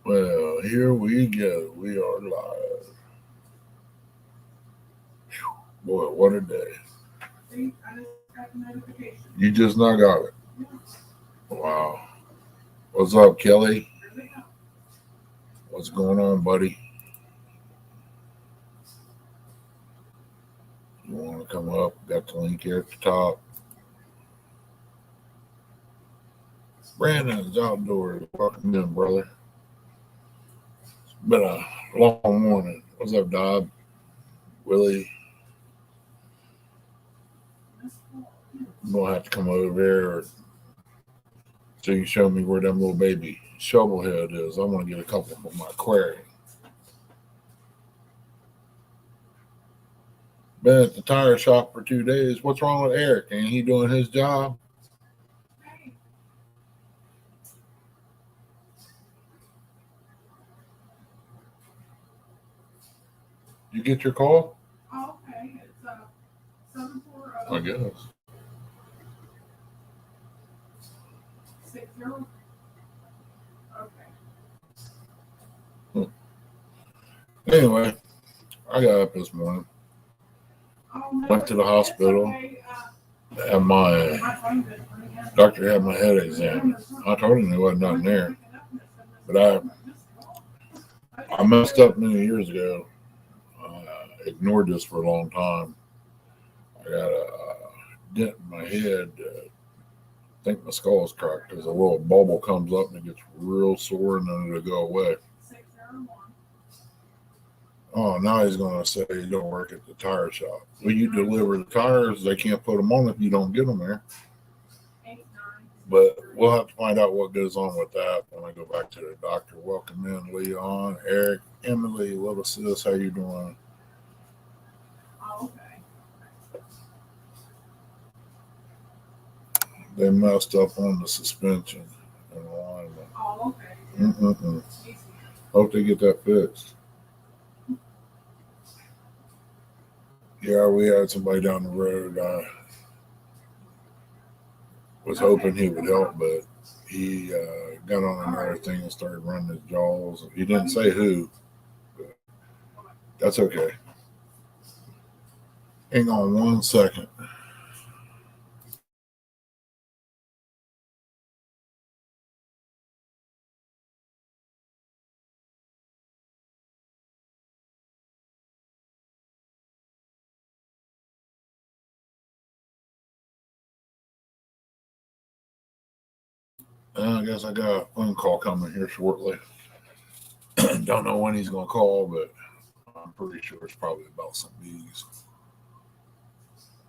Well, here we go. We are live. Boy, what a day. You just not got it. Wow. What's up, Kelly? What's going on, buddy? You want to come up? Got the link here at the top. Brandon's outdoors. Welcome in, brother. It's been a long morning. What's up, Dob? Willie? I'm going to have to come over there so you can show me where them little baby shovel head is. I want to get a couple for my aquarium. Been at the tire shop for 2 days. What's wrong with Eric? Ain't he doing his job? You get your call? Oh, okay. It's 740. I guess. 60. Okay. Anyway, I got up this morning. Oh, no, Went to the hospital. okay. And my My phone didn't ring in. doctor had my head examined. I told him there wasn't nothing there. But I messed up many years ago. Ignored this for a long time. I got a dent in my head. I think my skull is cracked because a little bubble comes up and it gets real sore and then it'll go away. 601. Oh, now he's going to say you don't work at the tire shop. Well, you deliver the tires. They can't put them on if you don't get them there. 89. But we'll have to find out what goes on with that when I go back to the doctor. Welcome in, Leon, Eric, Emily, little sis. How you doing? Oh, okay. They messed up on the suspension and alignment. Oh, okay. Easy. Hope they get that fixed. Yeah, we had somebody down the road. I was hoping he would help, but he got on another thing and started running his jaws. He didn't say who, but that's okay. Hang on 1 second. I guess I got a phone call coming here shortly. Don't know when he's going to call, but I'm pretty sure it's probably about some bees.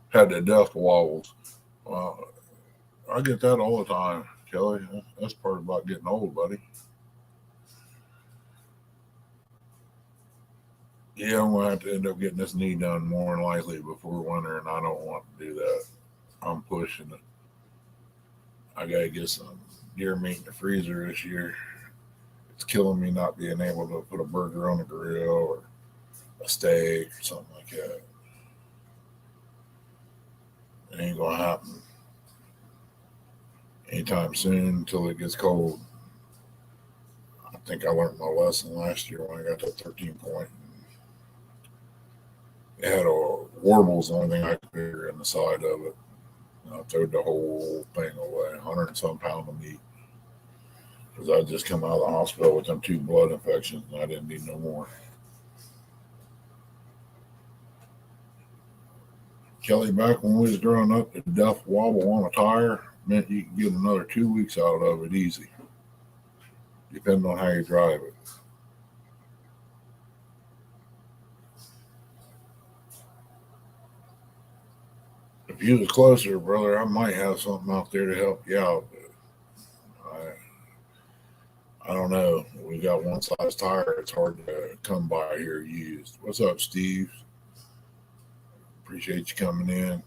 Had the death wobbles. I get that all the time, Kelly. That's part about getting old, buddy. Yeah, I'm going to have to end up getting this knee done more than likely before winter, and I don't want to do that. I'm pushing it. I got to get some deer meat in the freezer this year. It's killing me not being able to put a burger on the grill or a steak or something like that. It ain't going to happen anytime soon until it gets cold. I think I learned my lesson last year when I got to 13 point. It had a warbles, the only thing I could figure in the side of it. I threw the whole thing away, 100 and some pound of meat. Because I just come out of the hospital with them 2 blood infections and I didn't need no more. Kelly, back when we was growing up, the death wobble on a tire meant you could get another 2 weeks out of it easy, depending on how you drive it. If you was closer, brother, I might have something out there to help you out. But I don't know. We got one size tire. It's hard to come by here used. What's up, Steve? Appreciate you coming in.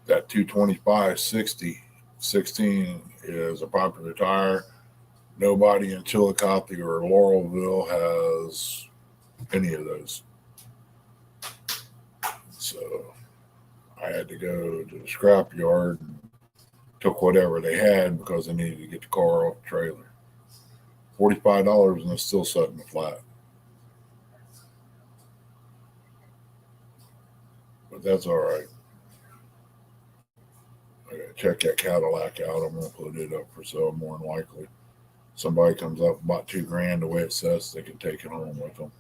That 225 60 16 is a popular tire. Nobody in Chillicothe or Laurelville has any of those. So I had to go to the scrap yard and took whatever they had because they needed to get the car off the trailer. $45 and it's still sitting flat. But that's all right. I gotta check that Cadillac out. I'm gonna put it up for sale more than likely. Somebody comes up about $2,000 the way it says, they can take it home with them.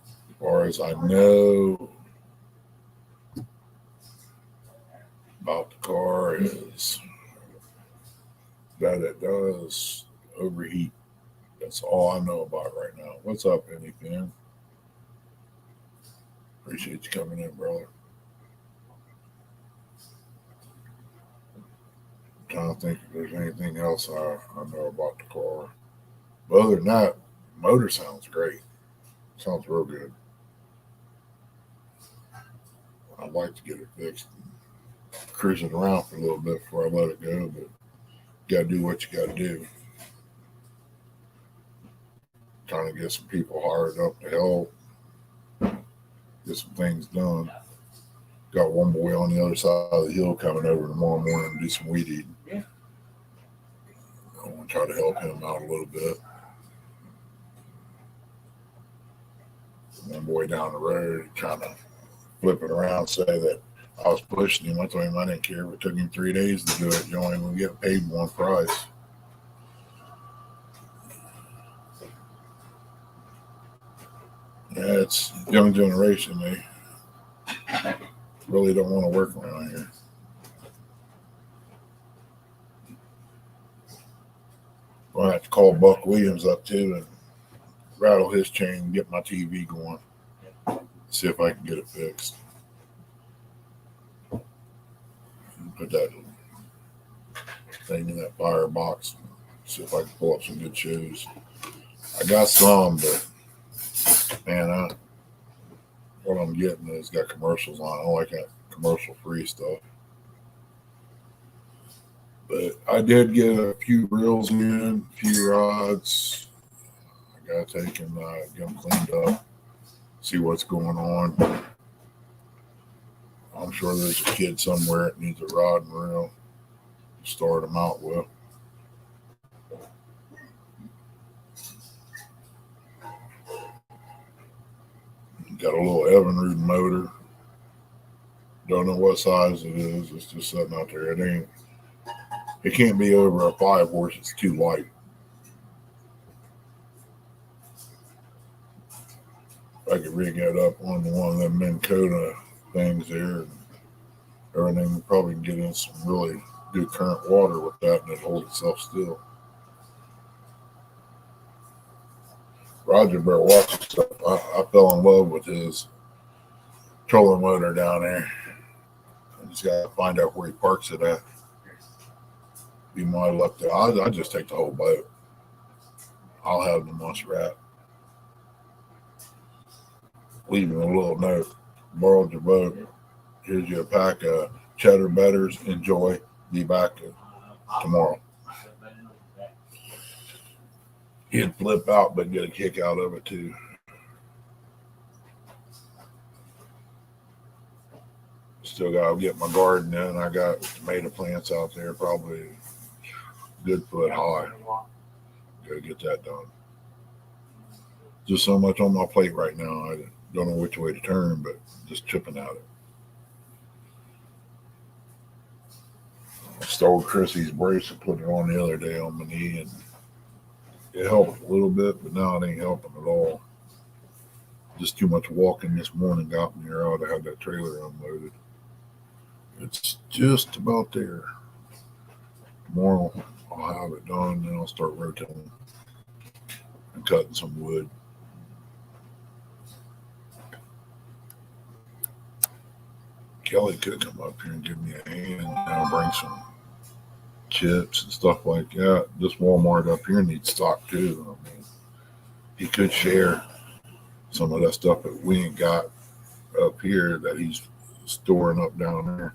As far as I know about the car is that it does overheat. That's all I know about right now. What's up, anything? Appreciate you coming in, brother. I'm trying to think if there's anything else I know about the car. But other than that, motor sounds great. Sounds real good. I'd like to get it fixed and cruise it around for a little bit before I let it go, but you gotta do what you gotta do. Trying to get some people hired up to help, get some things done. Got one boy on the other side of the hill coming over tomorrow morning to do some weed eating. Yeah. I want to try to help him out a little bit. One boy down the road trying to flip it around, say that I was pushing him. I told him I didn't care if it took him 3 days to do it. You only going to get paid one price. Yeah, it's young generation. They really don't want to work around here. I'll have to call Buck Williams up too and rattle his chain and get my TV going. See if I can get it fixed. Put that thing in that firebox. See if I can pull up some good shows. I got some, but man, what I'm getting is got commercials on. I don't like that commercial-free stuff. But I did get a few reels in, a few rods. I got to take and get them cleaned up, see what's going on. I'm sure there's a kid somewhere that needs a rod and reel to start them out with. Got a little Evinrude motor. Don't know what size it is. It's just sitting out there. It can't be over a 5-horse. It's too light. I could rig that up on one of them Minn Kota things there, and everything. Probably get in some really good current water with that, and it hold itself still. Roger better watch his stuff. I fell in love with his trolling motor down there. I just got to find out where he parks it at. Be my luck there. I just take the whole boat. I'll have the muskrat. Leave him a little note. Borrowed your boat. Here's you a pack of cheddar betters. Enjoy. Be back tomorrow. He'd flip out, but get a kick out of it too. Still got to get my garden in. I got tomato plants out there, probably a good foot high. Got to get that done. Just so much on my plate right now. I don't know which way to turn, but just chipping at it. I stole Chrissy's brace and put it on the other day on my knee, and it helped a little bit, but now it ain't helping at all. Just too much walking this morning got me here out. I had that trailer unloaded. It's just about there. Tomorrow I'll have it done, and I'll start rotating and cutting some wood. Kelly could come up here and give me a hand, and I'll bring some chips and stuff like that. This Walmart up here needs stock too. I mean, he could share some of that stuff that we ain't got up here that he's storing up down there.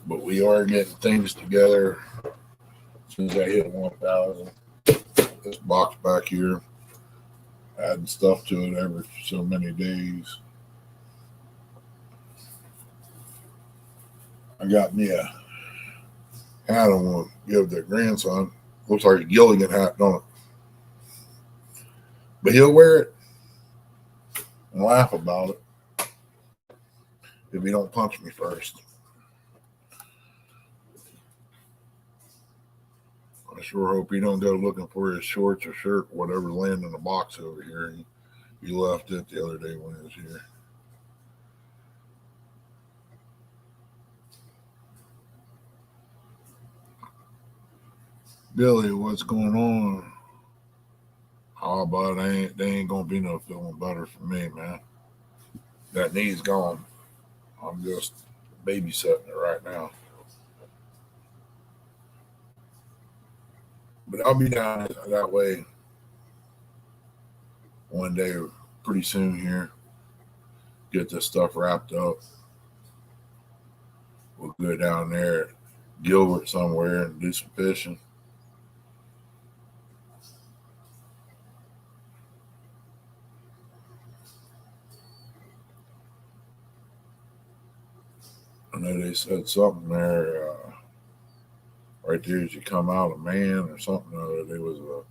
But we are getting things together as soon as I hit 1,000. this box back here, adding stuff to it every so many days. I got me a hat I want to give the grandson. Looks like a Gilligan hat, don't it? But he'll wear it and laugh about it if he don't punch me first. I sure hope he don't go looking for his shorts or shirt, whatever's laying in the box over here. He left it the other day when he was here. Billy, what's going on? Oh, but they ain't gonna be no feeling better for me, man. That knee's gone. I'm just babysitting it right now. But I'll be down that way one day pretty soon here. Get this stuff wrapped up. We'll go down there at Gilbert somewhere and do some fishing. I know they said something there, right there as you come out of Man or something. There was a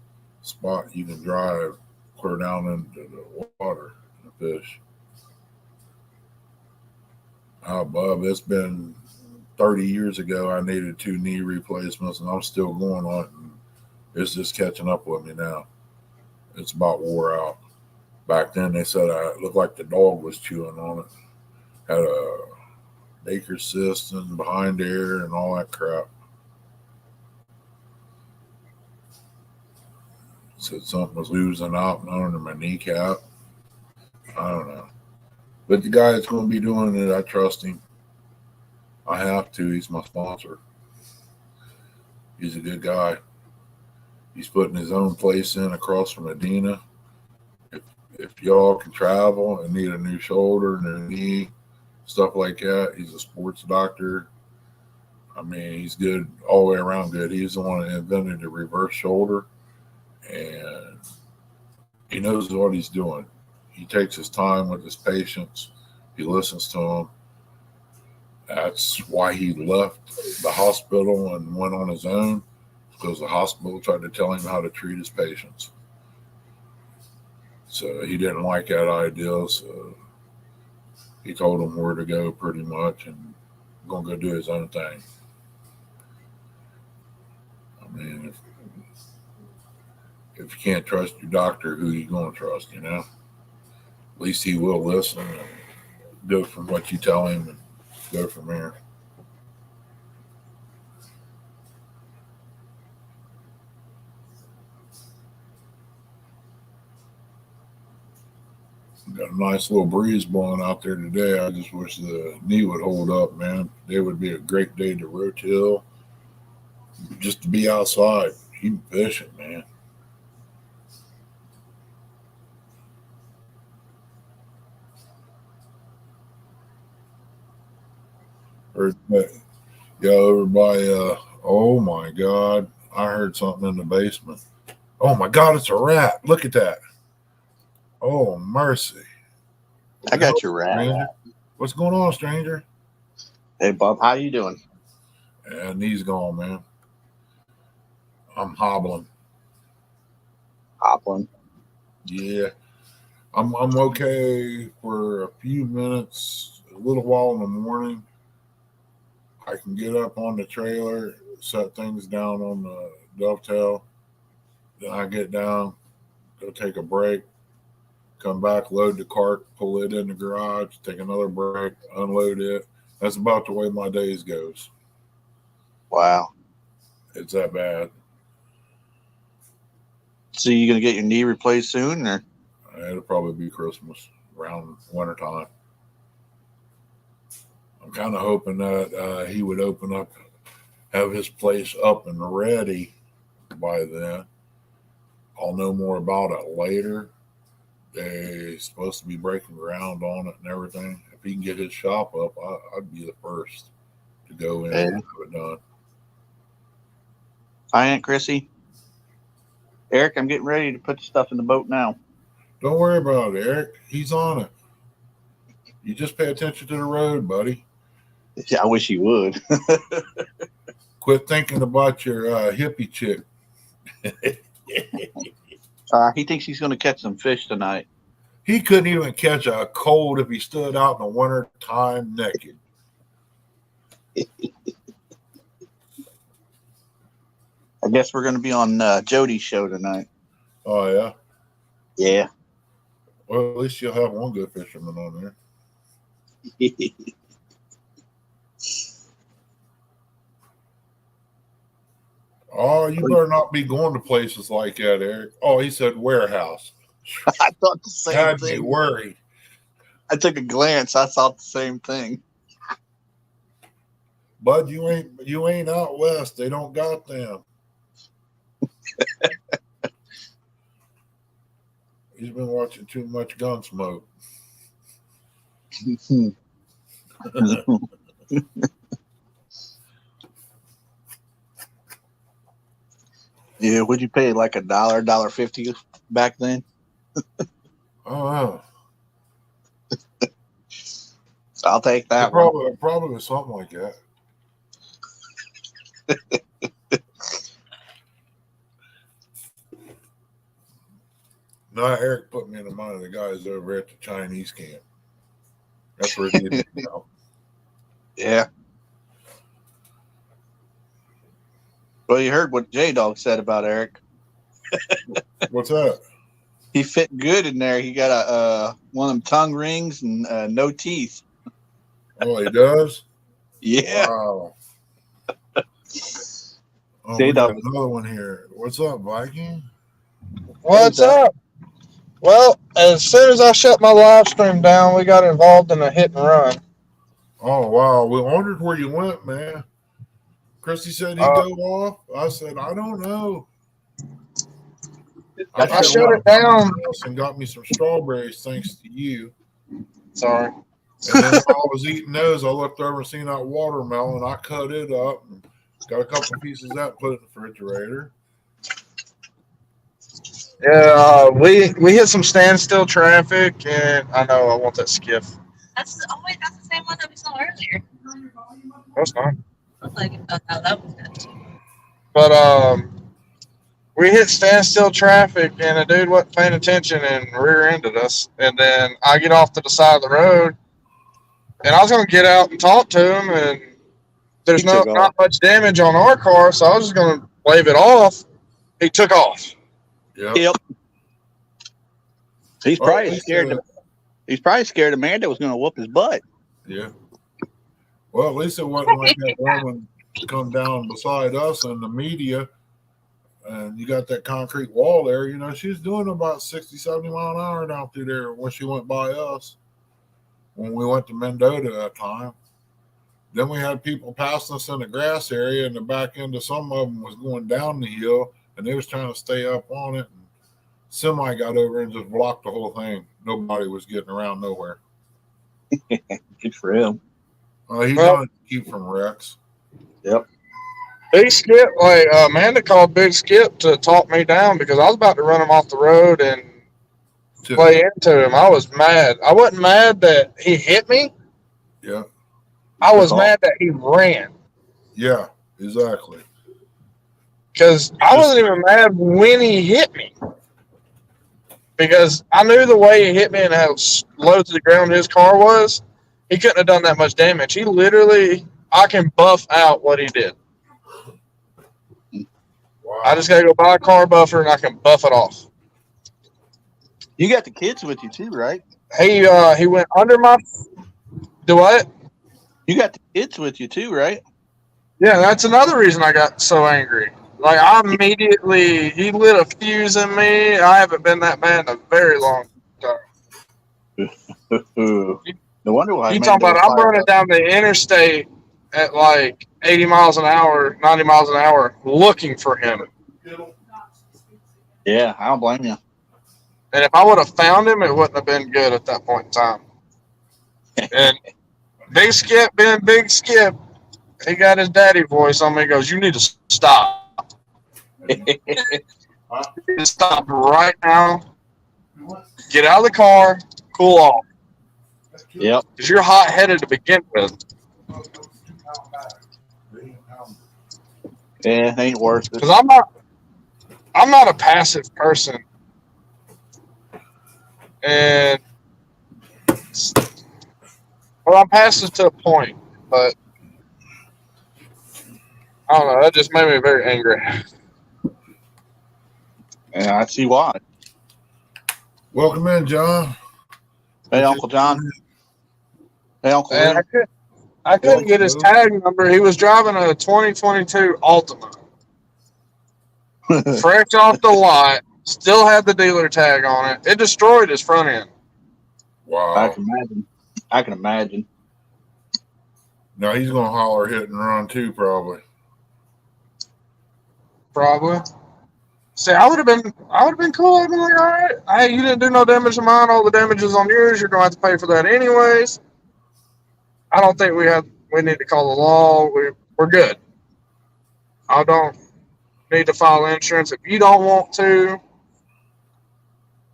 spot you can drive clear down into the water and fish. Oh, Bub, it's been 30 years ago. I needed 2 knee replacements, and I'm still going on it. And it's just catching up with me now. It's about wore out. Back then, they said I looked like the dog was chewing on it. Had a Baker cyst and behind there and all that crap. Said something was losing out under my kneecap. I don't know. But the guy that's going to be doing it, I trust him. I have to. He's my sponsor. He's a good guy. He's putting his own place in across from Medina. If y'all can travel and need a new shoulder and a knee, stuff like that, he's a sports doctor. I mean, he's good all the way around good. He's the one that invented the reverse shoulder, and he knows what he's doing. He takes his time with his patients. He listens to them. That's why he left the hospital and went on his own, because the hospital tried to tell him how to treat his patients. So he didn't like that idea, so he told him where to go pretty much and going to go do his own thing. I mean, if you can't trust your doctor, who you going to trust, you know? At least he will listen and go from what you tell him and go from there. Got a nice little breeze blowing out there today. I just wish the knee would hold up, man. It would be a great day to roadkill, just to be outside, keep fishing, man. Heard that, yeah, over by, oh my God, I heard something in the basement. Oh my God, it's a rat. Look at that. Oh, mercy. I got your rat. Stranger? What's going on, stranger? Hey, Bob, how you doing? And knee's gone, man. I'm hobbling. Hoppling. Yeah. I'm okay for a few minutes, a little while in the morning. I can get up on the trailer, set things down on the dovetail. Then I get down, go take a break, come back, load the cart, pull it in the garage, take another break, unload it. That's about the way my days goes. Wow. It's that bad. So you gonna get your knee replaced soon, or? It'll probably be Christmas, around wintertime. I'm kind of hoping that he would open up, have his place up and ready by then. I'll know more about it later. They're supposed to be breaking ground on it and everything. If he can get his shop up, I'd be the first to go in and have it done. Hi, Aunt Chrissy. Eric, I'm getting ready to put the stuff in the boat now. Don't worry about it, Eric. He's on it. You just pay attention to the road, buddy. I wish you would. Quit thinking about your hippie chick. He thinks he's going to catch some fish tonight. He couldn't even catch a cold if he stood out in the winter time naked. I guess we're going to be on Jody's show tonight. Oh, yeah? Yeah. Well, at least you'll have one good fisherman on there. Oh, you better not be going to places like that, Eric. Oh, he said warehouse. I thought the same Had me thing. worried. I took a glance. I thought the same thing. Bud, you ain't out west. They don't got them. He's been watching too much Gunsmoke. Yeah, would you pay like $1.50 back then? Oh, So I'll take yeah. that one. Probably something like that. No, Eric put me in the mind of the guys over at the Chinese camp. That's where he did it out. Yeah. Well, you heard what J-Dog said about Eric. What's that? He fit good in there. He got a one of them tongue rings and no teeth. Oh, he does? Yeah. Wow. Oh, we J-Dog. got another one here. What's up, Viking? What's up? Well, as soon as I shut my live stream down, we got involved in a hit and run. Oh, wow. We wondered where you went, man. Christy said he'd go off. I said, I don't know. I shut it down. And got me some strawberries thanks to you. Sorry. And then while I was eating those, I looked over and seen that watermelon. I cut it up and got a couple of pieces of that, put it in the refrigerator. Yeah, we hit some standstill traffic, and I know I want that skiff. That's the same one that we saw earlier. That's not. Looked like it. Oh, that was good too. But we hit standstill traffic, and a dude wasn't paying attention and rear-ended us. And then I get off to the side of the road, and I was going to get out and talk to him, and there's He took not much damage on our car, so I was just going to wave it off. He took off. Yep. He's probably scared. He's probably scared Amanda was going to whoop his butt. Yeah. Well, at least it wasn't like that woman come down beside us in the media, and you got that concrete wall there. You know, she's doing about 60, 70 mile an hour down through there when she went by us when we went to Mendota that time. Then we had people passing us in the grass area, and the back end of some of them was going down the hill, and they was trying to stay up on it. And semi got over and just blocked the whole thing. Nobody was getting around nowhere. Good for him. He done it to keep from wrecks. Yep. Big Skip, Amanda called Big Skip to talk me down because I was about to run him off the road and play into him. I was mad. I wasn't mad that he hit me. Yeah. I was mad that he ran. Yeah, exactly. Because I wasn't even mad when he hit me. Because I knew the way he hit me and how low to the ground his car was, he couldn't have done that much damage. He literally, I can buff out what he did. Wow. I just got to go buy a car buffer and I can buff it off. You got the kids with you too, right? He went under my. Do what? You got the kids with you too, right? Yeah, that's another reason I got so angry. Like, he lit a fuse in me. I haven't been that mad in a very long time. No wonder why. You talking about I'm running down the interstate at like 80 miles an hour, 90 miles an hour, looking for him. Yeah, I don't blame you. And if I would have found him, it wouldn't have been good at that point in time. And Big Skip being Big Skip, he got his daddy voice on me. He goes, "You need to stop." You stop right now. Get out of the car. Cool off. Yep. Because you're hot-headed to begin with. Yeah, it ain't worth it. Because I'm not a passive person. And well, I'm passive to a point, but I don't know. That just made me very angry. Yeah, I see why. Welcome in, John. Hey, Uncle John. Hey, Uncle And Lou. I couldn't get his tag number. He was driving a 2022 Altima, fresh off the lot. Still had the dealer tag on it. It destroyed his front end. Wow. I can imagine. Now he's gonna holler hit and run too, probably. Probably. See, I would have been cool. I'd been like, all right, hey, you didn't do no damage to mine. All the damage is on yours. You're gonna have to pay for that anyways. I don't think we need to call the law. We're good. I don't need to file insurance if you don't want to.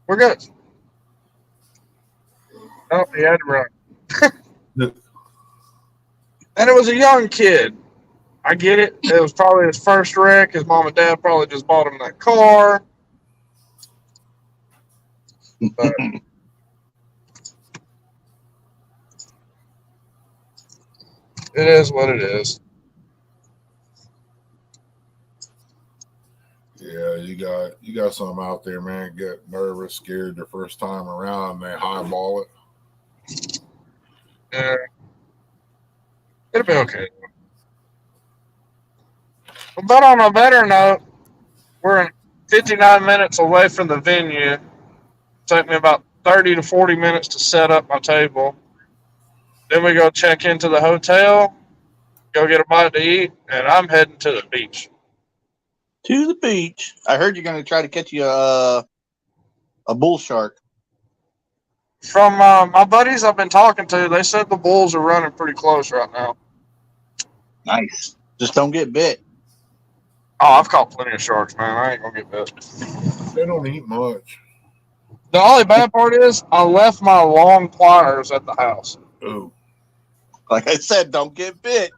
We're good. Oh, he had to run. And it was a young kid. I get it. It was probably his first wreck. His mom and dad probably just bought him that car. But it is what it is. Yeah, you got some out there, man. Get nervous, scared the first time around, they highball it. Yeah. It'll be okay. But on a better note, we're 59 minutes away from the venue. It took me about 30 to 40 minutes to set up my table. Then we go check into the hotel, go get a bite to eat, and I'm heading to the beach. To the beach. I heard you're going to try to catch you a bull shark. From my buddies I've been talking to, they said the bulls are running pretty close right now. Nice. Just don't get bit. Oh, I've caught plenty of sharks, man. I ain't going to get bit. They don't eat much. The only bad part is I left my long pliers at the house. Ooh. Like I said, don't get bit.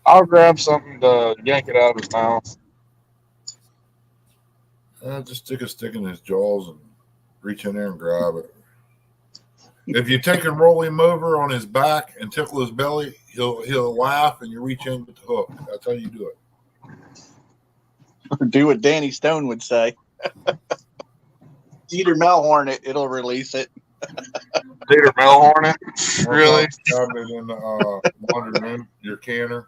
I'll grab something to yank it out of his mouth. Just stick a stick in his jaws and reach in there and grab it. If you take and roll him over on his back and tickle his belly, he'll laugh and you reach in with the hook. That's how you do it. Do what Danny Stone would say. Cedar Melhorn it'll release it. Cedar Melhorn it? Really? Grab it in the laundry room, your canner.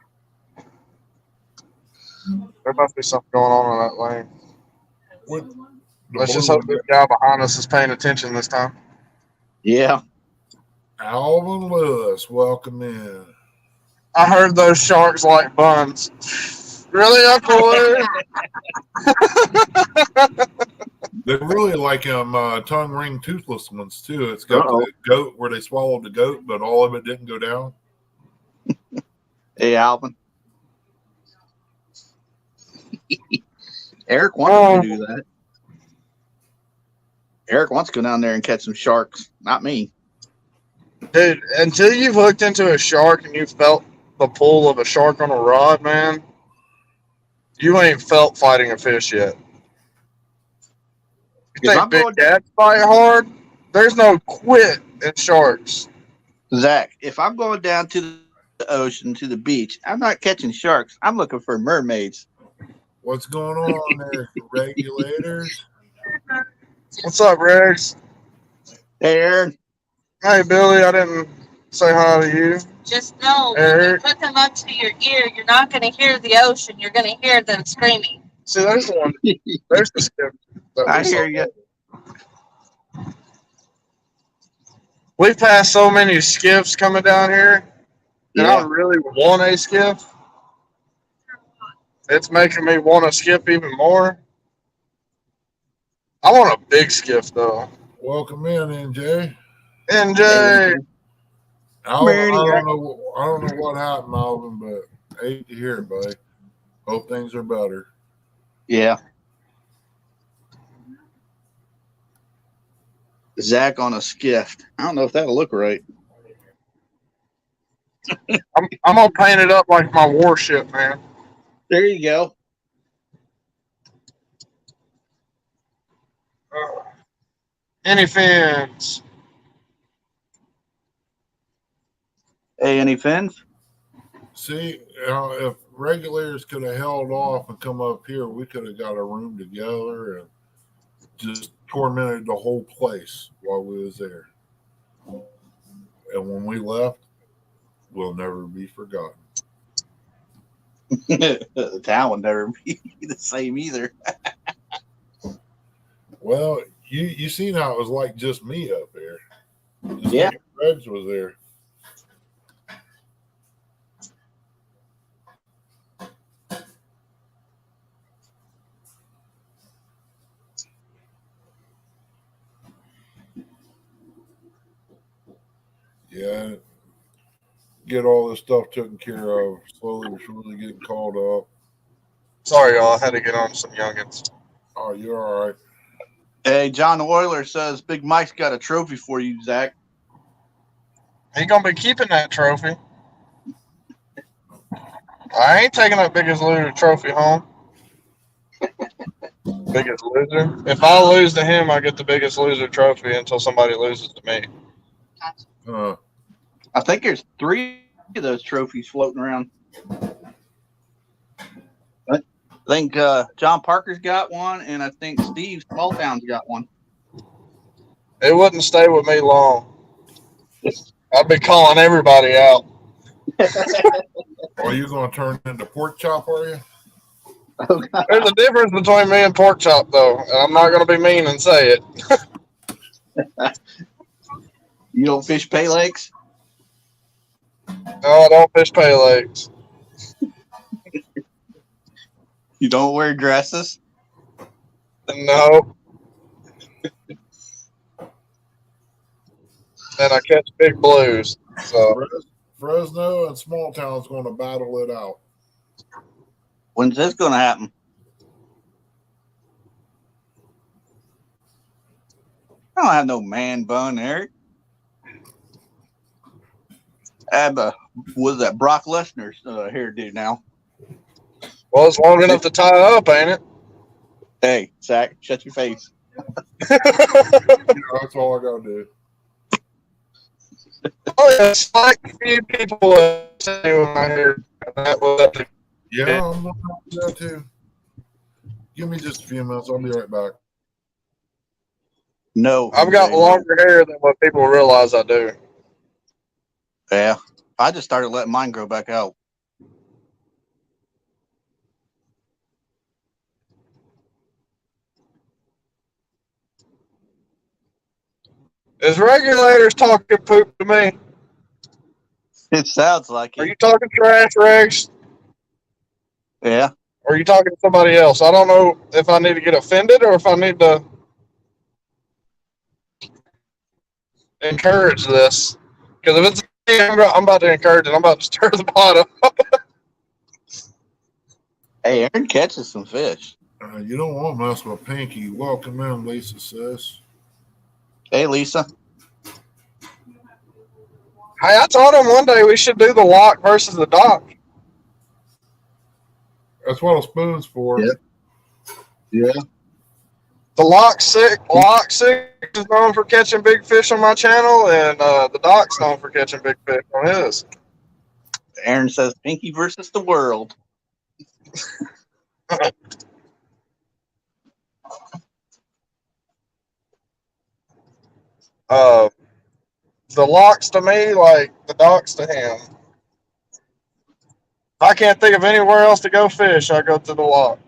There must be something going on in that lane. What, Let's just hope this guy behind us is paying attention this time. Yeah. Alvin Lewis, welcome in. I heard those sharks like buns. Really, Uncle Lou? They really like them tongue ring toothless ones too. It's got the goat where they swallowed the goat, but all of it didn't go down. Hey, Alvin. Eric wants to do that. Eric wants to go down there and catch some sharks. Not me. Dude, until you've hooked into a shark and you felt the pull of a shark on a rod, man, you ain't felt fighting a fish yet. You think big cats fight hard? There's no quit in sharks. Zach, if I'm going down to the ocean, to the beach, I'm not catching sharks. I'm looking for mermaids. What's going on there, regulators? What's up, Rex? Hey, Aaron. Hey, Billy. I didn't say hi to you. Just know, when you put them up to your ear, you're not going to hear the ocean. You're going to hear them screaming. See, there's the one. There's the skip. I hear you. We've passed so many skiffs coming down here, and I really want a skiff. It's making me want to skip even more. I want a big skiff, though. Welcome in, NJ. NJ. I don't know what happened, Alvin, but I hate to hear it, buddy. Both things are better. Yeah. Zach on a skiff. I don't know if that'll look right. I'm gonna paint it up like my warship, man. There you go. Any fins? Hey, any fins? See, if regulators could have held off and come up here, we could have got a room together and just tormented the whole place while we was there. And when we left, we'll never be forgotten. The town would never be the same either. Well, you seen how it was like just me up there. Just Yeah. me and Reg was there. Yeah. Get all this stuff taken care of. Slowly but surely getting called up. Sorry, y'all. I had to get on some youngins. Oh, you're all right. Hey, John Euler says Big Mike's got a trophy for you, Zach. He gonna be keeping that trophy. I ain't taking that biggest loser trophy home. Biggest loser. If I lose to him, I get the biggest loser trophy until somebody loses to me. I think there's 3 of those trophies floating around. I think John Parker's got one, and I think Steve Smalltown's got one. It wouldn't stay with me long. I'd be calling everybody out. Are you going to turn into pork chop, are you? There's a difference between me and pork chop, though, and I'm not going to be mean and say it. You don't fish pay lakes? No, I don't fish pay lakes. You don't wear dresses? No. And I catch big blues. So Fresno and Small Town's going to battle it out. When's this going to happen? I don't have no man bun, Eric. I have what is that, Brock Lesnar's hairdo now. well, it's long enough to tie up, ain't it? Hey, Zach, shut your face. That's all I got to do. Oh, yeah, it's like a few people say with my hair. That was up to Yeah, I'm going to do that too. Give me just a few minutes. I'll be right back. No. I've got longer hair than what people realize I do. Yeah. I just started letting mine grow back out. Is regulators talking poop to me? It sounds like Are it. you talking trash, Regs? Yeah. Or are you talking to somebody else? I don't know if I need to get offended or if I need to encourage this. Because if it's me, I'm about to encourage it. I'm about to stir the pot up. Hey, Aaron catches some fish. You don't want to mess with Pinky. Welcome in, Lisa says. Hey, Lisa. Hey, I told him one day we should do the lock versus the dock. That's what a spoon's for. Yeah. Yeah. The lock six is known for catching big fish on my channel, and the dock's known for catching big fish on his. Aaron says Pinky versus the world. The locks to me like the docks to him. If I can't think of anywhere else to go fish, I go to the lock.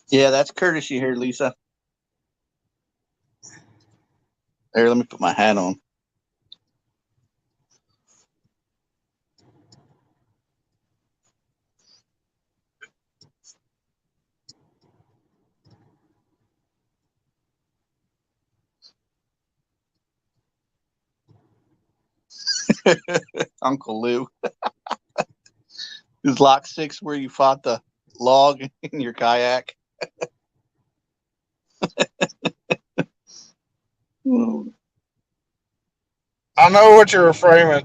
Yeah, that's courtesy here, Lisa. There, let me put my hat on. Uncle Lou. Is lock 6 where you fought the log in your kayak? I know what you're referring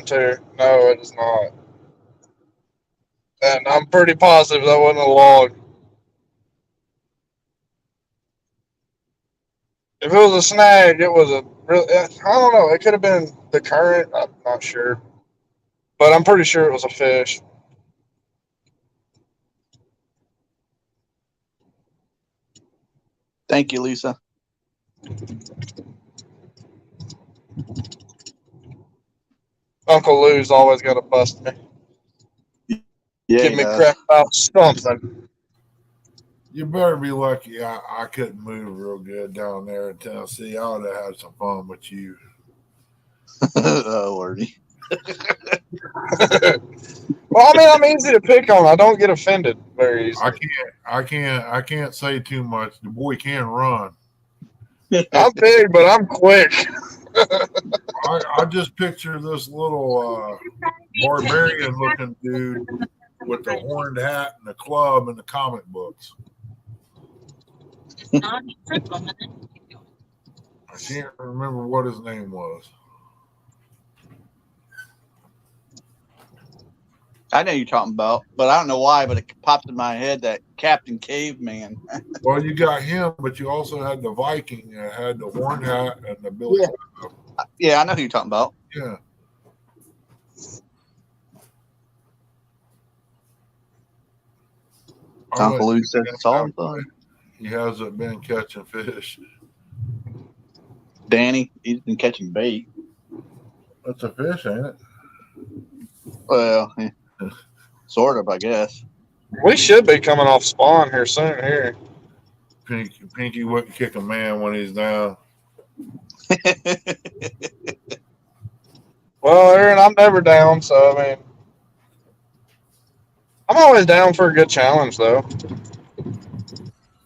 to. No, it is not. And I'm pretty positive that wasn't a log. If it was a snag, it was a real. I don't know. It could have been the current. I'm not sure. But I'm pretty sure it was a fish. Thank you, Lisa. Uncle Lou's always got to bust me. Yeah, Give he me does. crap about something. You better be lucky I couldn't move real good down there in Tennessee. I would have had some fun with you. Oh, Lordy. Well, I mean, I'm easy to pick on. I don't get offended very easily. I can't say too much. The boy can run. I'm big, but I'm quick. I just picture this little barbarian looking dude with the horned hat and the club in the comic books. I can't remember what his name was. I know you're talking about, but I don't know why, but it popped in my head that Captain Caveman. Well, you got him, but you also had the Viking that had the horned hat and the Billy. Yeah. Yeah, I know who you're talking about. Yeah. Uncle Lou says it's all fun. He hasn't been catching fish. Danny, he's been catching bait. That's a fish, ain't it? Well, yeah. Sort of, I guess. We should be coming off spawn here soon. Here, Pinky wouldn't kick a man when he's down. well, Aaron, I'm never down. So I mean, I'm always down for a good challenge, though.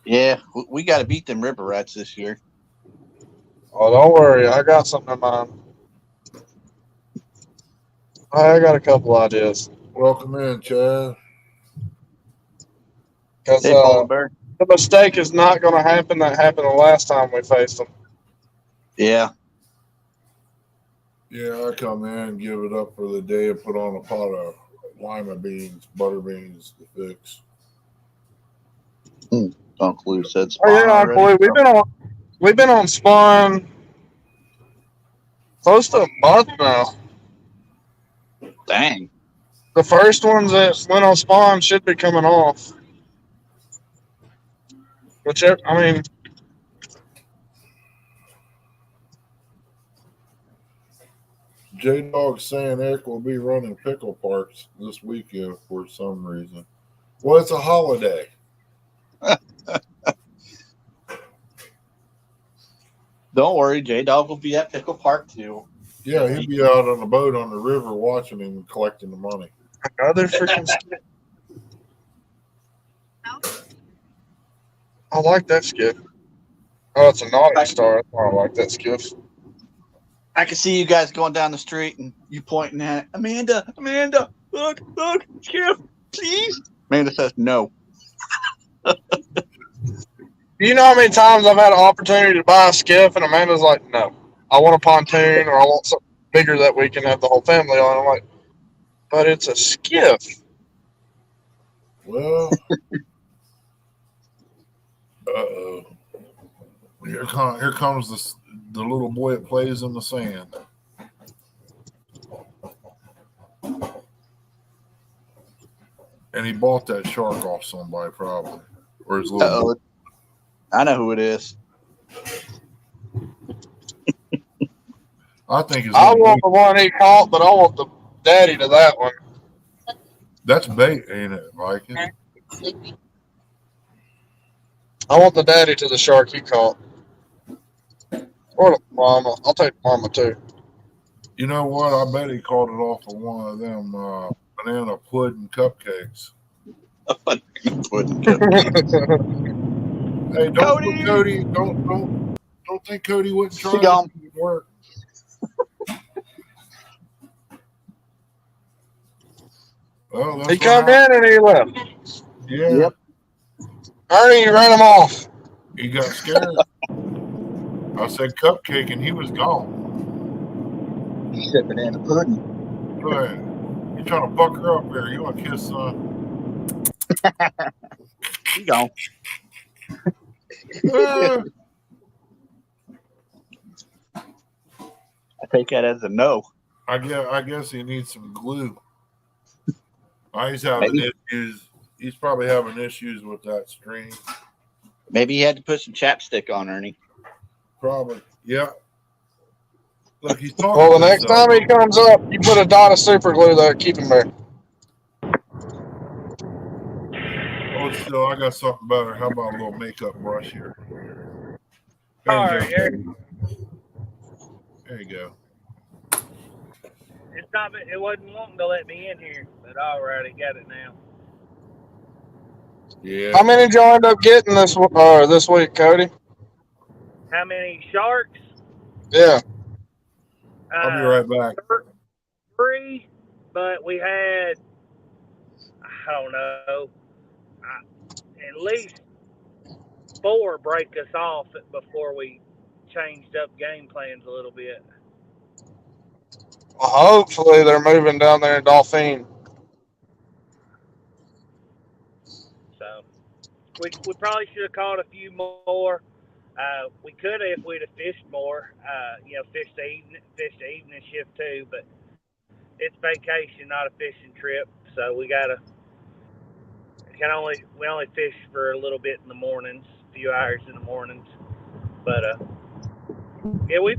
Yeah, we got to beat them river rats this year. Oh, don't worry, I got something in mind. I got a couple ideas. Welcome in, Chad. Because Hey, Paul Bear. the mistake is not going to happen that happened the last time we faced them. Yeah. Yeah, I come in, give it up for the day, and put on a pot of lima beans, butter beans to fix. Uncle Lou said Oh spawn yeah, already. Uncle, we've been on spawn close to a month now. Dang. The first ones that went on spawn should be coming off. Whichever, I mean, J-Dog saying Eric will be running pickle parks this weekend for some reason. Well, it's a holiday. Don't worry, J-Dog will be at Pickle Park, too. Yeah, he'll be out on the boat on the river watching him and collecting the money. another freaking skip. I like that skiff. Oh, it's a naughty star. That's why I like that skiff. I can see you guys going down the street and you pointing at it. Amanda, look, Skip, please. Amanda says no. You know how many times I've had an opportunity to buy a skiff and Amanda's like, no, I want a pontoon or I want something bigger that we can have the whole family on. I'm like, but it's a skiff. Well, uh-oh. Here comes the little boy that plays in the sand. And he bought that shark off somebody probably. Or his little boy. I know who it is. I think I want the one he caught, but I want the daddy to that one. That's bait, ain't it, Viking? I want the daddy to the shark he caught. Or the mama. I'll take the mama too. You know what? I bet he caught it off of one of them banana pudding cupcakes. Hey, don't Cody, don't think Cody wouldn't try to work. Well, that's He what come happened. in and he left. Yeah, Yep. Ernie, you ran him off. he got scared. I said cupcake, and he was gone. He said banana pudding. Go ahead. You trying to fuck her up there? You want to kiss, son? He gone. Uh, I take that as a no. I guess he needs some glue. He's having Maybe. issues. He's probably having issues with that string. Maybe he had to put some chapstick on, Ernie. Probably. Yeah. Look, he's talking Well, to the next himself. time he comes up, you put a dot of super glue there, keep him there. Oh, still, I got something better. How about a little makeup brush here? All There right, you go. Eric. There you go. It's not. It wasn't wanting to let me in here, but all right, I got it now. Yeah. How many did you end up getting this week, Cody? How many sharks? Yeah. I'll be right back. 3, but we had, I don't know, at least 4 break us off before we changed up game plans a little bit. Well, hopefully they're moving down there in Dauphine. So we probably should have caught a few more. We could have if we'd have fished more. Fished the evening shift too, but it's vacation, not a fishing trip, so we only fish for a little bit in the mornings, a few hours in the mornings. But yeah, we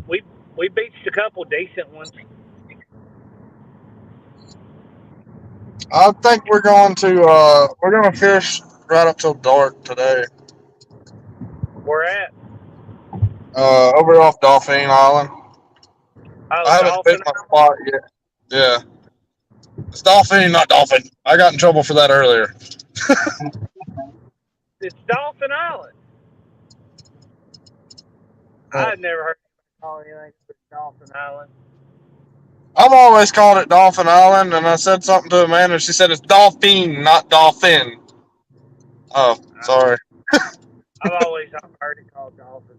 beached a couple decent ones. I think we're going to fish right up till dark today. We're at Over off Dauphine Island. I haven't Dolphin. picked my spot yet. Yeah. It's Dauphine, not Dolphin. I got in trouble for that earlier. It's Dolphin Island. I've never heard of calling anything but Dolphin Island. I've always called it Dolphin Island, and I said something to Amanda, and she said it's Dauphine, not Dolphin. Oh, sorry. I've always heard it called Dolphin.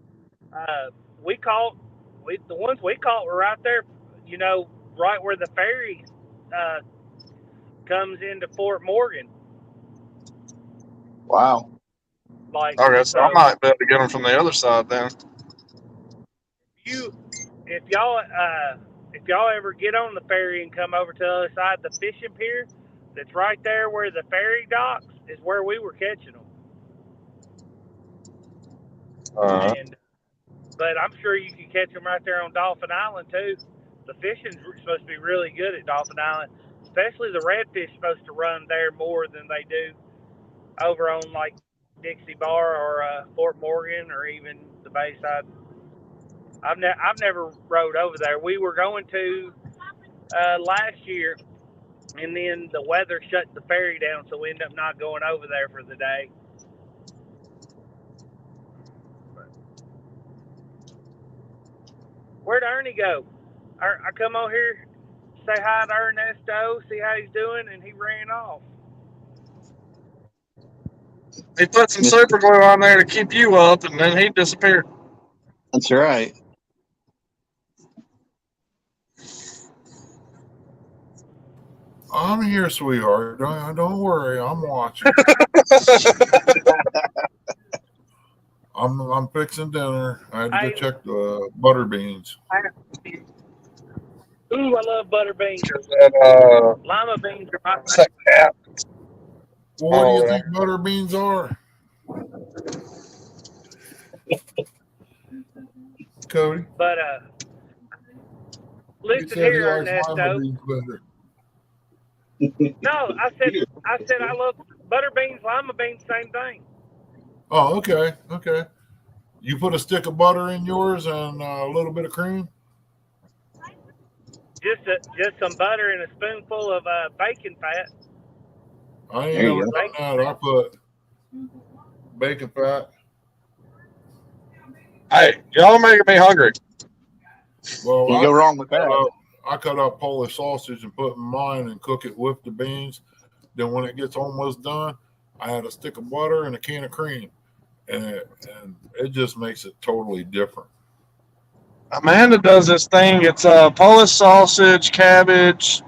The ones we caught were right there, right where the ferry comes into Fort Morgan. Wow. Okay, so I might be able to get them from the other side then. If y'all ever get on the ferry and come over to the other side, the fishing pier that's right there where the ferry docks is where we were catching them. But I'm sure you can catch them right there on Dolphin Island too. The fishing's supposed to be really good at Dolphin Island, especially the redfish supposed to run there more than they do over on like Dixie Bar or Fort Morgan or even the Bayside. I've never rode over there. We were going to last year, and then the weather shut the ferry down, so we ended up not going over there for the day. Where'd Ernie go? I come over here, say hi to Ernesto, see how he's doing, and he ran off. He put some super glue on there to keep you up, and then he disappeared. That's right. I'm here, sweetheart. Don't worry. I'm watching. I'm fixing dinner. I had to go check the butter beans. Ooh, I love butter beans. Lima beans are my favorite. Well, what do you think butter beans are? Cody? But listen here, Ernesto. No, I said I love butter beans, lima beans, same thing. Oh, okay. You put a stick of butter in yours and a little bit of cream? Just some butter and a spoonful of bacon fat. I ain't never done that. I put bacon fat. Hey, y'all are making me hungry. Well, Can't go wrong with that. I cut up Polish sausage and put in mine and cook it with the beans. Then when it gets almost done, I add a stick of butter and a can of cream, and it just makes it totally different. Amanda does this thing. It's Polish sausage, cabbage,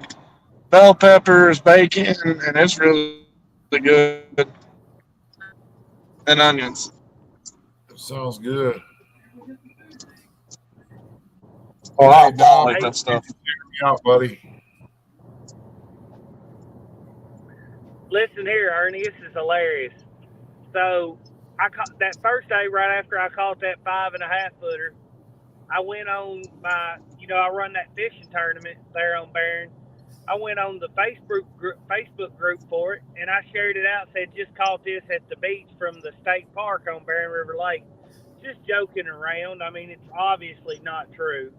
bell peppers, bacon, and it's really good. And onions. It sounds good. Oh, I Hey, Dom, like that stuff. check me out, buddy. Listen here, Ernie, this is hilarious. So I caught that first day right after I caught that 5.5 footer. I went on my, I run that fishing tournament there on Barron. I went on the Facebook group for it, and I shared it out. Said just caught this at the beach from the state park on Barron River Lake. Just joking around. I mean, it's obviously not true.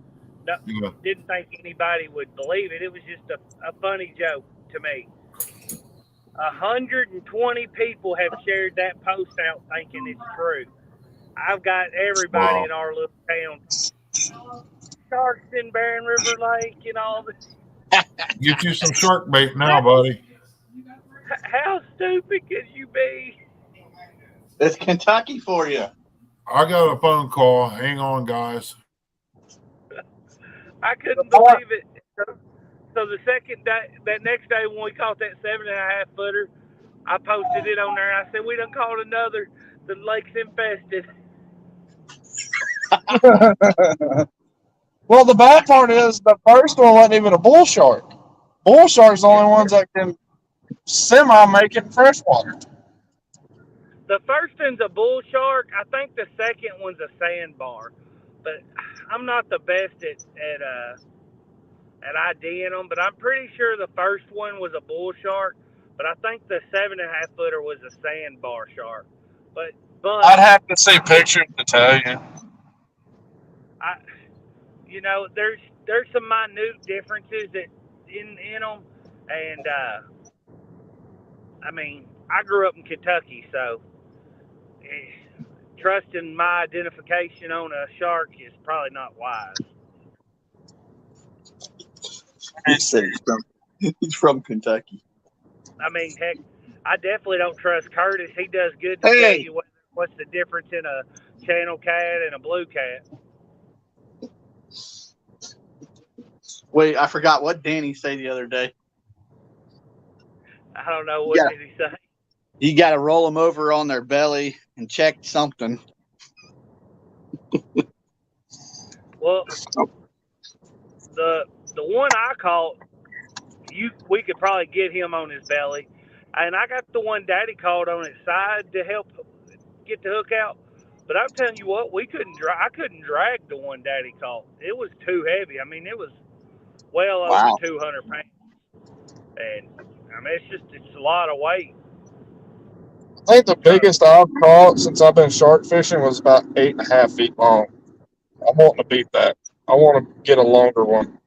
No, Yeah. didn't think anybody would believe it. It was just a funny joke to me. 120 people have shared that post out thinking it's true. I've got everybody Wow. in our little town. Sharks in Barron River Lake and all this. Get you some shark bait now, buddy. How stupid could you be? It's Kentucky for you. I got a phone call. Hang on, guys. I couldn't believe it. So the second day, that next day when we caught that 7.5 footer, I posted it on there. I said, we done caught another. The lake's infested. Well, the bad part is the first one wasn't even a bull shark. Bull sharks the only ones that can semi make it in freshwater. The first one's a bull shark. I think the second one's a sandbar. But I'm not the best at IDing them, but I'm pretty sure the first one was a bull shark. But I think the 7.5 footer was a sandbar shark. But I'd have to see pictures to tell you. there's some minute differences in them, and I mean, I grew up in Kentucky, so trusting my identification on a shark is probably not wise. He said he's from Kentucky. I mean, heck, I definitely don't trust Curtis. He does good to tell you what's the difference in a channel cat and a blue cat. Wait, I forgot what Danny said the other day. I don't know. What did he say? You got to roll them over on their belly and check something. Well, the one I caught, we could probably get him on his belly, and I got the one Daddy caught on his side to help get the hook out. But I'm telling you what, I couldn't drag the one Daddy caught. It was too heavy. I mean, it was well over 200 pounds, and I mean, it's a lot of weight. I think the biggest I've caught since I've been shark fishing was about 8.5 feet long. I'm wanting to beat that. I want to get a longer one.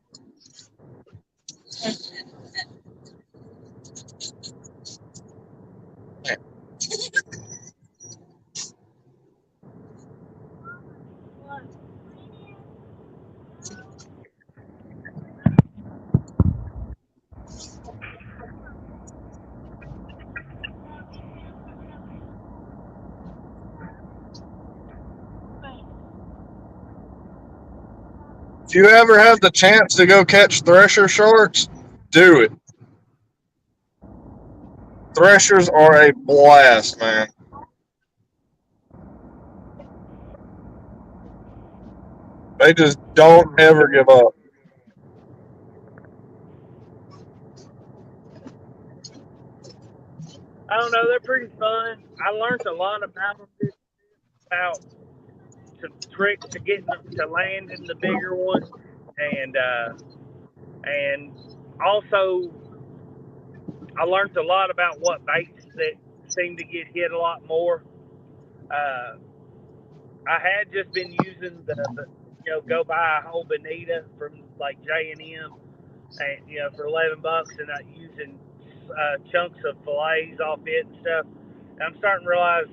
If you ever have the chance to go catch thresher sharks, do it. Threshers are a blast, man. They just don't ever give up. I don't know. They're pretty fun. I learned a lot about them, about some tricks to getting them to land in the bigger one, and also I learned a lot about what baits that seem to get hit a lot more. I had just been using the go buy a whole bonita from like J&M, and for $11, and not using chunks of fillets off it and stuff. And I'm starting to realize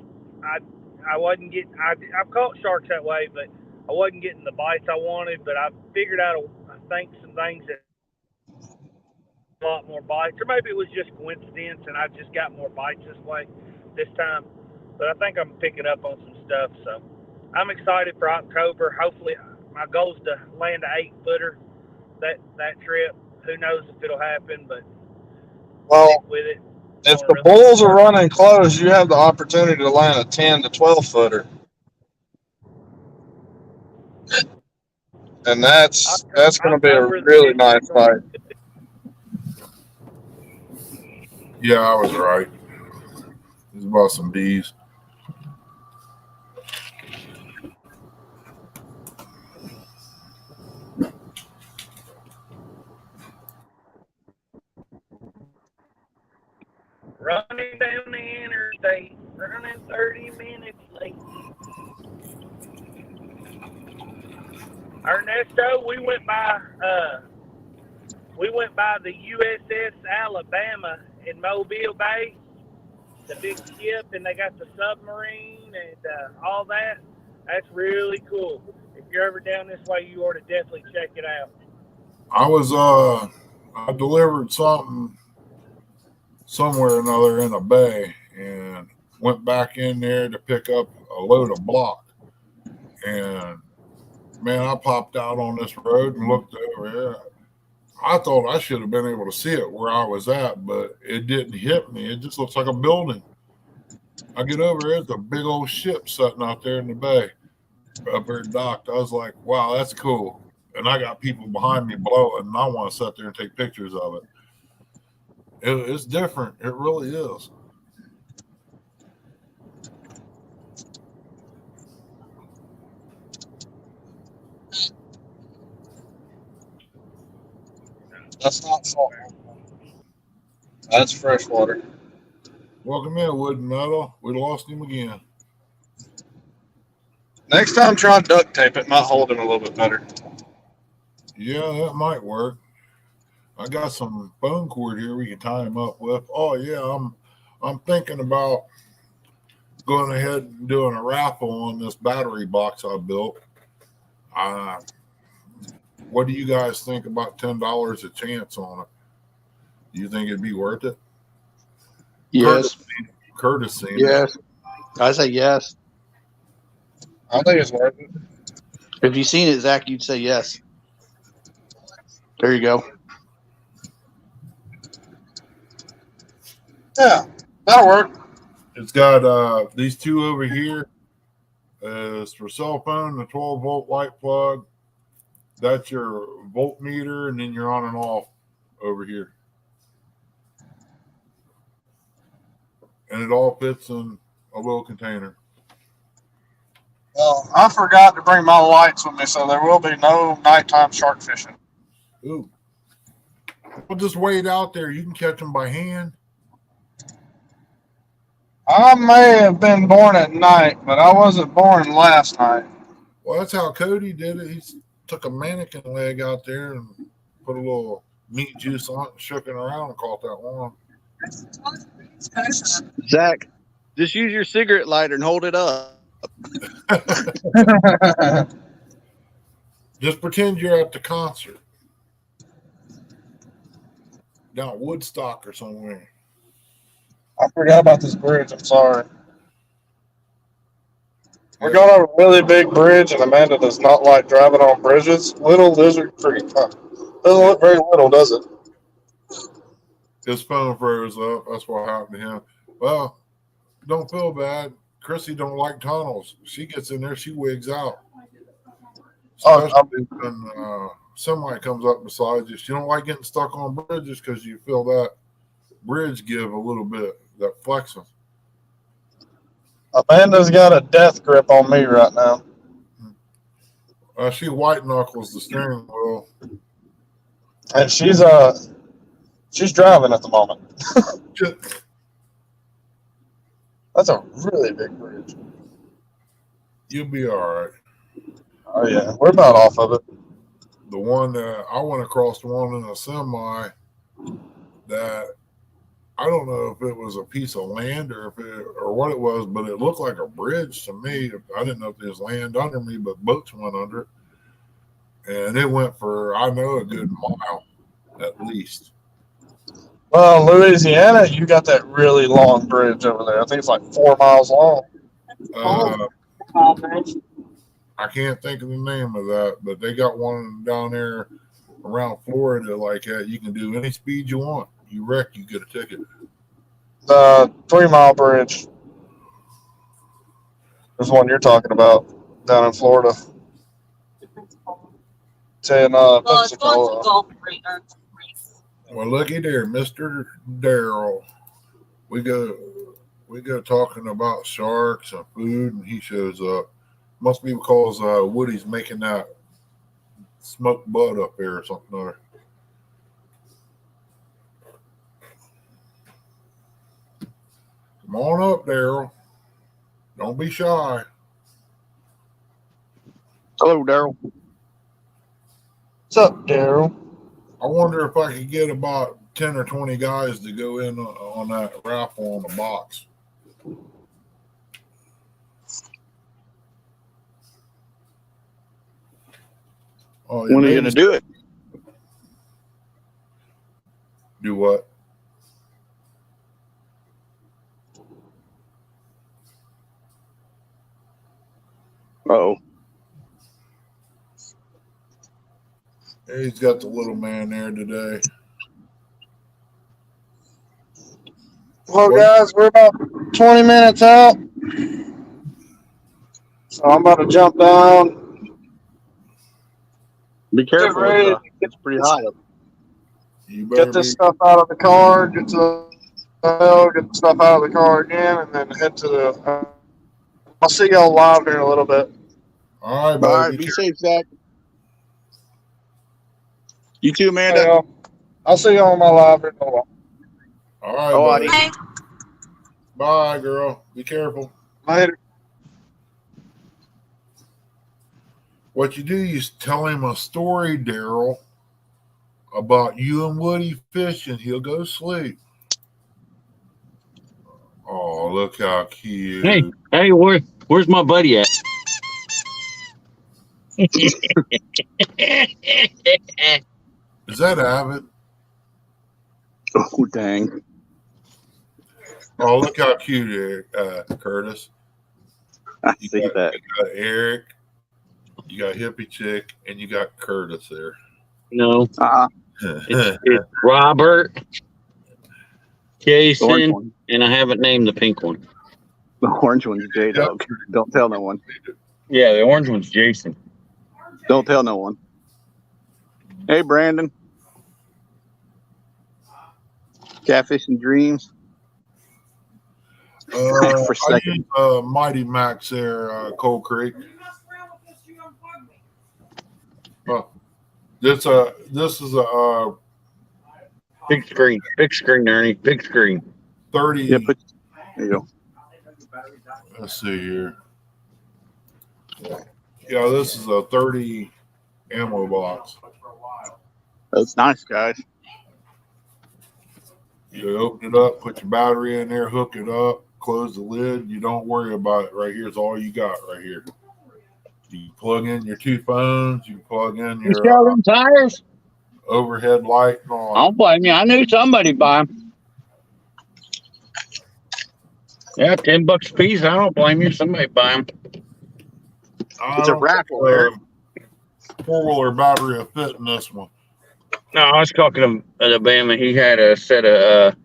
I wasn't getting. I've caught sharks that way, but I wasn't getting the bites I wanted. But I figured out a think some things that a lot more bites, or maybe it was just coincidence and I just got more bites this time. But I think I'm picking up on some stuff, so I'm excited for October. Hopefully, my goal is to land an 8-footer that trip. Who knows if it'll happen, but Well, stick with it. if the bulls are running close, you have the opportunity to land a 10 to 12 footer. And that's going to be a really nice fight. Yeah, I was right. It's about some bees. Running down the interstate, running 30 minutes late. Ernesto, we went by the USS Alabama in Mobile Bay, the big ship, and they got the submarine and all that. That's really cool. If you're ever down this way, you ought to definitely check it out. I delivered something somewhere or another in a bay and went back in there to pick up a load of block. And man, I popped out on this road and looked over there. I thought I should have been able to see it where I was at, but it didn't hit me. It just looks like a building. I get over there, it's a big old ship sitting out there in the bay, up there docked. I was like, wow, that's cool. And I got people behind me blowing, and I want to sit there and take pictures of it. It's different. It really is. That's not salt. That's fresh water. Welcome in, Wood and Metal. We lost him again. Next time, try duct tape. It might hold him a little bit better. Yeah, that might work. I got some phone cord here we can tie him up with. Oh yeah, I'm thinking about going ahead and doing a raffle on this battery box I built. What do you guys think about $10 a chance on it? Do you think it'd be worth it? Yes. Courtesy. Yes. I say yes. I think it's worth it. If you seen it, Zach, you'd say yes. There you go. Yeah, that'll work. It's got these two over here. It's for cell phone, the 12-volt light plug. That's your voltmeter, and then you're on and off over here. And it all fits in a little container. Well, I forgot to bring my lights with me, so there will be no nighttime shark fishing. Ooh. I'll just wait out there. You can catch them by hand. I may have been born at night, but I wasn't born last night. Well, that's how Cody did it. He took a mannequin leg out there and put a little meat juice on it and shook it around and caught that one. Zach, just use your cigarette lighter and hold it up. Just pretend you're at the concert down at Woodstock or somewhere. I forgot about this bridge. I'm sorry. We're going over a really big bridge, and Amanda does not like driving on bridges. Little Lizard Creek. Doesn't look very little, does it? His phone froze up. That's what happened to him. Well, don't feel bad. Chrissy don't like tunnels. She gets in there, she wigs out. Especially when somebody comes up beside you. She don't like getting stuck on bridges because you feel that bridge give a little bit, that flexing. Amanda's got a death grip on me right now. She white knuckles the steering wheel. And she's driving at the moment. That's a really big bridge. You'll be all right. Oh, yeah. We're about off of it. The one that I went across, the one in a semi that I don't know if it was a piece of land or what it was, but it looked like a bridge to me. I didn't know if there was land under me, but boats went under it. and it went for, I know, a good mile at least. Well, Louisiana, you got that really long bridge over there. I think it's like 4 miles long. Uh, I can't think of the name of that, but they got one down there around Florida like that. You can do any speed you want. You wreck, you get a ticket. The 3 Mile Bridge is one you're talking about down in Florida. It's in Well, it's going to Pensacola. Gulf Breakers. Well, looky there, Mr. Darrell. We go talking about sharks and food, and he shows up. Must be because Woody's making that smoked bud up there or something. Or come on up, Darrell. Don't be shy. Hello, Daryl. What's up, Daryl? I wonder if I could get about 10 or 20 guys to go in on that raffle on the box. Oh, When are you going to do it? Do what? Oh, He's got the little man there today. Well, guys, we're about 20 minutes out. So I'm about to jump down. be careful. It's pretty hot up. You better Get this be. stuff out of the car, get to the hotel, get the stuff out of the car again, and then head to the. I'll see y'all live here in a little bit. All right, All buddy. right, be safe, Zach. You too, Hey, Amanda. y'all. I'll see y'all on my live here in a while. All right, Oh, buddy. Hey, Bye, girl. Be careful. Later. What you do, you tell him a story, Daryl, about you and Woody fishing. He'll go sleep. Oh, look how cute. Hey, where's my buddy at? Is that Avid? Oh, dang. Oh, look how cute, Curtis. I You see got, that. you got Eric, you got Hippie Chick, and you got Curtis there. No, Uh-huh. it's Robert, The orange Jason, one. and I haven't named the pink one. The orange one's J-Dog. Don't tell no one. Yeah, the orange one's Jason. Don't tell no one. Hey, Brandon. Catfish and Dreams. For a I second. use Mighty Max there, Cold Creek. This is a Big screen, Ernie, big screen. 30. Yeah, there you go. Let's see here. Yeah, this is a 30 ammo box. That's nice, guys. You open it up, put your battery in there, hook it up, close the lid. You don't worry about it. Right here's all you got right here. You plug in your 2 phones. You plug in You your sell them tires? overhead light and all. I don't blame you. I knew somebody buy them. Yeah, $10 a piece. I don't blame you. Somebody buy them. It's a raffle, Eric. 4-wheeler battery will fit in this one. No, I was talking to Alabama. He had a set of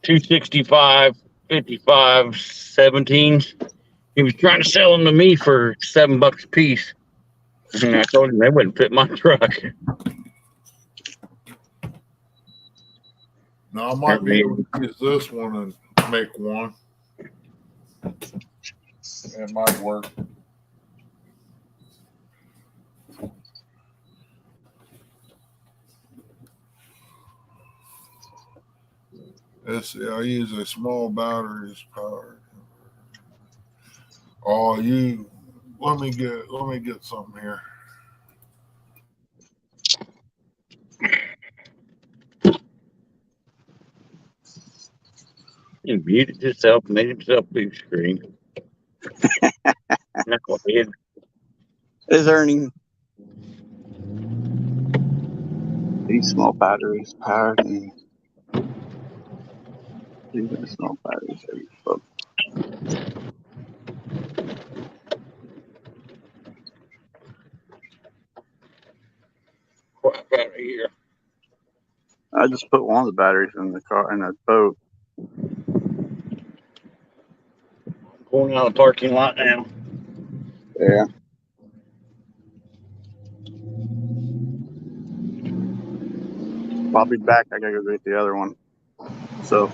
265, 55, 17s. He was trying to sell them to me for $7 a piece. And I told him they wouldn't fit my truck. Now I might be able to use this one and make one. It might work. Let's see, I use a small batteries power. Oh, let me get something here. He muted himself, made himself big screen. Knucklehead. Is Ernie? These small batteries powered and these are small batteries. Oh, Crap out of here. I just put one of the batteries in the car in the boat. Going out of the parking lot now. Yeah. I'll be back. I gotta go get the other one. So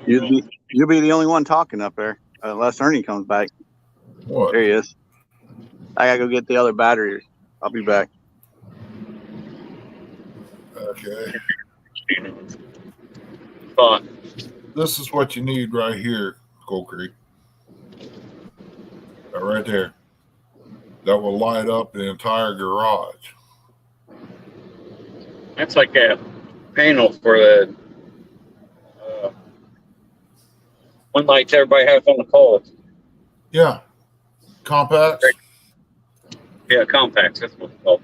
you'll be the only one talking up there unless Ernie comes back. What? There he is. I gotta go get the other batteries. I'll be back. Okay. Thought. This is what you need right here, Coal Creek. That right there. That will light up the entire garage. That's like a panel for the one lights everybody has on the pole. Yeah. Compacts. Yeah, compacts. That's what it's called.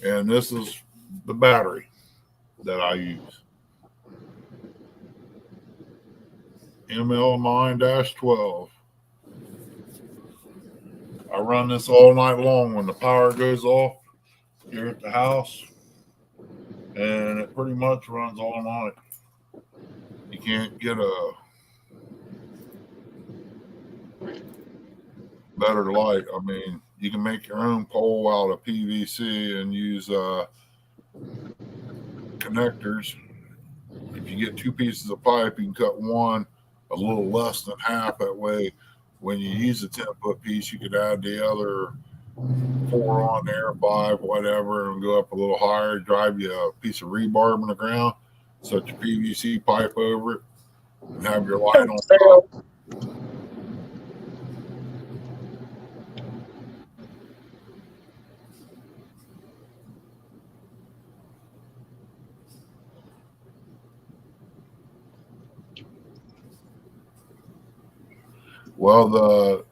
And this is the battery that I use. ML9-12. I run this all night long when the power goes off here at the house, and it pretty much runs all night. You can't get a better light. I mean, you can make your own pole out of PVC and use connectors. If you get two pieces of pipe, you can cut one a little less than half. That way, when you use a 10-foot piece, you could add the other 4 on there, 5, whatever, and go up a little higher. Drive you a piece of rebarb in the ground, set your PVC pipe over it, and have your light on top. Well, the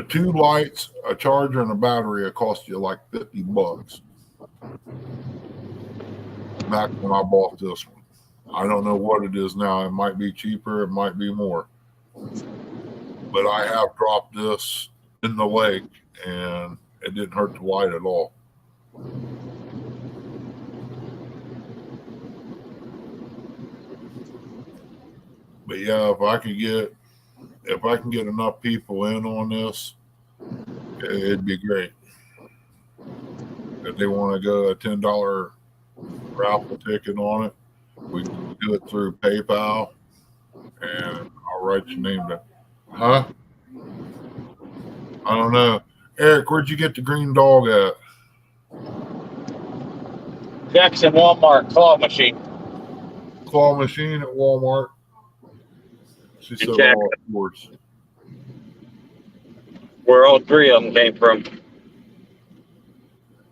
2 lights, a charger, and a battery will cost you like $50 back when I bought this one. I don't know what it is now. It might be cheaper. It might be more. But I have dropped this in the lake, and it didn't hurt the light at all. But yeah, if I can get enough people in on this, it'd be great. If they want to go a $10 raffle ticket on it, we can do it through PayPal, and I'll write your name down. Huh? I don't know. Eric, where'd you get the green dog at? Jackson Walmart claw machine. Claw machine at Walmart. She said Jackson. all sports. Where all 3 of them came from.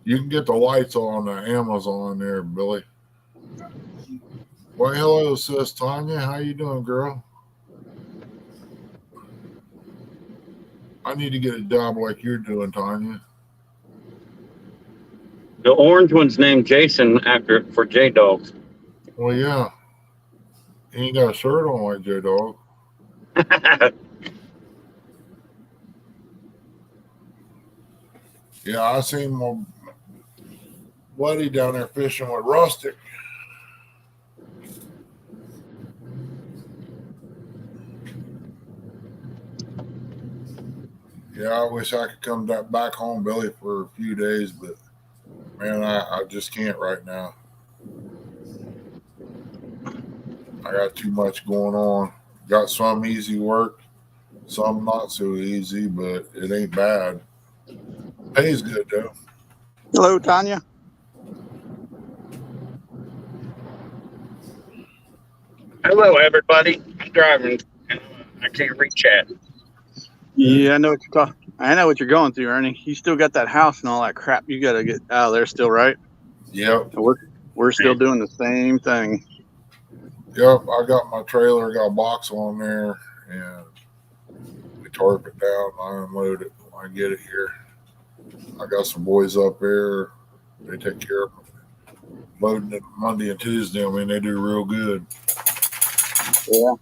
You can get the lights on Amazon there, Billy. Well, hello, sis Tanya. How you doing, girl? I need to get a job like you're doing, Tanya. The orange one's named Jason for J Dogs. Well, yeah. He ain't got a shirt on like J Dog. Yeah, I seen my buddy down there fishing with Rustic. Yeah, I wish I could come back home, Billy, for a few days, but man, I just can't right now. I got too much going on. Got some easy work, some not so easy, but it ain't bad. Pays good though. Hello, Tanya. Hello, everybody. I'm driving. I can't reach chat. Yeah, I know what you're talking. I know what you're going through, Ernie. You still got that house and all that crap. You got to get out of there still, right? Yep. We're still doing the same thing. Yep. I got my trailer, got a box on there, and we tarp it down. I unload it when I get it here. I got some boys up there They take care of them. Loading it Monday and Tuesday. I mean, they do real good. Yeah.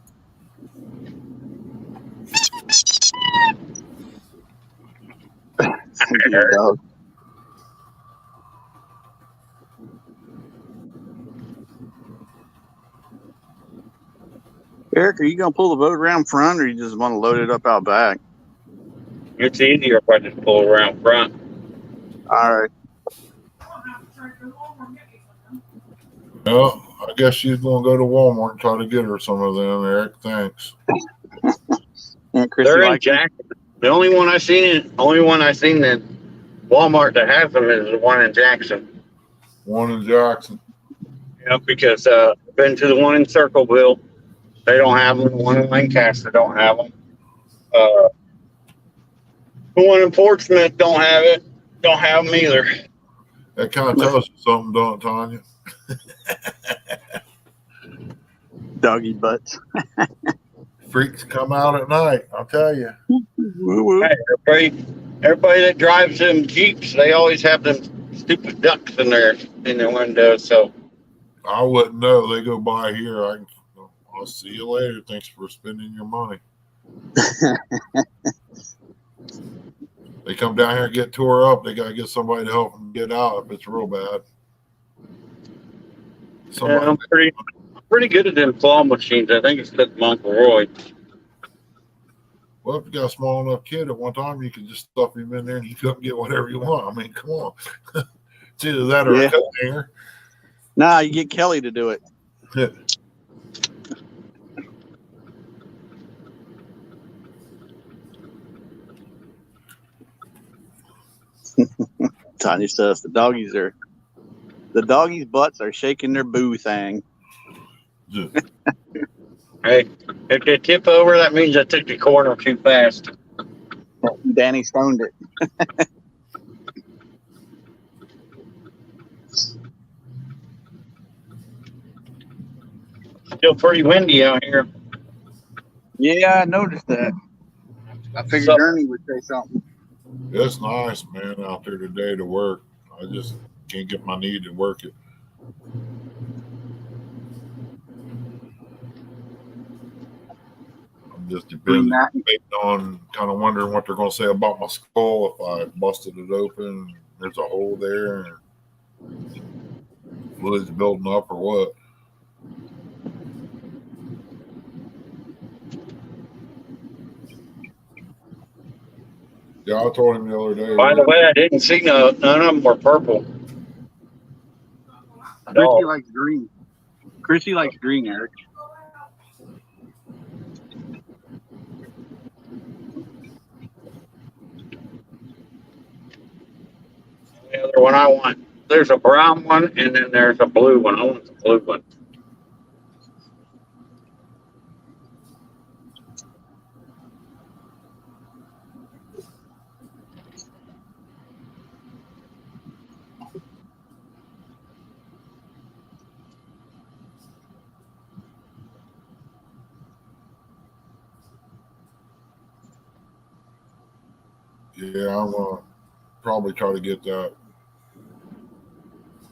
Your dog. Eric, are you gonna pull the boat around front, or you just want to load it up out back? It's easier if I just pull around front. All right. Well, I guess she's going to go to Walmart and try to get her some of them, Eric. Thanks. Aunt Chrissy They're in likes them? Jackson. The only one I seen that Walmart that has them is the one in Jackson. One in Jackson. Yeah, because I've been to the one in Circleville. They don't have them. The one in Lancaster don't have them. The one in Portsmouth don't have it. Don't have them either. That kind of tells you something, don't it, Tanya? Doggy butts. Freaks come out at night, I'll tell you. Woo woo. Hey, everybody that drives them Jeeps, they always have them stupid ducks in their windows. So I wouldn't know. They go by here. I'll see you later. Thanks for spending your money. They come down here and get tore up. They got to get somebody to help them get out if it's real bad. yeah, I'm pretty good at them claw machines. I think it's because of Uncle Roy. Well, if you got a small enough kid at one time, you can just stuff him in there and you can get whatever you want. I mean, come on. It's either that or a coat hanger. Nah, you get Kelly to do it. Tanya says the doggies' butts are shaking their boo thing. Hey, if they tip over, that means I took the corner too fast. Danny stoned it. Still pretty windy out here. Yeah, I noticed that. I figured So- Ernie would say something. It's nice, man, out there today to work. I just can't get my knee to work it. I'm just depending on kind of wondering what they're going to say about my skull if I busted it open. There's a hole there. Fluid's building up or what. Yeah, I told him the other day. By the way, I didn't see none of them were purple. Chrissy likes green. Chrissy likes green, Eric. The other one I want, there's a brown one and then there's a blue one. I want the blue one. Yeah, I'm going to probably try to get that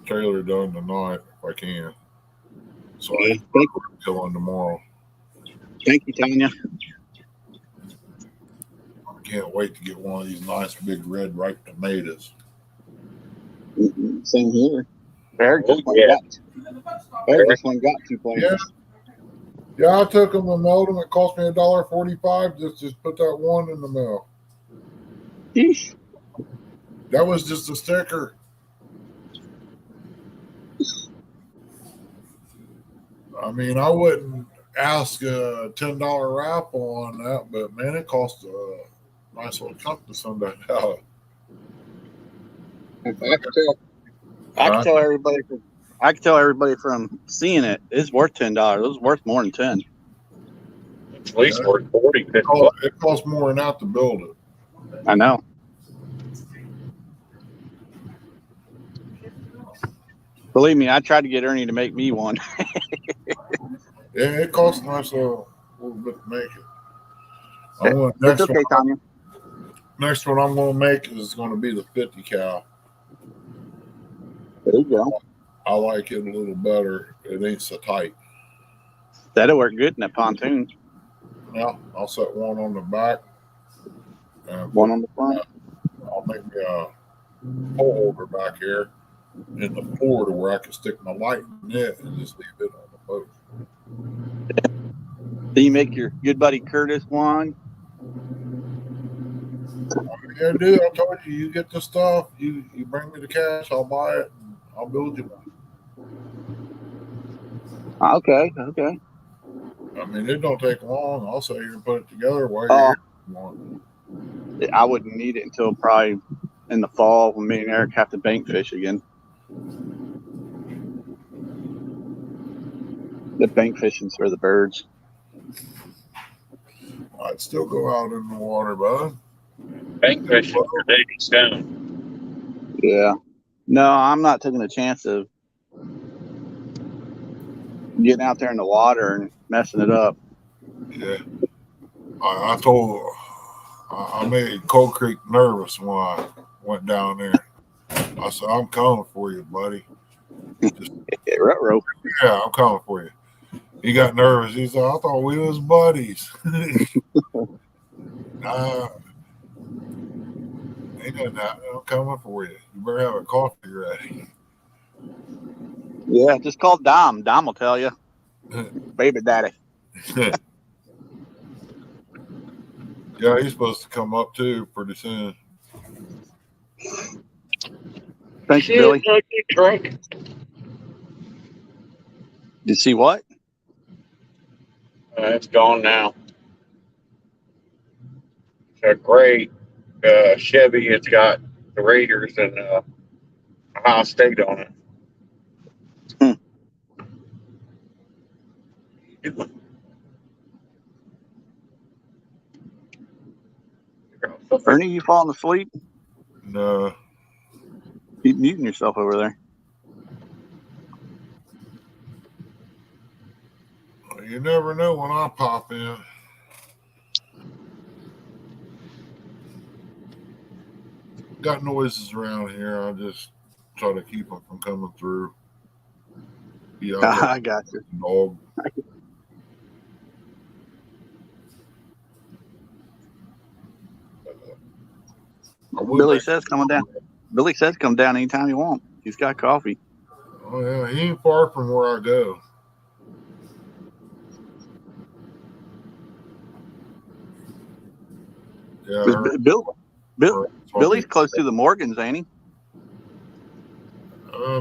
trailer done tonight if I can. So I can go on tomorrow. Thank you, Tanya. I can't wait to get one of these nice big red ripe tomatoes. Same here. Eric just went got 2 plants. Yeah, I took them and mailed them. It cost me $1.45 just to put that one in the mail. Yeesh. That was just a sticker. I mean, I wouldn't ask a $10 raffle on that, but man, it cost a nice little chunk to send that out. I can tell everybody from seeing it, it's worth $10. It was worth more than 10. It's at least worth 40, 50 It bucks. costs more than that to build it. I know. Believe me, I tried to get Ernie to make me one. Yeah, it costs a nice little bit to make it. It's okay, Tanya. Next one I'm going to make is going to be the 50 cal. There you go. I like it a little better. It ain't so tight. That'll work good in that pontoon. Yeah, I'll set one on the back. And One on the front. I'll make me a pole holder back here in the floor to where I can stick my light in it and just leave it on the boat. Then you make your good buddy Curtis one. Yeah, dude, I told you, you get the stuff, you bring me the cash, I'll buy it, and I'll build you one. Okay. I mean, it don't take long. I'll sit here and put it together while you're here. If you want. I wouldn't need it until probably in the fall when me and Eric have to bank fish again. The bank fishing's for the birds. I'd still go out in the water, bud. Bank fishing for Davy Stone. Yeah. No, I'm not taking a chance of getting out there in the water and messing it up. Yeah. I made Cold Creek nervous when I went down there. I said, I'm coming for you, buddy. Ruh-roh. Yeah, I'm coming for you. He got nervous. He said, I thought we was buddies. Ain't nothing happening. I'm coming for you. You better have a coffee ready. Yeah, just call Dom. Dom will tell you. Baby daddy. Yeah, he's supposed to come up too pretty soon. Thanks, Billy. Drink. Did you see what? It's gone now. It's a great Chevy. It's got the Raiders and Ohio State on it. Ernie, you falling asleep? No. Keep muting yourself over there. You never know when I pop in. Got noises around here. I just try to keep them from coming through. Yeah, I got you. Dog. Billy says coming down. Billy says come down anytime you want. He's got coffee. Oh yeah, he ain't far from where I go. Yeah, Billy's close to the Morgans, ain't he?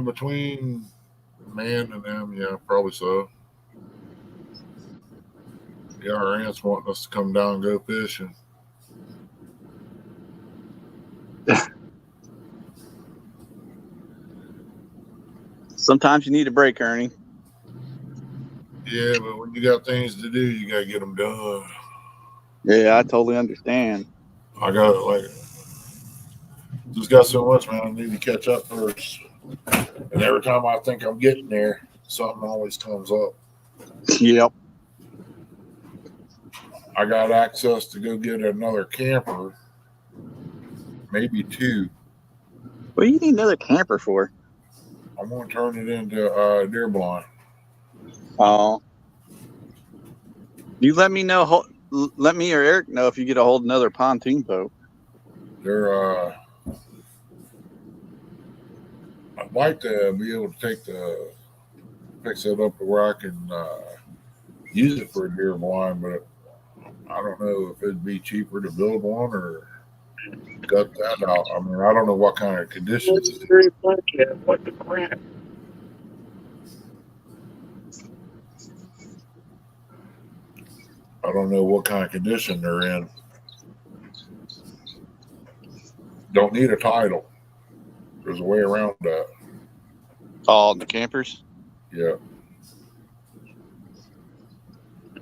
Between man and them, yeah, probably so. Yeah, our aunt's wanting us to come down and go fishing. Sometimes you need a break, Ernie. Yeah, but when you got things to do, you gotta get them done. Yeah, I totally understand. I got just got so much, man. I need to catch up first. And every time I think I'm getting there, something always comes up. Yep. I got access to go get another camper, maybe two. What do you need another camper for? I'm going to turn it into deer blind. Oh. You let me know. Let me or Eric know if you get a hold of another pontoon boat. They're I'd like to be able to fix it up to where I can use it for a deer blind, but I don't know if it'd be cheaper to build one or gut that out. I mean, I don't know what kind of conditions it's in. What the crap? I don't know what kind of condition they're in. Don't need a title. There's a way around that. Oh, the campers? Yeah.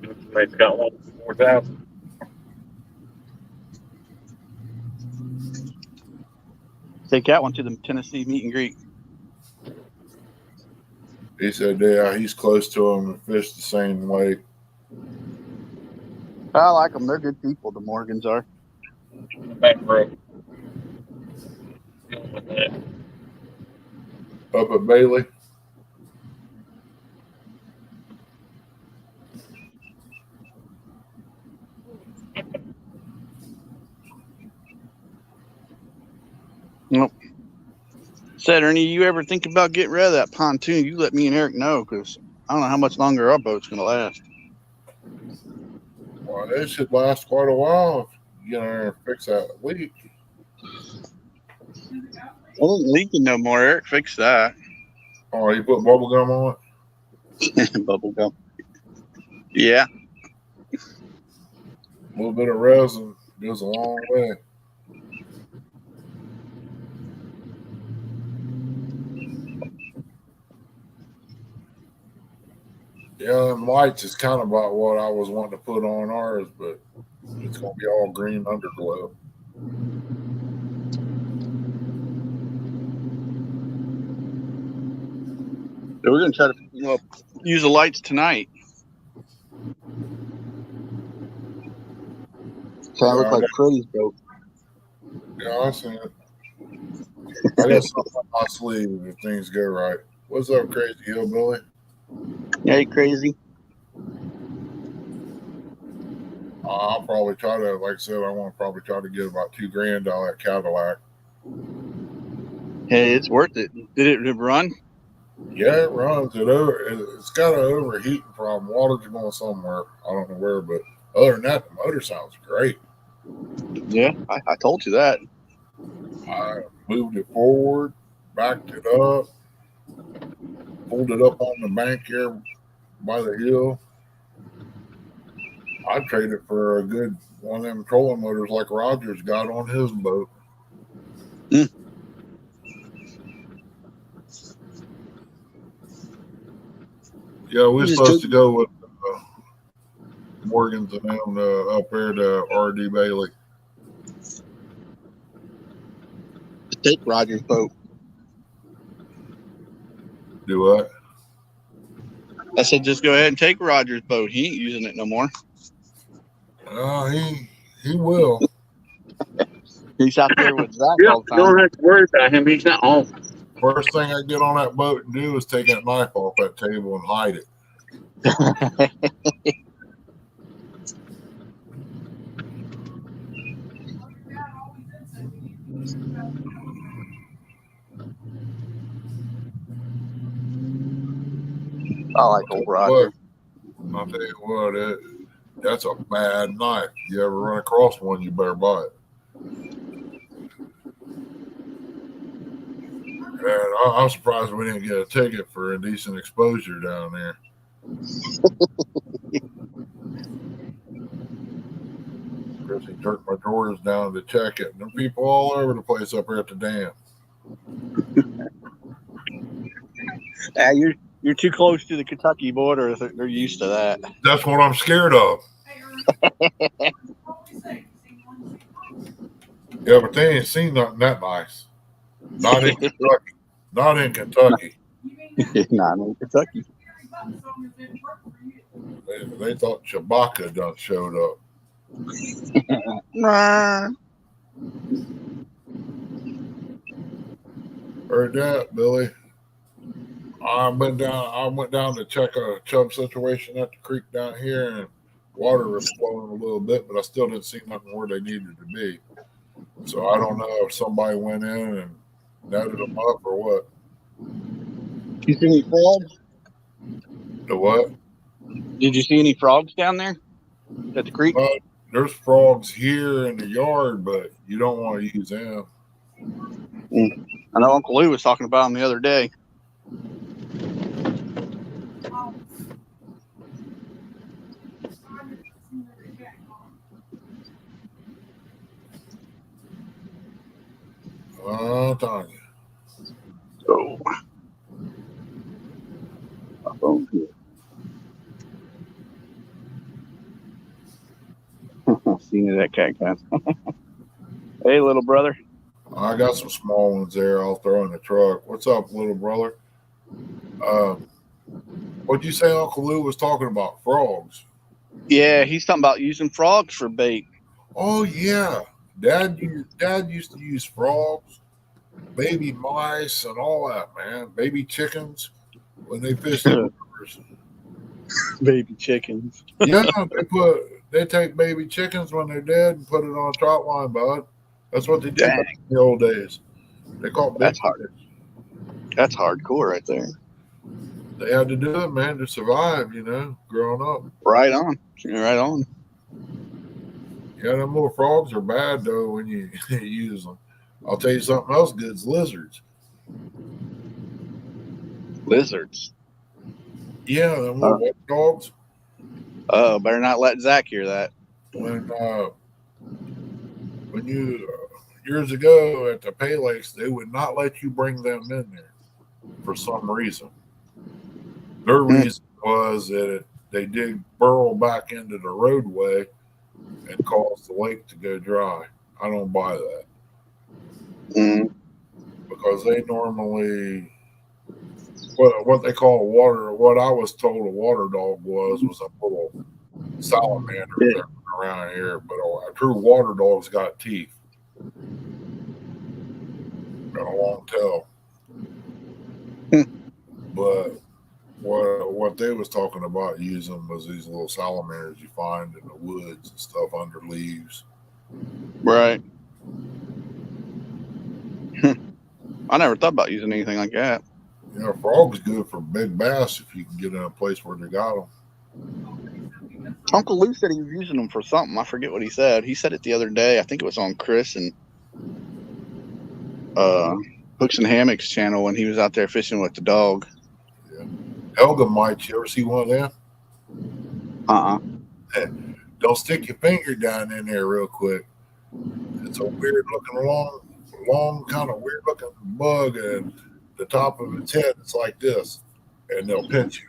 Somebody's got one for 4,000. Take that one to the Tennessee meet and greet. He said, yeah, he's close to them and fish the same way. I like them. They're good people, the Morgans are. Back row. Up at Bailey. Nope. Said, Ernie, you ever think about getting rid of that pontoon? You let me and Eric know, because I don't know how much longer our boat's going to last. Well, it should last quite a while if you get in there and fix that leak. It ain't leaking no more. Eric fixed that. Oh, you put bubble gum on it? Bubble gum. Yeah. A little bit of resin goes a long way. Yeah, them lights is kind of about what I was wanting to put on ours, but it's going to be all green underglow. So we're going to try to use the lights tonight. Trying to look like Freddie's boat. Yeah, I see it. I got something on my sleeve if things go right. What's up, Crazy Hillbilly? Hey, crazy. I'll probably try to, like I said, I want to probably try to get about $2,000 out of that Cadillac. Hey, it's worth it. Did it run? Yeah, it runs. It's got an overheating problem. Water's going somewhere. I don't know where, but other than that, the motor sounds great. Yeah, I told you that. I moved it forward, backed it up, pulled it up on the bank here by the hill. I'd trade it for a good one of them trolling motors like Roger's got on his boat. Mm. Yeah, we're supposed to go with Morgan's and them up there to R.D. Bailey. Take Roger's boat. Do what? I said, just go ahead and take Roger's boat. He ain't using it no more. He will. He's out there with Zach Yeah, all the don't time. have to worry about him. He's not home. First thing I get on that boat and do is take that knife off that table and hide it. I like old Roger. I'll tell you what, that's a bad knife. You ever run across one, you better buy it. And I'm surprised we didn't get a ticket for indecent exposure down there. Chrissy jerked my drawers down to check it. And there are people all over the place up here at the dam. You're too close to the Kentucky border. They're used to that. That's what I'm scared of. Yeah, but they ain't seen nothing that nice. Not in Kentucky. Not in Kentucky. Not in Kentucky. They thought Chewbacca done showed up. Heard that, Billy. I went down to check a chub situation at the creek down here, and water was flowing a little bit, but I still didn't see nothing where they needed to be. So I don't know if somebody went in and netted them up or what. You see any frogs? The what? Did you see any frogs down there at the creek? There's frogs here in the yard, but you don't want to use them. I know Uncle Lou was talking about them the other day. Tanya. So, my phone's here. Seen that cat. Hey, little brother. I got some small ones there. I'll throw in the truck. What's up, little brother? What'd you say Uncle Lou was talking about? Frogs. Yeah, he's talking about using frogs for bait. Oh yeah, Dad used to use frogs baby mice and all that, man. Baby chickens when they fish the rivers. Baby chickens. Yeah, they take baby chickens when they're dead and put it on a trot line, bud. That's what they did Dang, back in the old days. They caught big that's hard. fish. That's hardcore right there. They had to do it, man, to survive, growing up. Right on. Right on. Yeah, them little frogs are bad, though, when you use them. I'll tell you something else good is lizards. Lizards. Yeah, them little wet dogs. Oh, better not let Zach hear that. When you years ago at the pay lakes, they would not let you bring them in there for some reason. Their reason was that they did burrow back into the roadway and cause the lake to go dry. I don't buy that because they normally what they call what I was told a water dog was a little salamander that went around here, but a true water dog's got teeth and a long tail. But what they was talking about using was these little salamanders you find in the woods and stuff under leaves. Right. I never thought about using anything like that. Frog's good for big bass if you can get in a place where they got them. Uncle Lou said he was using them for something. I forget what he said. He said it the other day. I think it was on Chris and Hooks and Hammocks channel when he was out there fishing with the dog. Yeah. Helga mites, you ever see one of them? Don't stick your finger down in there real quick. It's a weird looking long kind of weird looking bug, and the top of its head is like this, and they'll pinch you.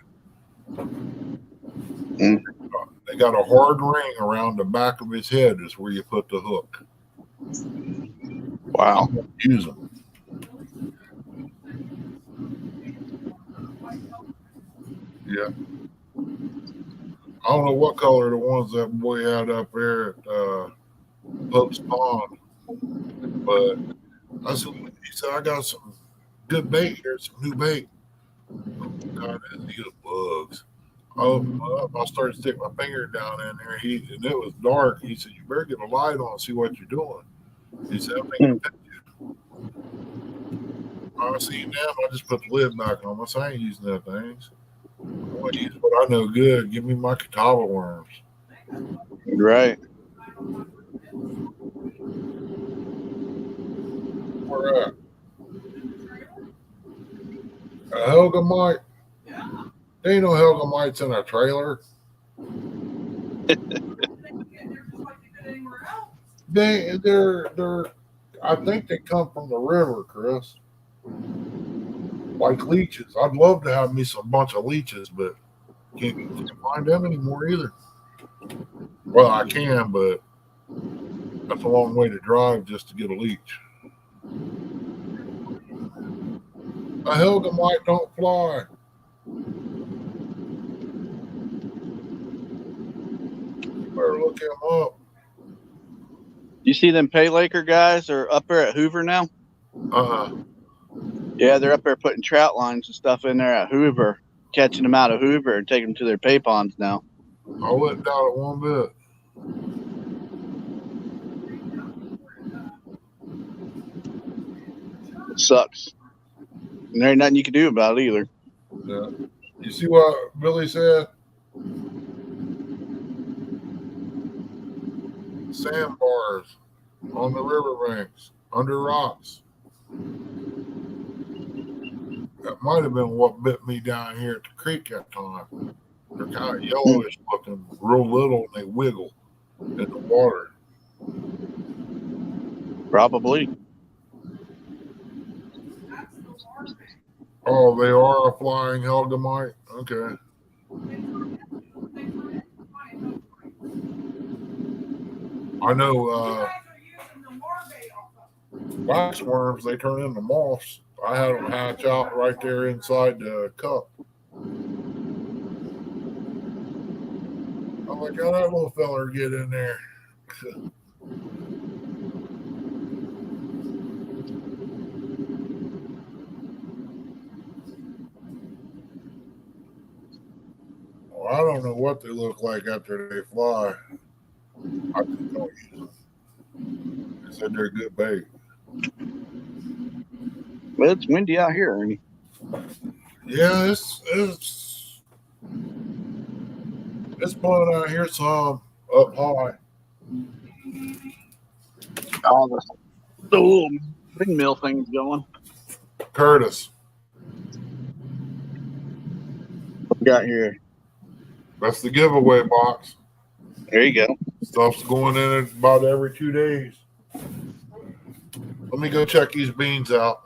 They got a hard ring around the back of his head is where you put the hook. Wow. Use them. Yeah. I don't know what color the ones that boy had up there at Pope's Pond, but he said, I got some good bait here, some new bait. God, these bugs. I opened up, I started to stick my finger down in there, and it was dark. He said, you better get a light on and see what you're doing. He said, I'm thinking I see now, I just put the lid back on. I ain't using that things. I want to use what I know good. Give me my catawba worms. Right. Where at? A Helga mite? There ain't no Helga mites in a trailer. They're I think they come from the river, Chris. Like leeches. I'd love to have me some bunch of leeches, but can't find them anymore either. Well, I can, but that's a long way to drive just to get a leech. A Helga mite don't fly. Better look him up. You see them Pay Laker guys are up there at Hoover now? Yeah, they're up there putting trout lines and stuff in there at Hoover, catching them out of Hoover and taking them to their pay ponds now. I wouldn't doubt it one bit. It sucks. And there ain't nothing you can do about it either. Yeah. You see what Billy said? Sandbars on the river banks, under rocks. That might have been what bit me down here at the creek that time. They're kind of yellowish looking, real little, and they wiggle in the water. Probably. Oh, they are a flying Helga mite? Okay. I know wax worms, they turn into moths. I had them hatch out right there inside the cup. I'm like, how that little feller get in there? don't know what they look like after they fly. I just don't use them. They said they're good bait. Well, it's windy out here, Ernie. Yeah, it's blowing out here some up high. All the little windmill thing's going. Curtis, What we got here? that's the giveaway box. There you go. Stuff's going in it about every 2 days. Let me go check these beans out.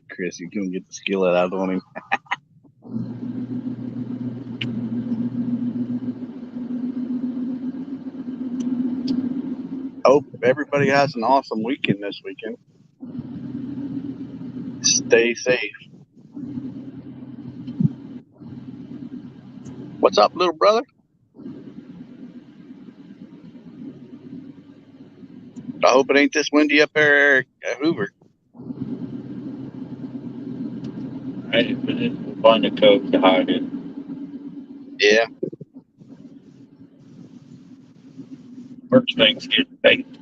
Chris, you can get the skillet out on him. Hope everybody has an awesome weekend this weekend. Stay safe. What's up, little brother? I hope it ain't this windy up there at Hoover. Right, but then find a coat to hide it. Yeah. First things get baked.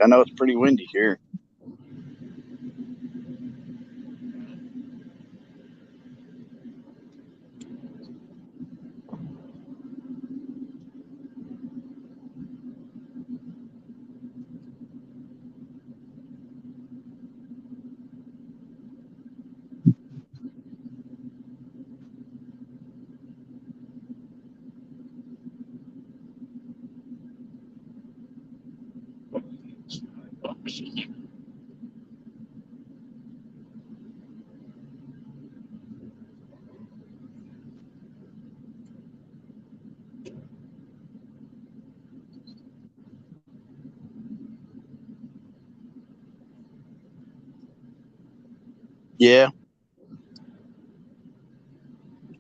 I know it's pretty windy here. Yeah.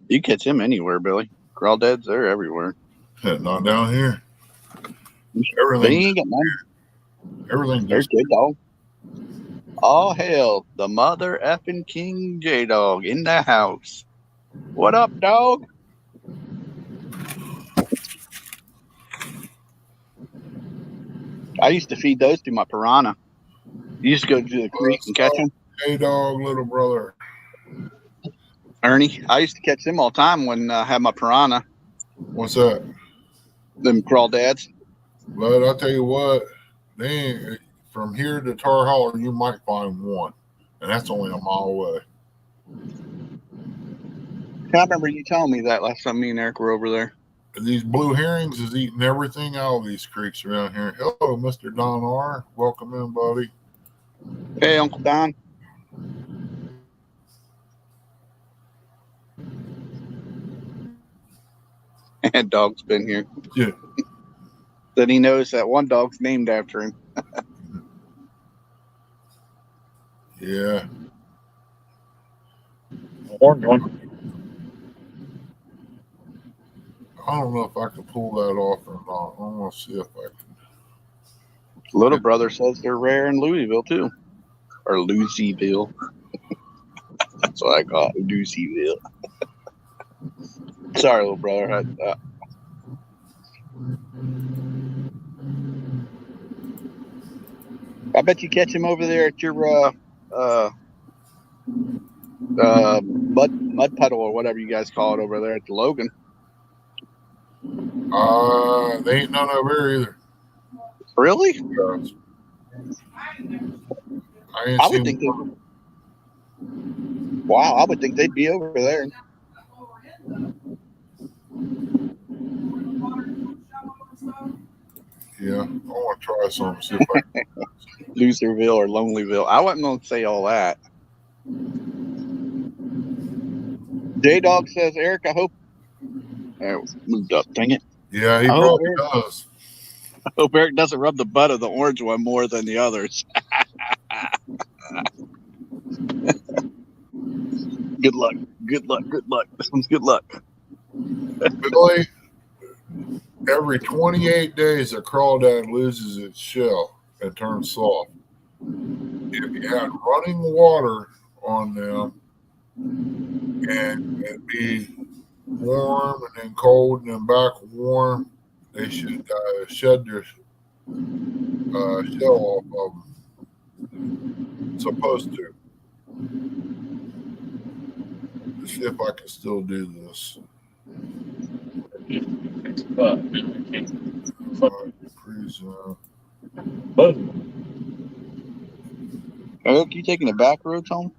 You catch him anywhere, Billy. Crawdads, they're everywhere. Not down here. They Everything, ain't got none. everything They're just good, dog. Oh, hell. The mother effing King J-Dog in the house. What up, dog? I used to feed those to my piranha. You used to go to the creek and catch them. Hey, dog, little brother. Ernie, I used to catch them all the time when I had my piranha, What's that? them crawdads. But I tell you what, they ain't, from here to Tar Holler, you might find one, and that's only a mile away. I remember you telling me that last time me and Eric were over there. These blue herrings is eating everything out of these creeks around here. Hello, Mr. Don R. Welcome in, buddy. Hey, Uncle Don. And dog's been here. Yeah. Then he knows that one dog's named after him. Yeah. Orange one. I don't know if I can pull that off or not. I'm going to see if I can. Little brother says they're rare in Louisville, too. Or Louisville. That's what I call it, Louisville. Sorry, little brother. I bet you catch him over there at your mud puddle or whatever you guys call it over there at the Logan. They ain't none over here either. Really? I ain't I would seen think they. Wow, I would think they'd be over there. Yeah, I want to try some. See if I can. Loserville or Lonelyville. I wasn't going to say all that. J-Dog says, Eric, I hope. Moved up, dang it. Yeah, he I hope probably Eric- does. I hope Eric doesn't rub the butt of the orange one more than the others. Good luck. Good luck. Good luck. This one's good luck. Billy, every 28 days, a crawdad loses its shell and turns soft. If you had running water on them and it'd be warm and then cold and then back warm, they should shed their shell off of them. Supposed to. Let's see if I can still do this. Eric, you taking the back roads home?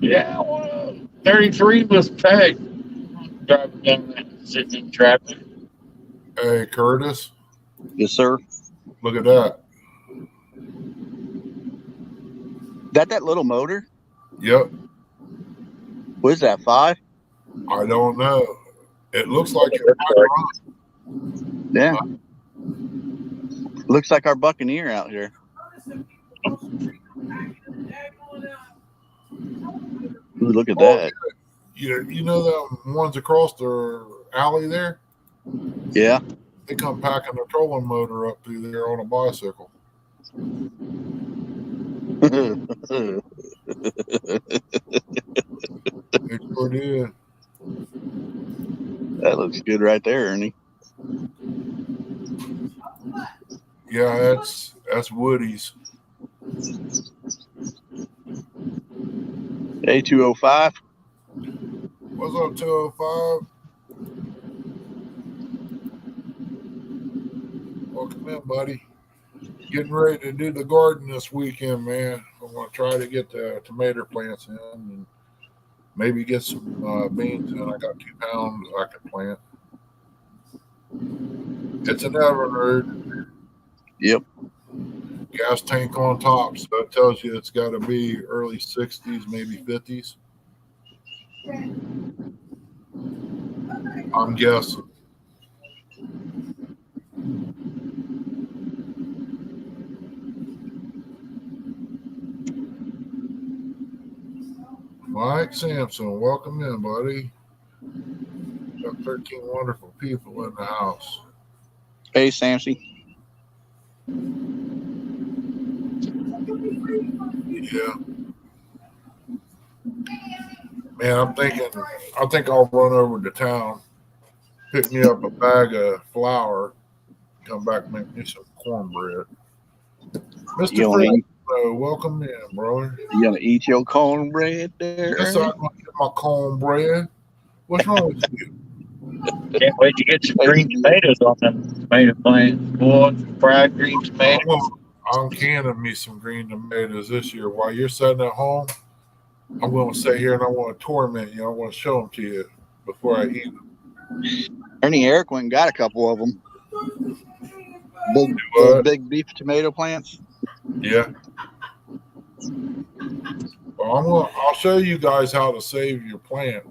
Yeah, well, 33 was packed. Driving down that sitting in traffic. Hey, Curtis, Yes, sir. look at that. That little motor? Yep. What is that, 5? I don't know. It looks like it might run. Yeah. Looks like our Buccaneer out here. Ooh, look at that. You know the ones across the alley there? Yeah. They come packing their trolling motor up through there on a bicycle. They sure did. That looks good right there, Ernie. Yeah, that's Woody's. A205. What's up, 205? Welcome in, buddy. Getting ready to do the garden this weekend, man. I'm going to try to get the tomato plants in and maybe get some beans in. I got 2 pounds I can plant. It's an Everroad. Yep. Gas tank on top, so it tells you it's got to be early 60s, maybe 50s. I'm guessing. Mike Sampson, welcome in, buddy. Got 13 wonderful people in the house. Hey, Samsy. Yeah. Man, I think I'll run over to town, pick me up a bag of flour, come back and make me some cornbread. Mr. Fred, welcome in, brother. You gonna eat your cornbread there? Yes, I'm gonna get my cornbread. What's wrong with you? Can't wait to get some green tomatoes on them tomato plants. Boy, fried green tomatoes. I'm canning me some green tomatoes this year. While you're sitting at home, I'm going to sit here and I want to torment you. I want to show them to you before I eat them. Ernie, Eric went and got a couple of them. Big beef tomato plants. Yeah. Well, I'll show you guys how to save your plant,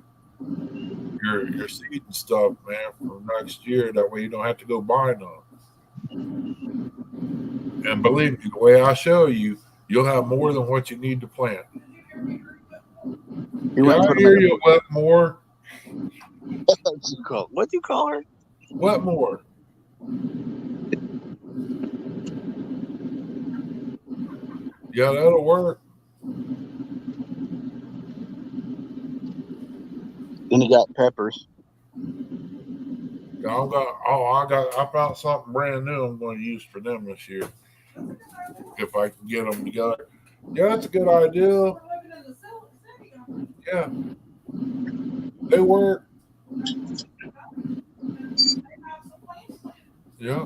your seed and stuff, man, for next year. That way you don't have to go buy none. And believe me, the way I show you, you'll have more than what you need to plant. I hear you, Wetmore. What'd you call her? Wetmore. Yeah, that'll work. Then you got peppers. I found something brand new I'm going to use for them this year. If I can get them together. Yeah, that's a good idea. Yeah. They work. Yeah.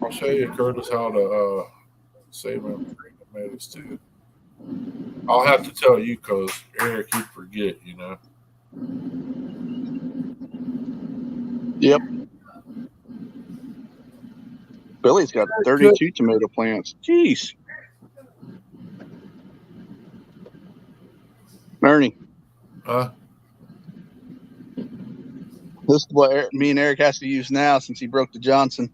I'll show you, Curtis, how to save them green tomatoes too. I'll have to tell you because Eric, you forget, you know. Yep. Billy's got 32 tomato plants. Jeez. Ernie. Huh? This is what me and Eric has to use now since he broke the Johnson.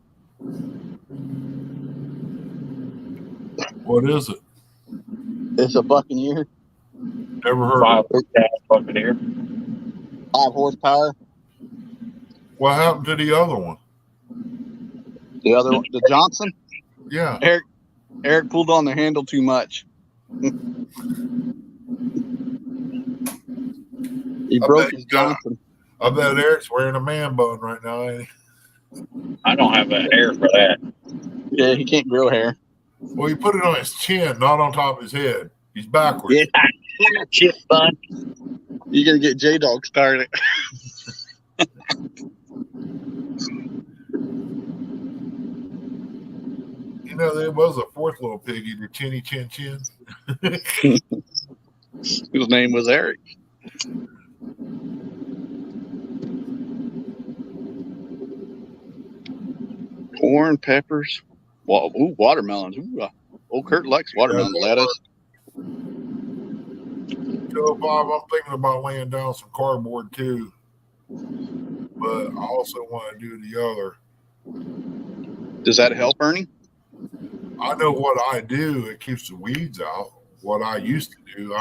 What is it? It's a Buccaneer, Never heard of it. Buccaneer. 5 horsepower. What happened to the other one? The other one, the Johnson. Yeah. Eric pulled on the handle too much. He broke his Johnson. I bet Eric's wearing a man bun right now, ain't he? I don't have a hair for that. Yeah, he can't grow hair. Well, he put it on his chin, not on top of his head. He's backwards. Yeah, Chip bun. you're gonna get J-Dog started. You know, there was a fourth little piggy, the Chinny Chin Chin. His name was Eric. Corn, peppers, watermelons. Old Kurt likes watermelon lettuce. 205, I'm thinking about laying down some cardboard too, but I also want to do the other. Does that help, Ernie? I know what I do. It keeps the weeds out. What I used to do,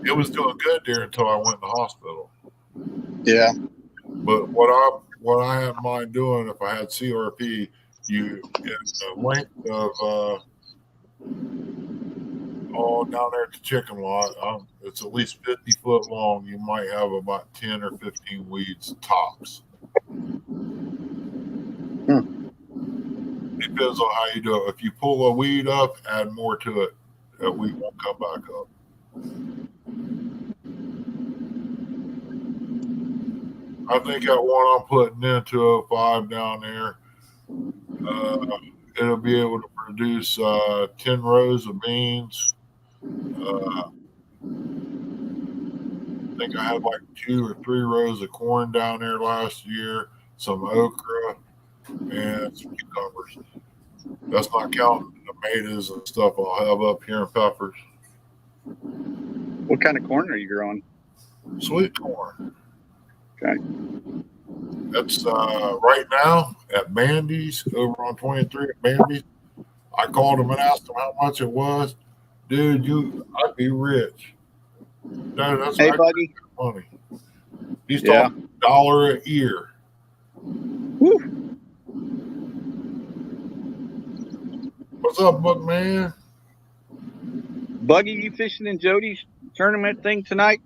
it was doing good there until I went to the hospital. Yeah. But what I had in mind doing if I had CRP, you get the length of down there at the chicken lot, it's at least 50 foot long. You might have about 10 or 15 weeds tops. Depends on how you do it. If you pull a weed up, add more to it. That weed won't come back up. I think that one I'm putting in 205 down there, it'll be able to produce 10 rows of beans. I think I had like 2 or 3 rows of corn down there last year, some okra, and some cucumbers. That's not counting the tomatoes and stuff I'll have up here and peppers. What kind of corn are you growing? Sweet corn. Okay. That's right now at Bandy's over on 23 at Bandy's. I called him and asked him how much it was. Dude, I'd be rich. No, that's Hey, buddy. money. He's talking $1 a year. Woo. What's up, Buckman? Buggy, you fishing in Jody's tournament thing tonight?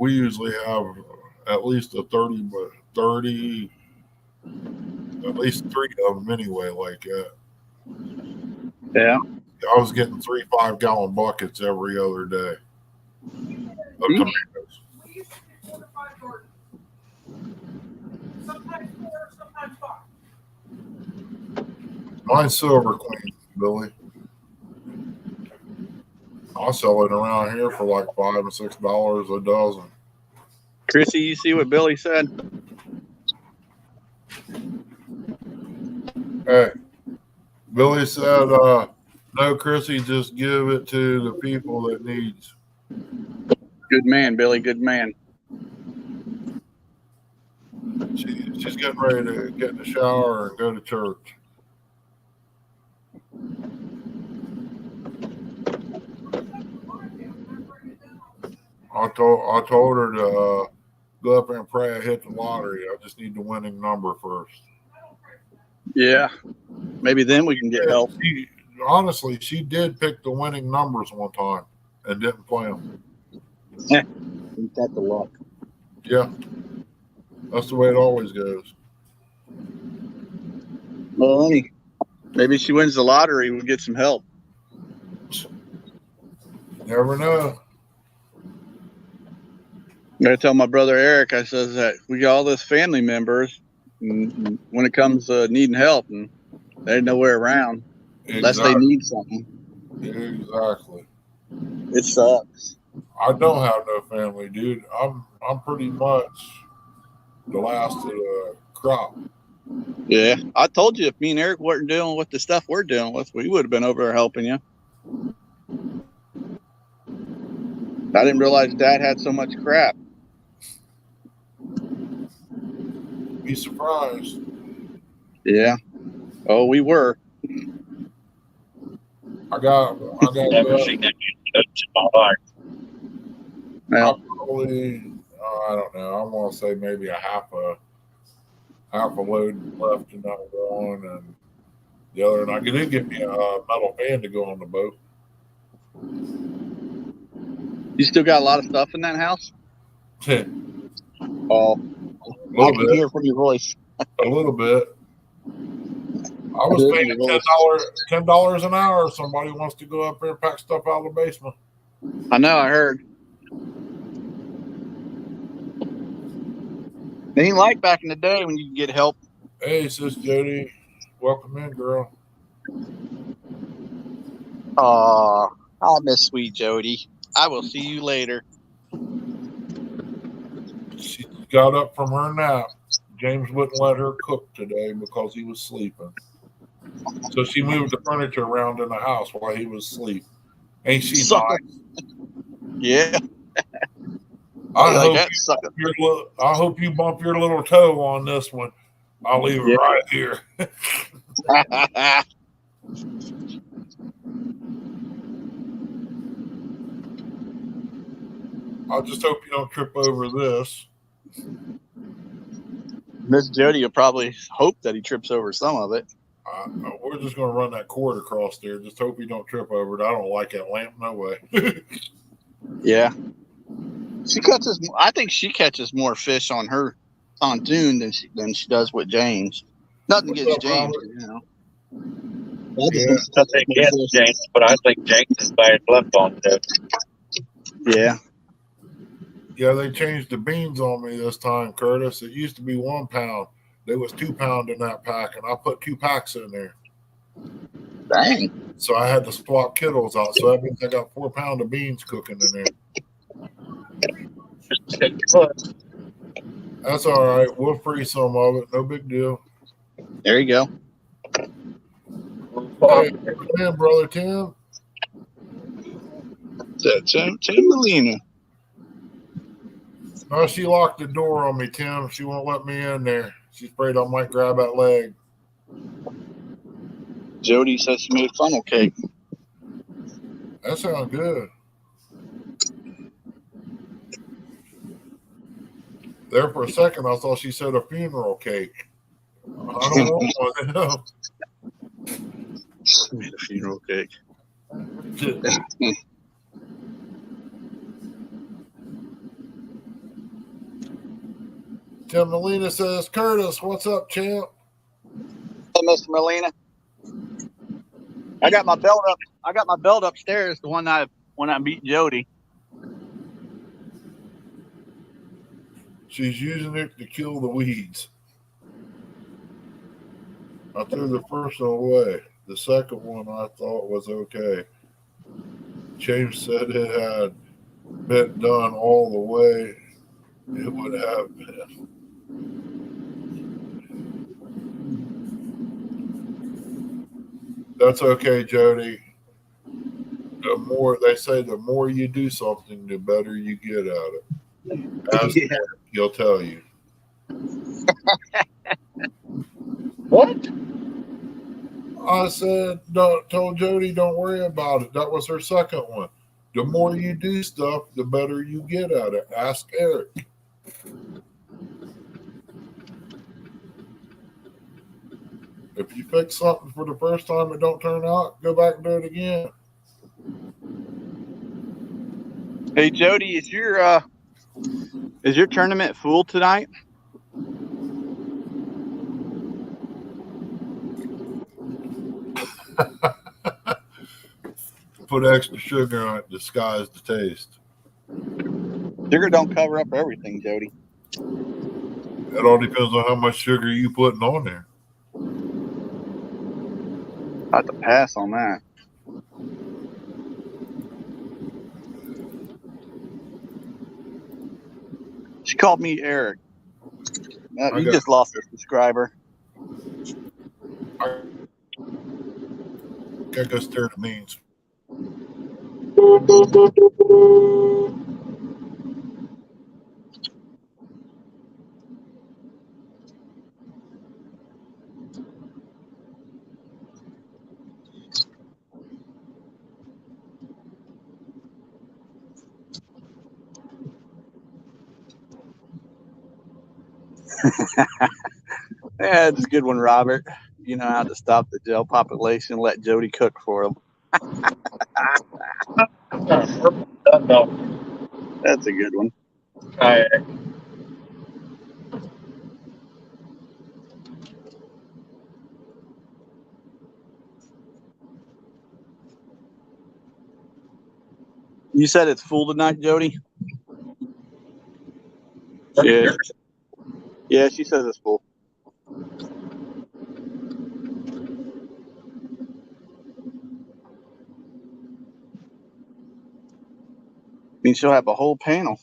We usually have at least a 30, at least 3 of them anyway, like that. Yeah. I was getting 3 5-gallon buckets every other day of tomatoes. We used to do 4 to 5 gardens. Sometimes 4, sometimes 5. Mine's Silver Queen, Billy. I'll sell it around here for like $5 and $6 a dozen. Chrissy, you see what Billy said? Hey, Billy said, no, Chrissy, just give it to the people that needs. Good man, Billy. Good man. She's getting ready to get in the shower and go to church. I told her to go up there and pray I hit the lottery. I just need the winning number first. Yeah. Maybe then we can get help. Honestly, she did pick the winning numbers one time and didn't play them. Ain't that the luck? Yeah. That's the way it always goes. Well, honey, maybe she wins the lottery. We'll get some help. Never know. I gotta tell my brother Eric, I says that we got all those family members, and when it comes to needing help, and they're nowhere around unless they need something. Exactly. It sucks. I don't have no family, dude. I'm pretty much the last of the crop. Yeah, I told you if me and Eric weren't dealing with the stuff we're dealing with, we would have been over there helping you. I didn't realize Dad had so much crap. Be surprised. Yeah. Oh, we were. I got Never seen that in my life. Well, probably I don't know. I want to say maybe a half a load left in that one, and the other. And I did get me a metal fan to go on the boat. you still got a lot of stuff in that house? A Oh, I little can bit. hear from your voice. A little bit. I was Hear from paying your voice. $10 an hour if somebody wants to go up there and pack stuff out of the basement. I know, I heard. It ain't like back in the day when you could get help. Hey, Sis Jody, welcome in, girl. Aw, I miss sweet Jody. I will see you later. She got up from her nap. James wouldn't let her cook today because he was sleeping. So she moved the furniture around in the house while he was asleep. Ain't she Sucker. nice? Yeah. I like hope that, sucker. I hope you bump your little toe on this one. I'll leave it right here. I just hope you don't trip over this. Miss Jody will probably hope that he trips over some of it. We're just going to run that cord across there. Just hope you don't trip over it. I don't like that lamp. No way. Yeah. I think she catches more fish on her pontoon than she does with James. Nothing What's against up, James, Robert? you know. I think yes, James, but I think James is bad luck on it. Yeah. Yeah, they changed the beans on me this time, Curtis. It used to be 1 pound. There was 2 pound in that pack, and I put 2 packs in there. Dang. So I had to swap kettles out. So that means I got 4 pound of beans cooking in there. That's all right. We'll freeze some of it. No big deal. There you go. Hey, come in, brother Tim. Tim Molina. No, she locked the door on me, Tim. She won't let me in there. She's afraid I might grab that leg. Jody says she made funnel cake. That sounds good. There for a second, I thought she said a funeral cake. I don't want one. No. She made a funeral cake. Tim Molina says, Curtis, what's up, champ? Hey, Mr. Molina. I got my belt up. I got my belt upstairs. The one when I beat Jody. She's using it to kill the weeds. I threw the first one away. The second one I thought was okay. James said it had been done all the way it would have been. That's okay, Jody. The more you do something, the better you get at it. Ask him, he'll tell you. What? I said, told Jody, don't worry about it. That was her second one. The more you do stuff, the better you get at it. Ask Eric. If you fix something for the first time and don't turn out, go back and do it again. Hey, Jody, is your tournament full tonight? Put extra sugar on it, disguise the taste. Sugar don't cover up everything, Jody. It all depends on how much sugar you putting on there. I have to pass on that. called me Eric. You got- just lost a subscriber. I gotta go stare at the means. Yeah, it's a good one, Robert. You know how to stop the jail population. Let Jody cook for them. That's a good one. You said it's full tonight, Jody? Yeah. Yeah, she says it's full. I mean, she'll have a whole panel.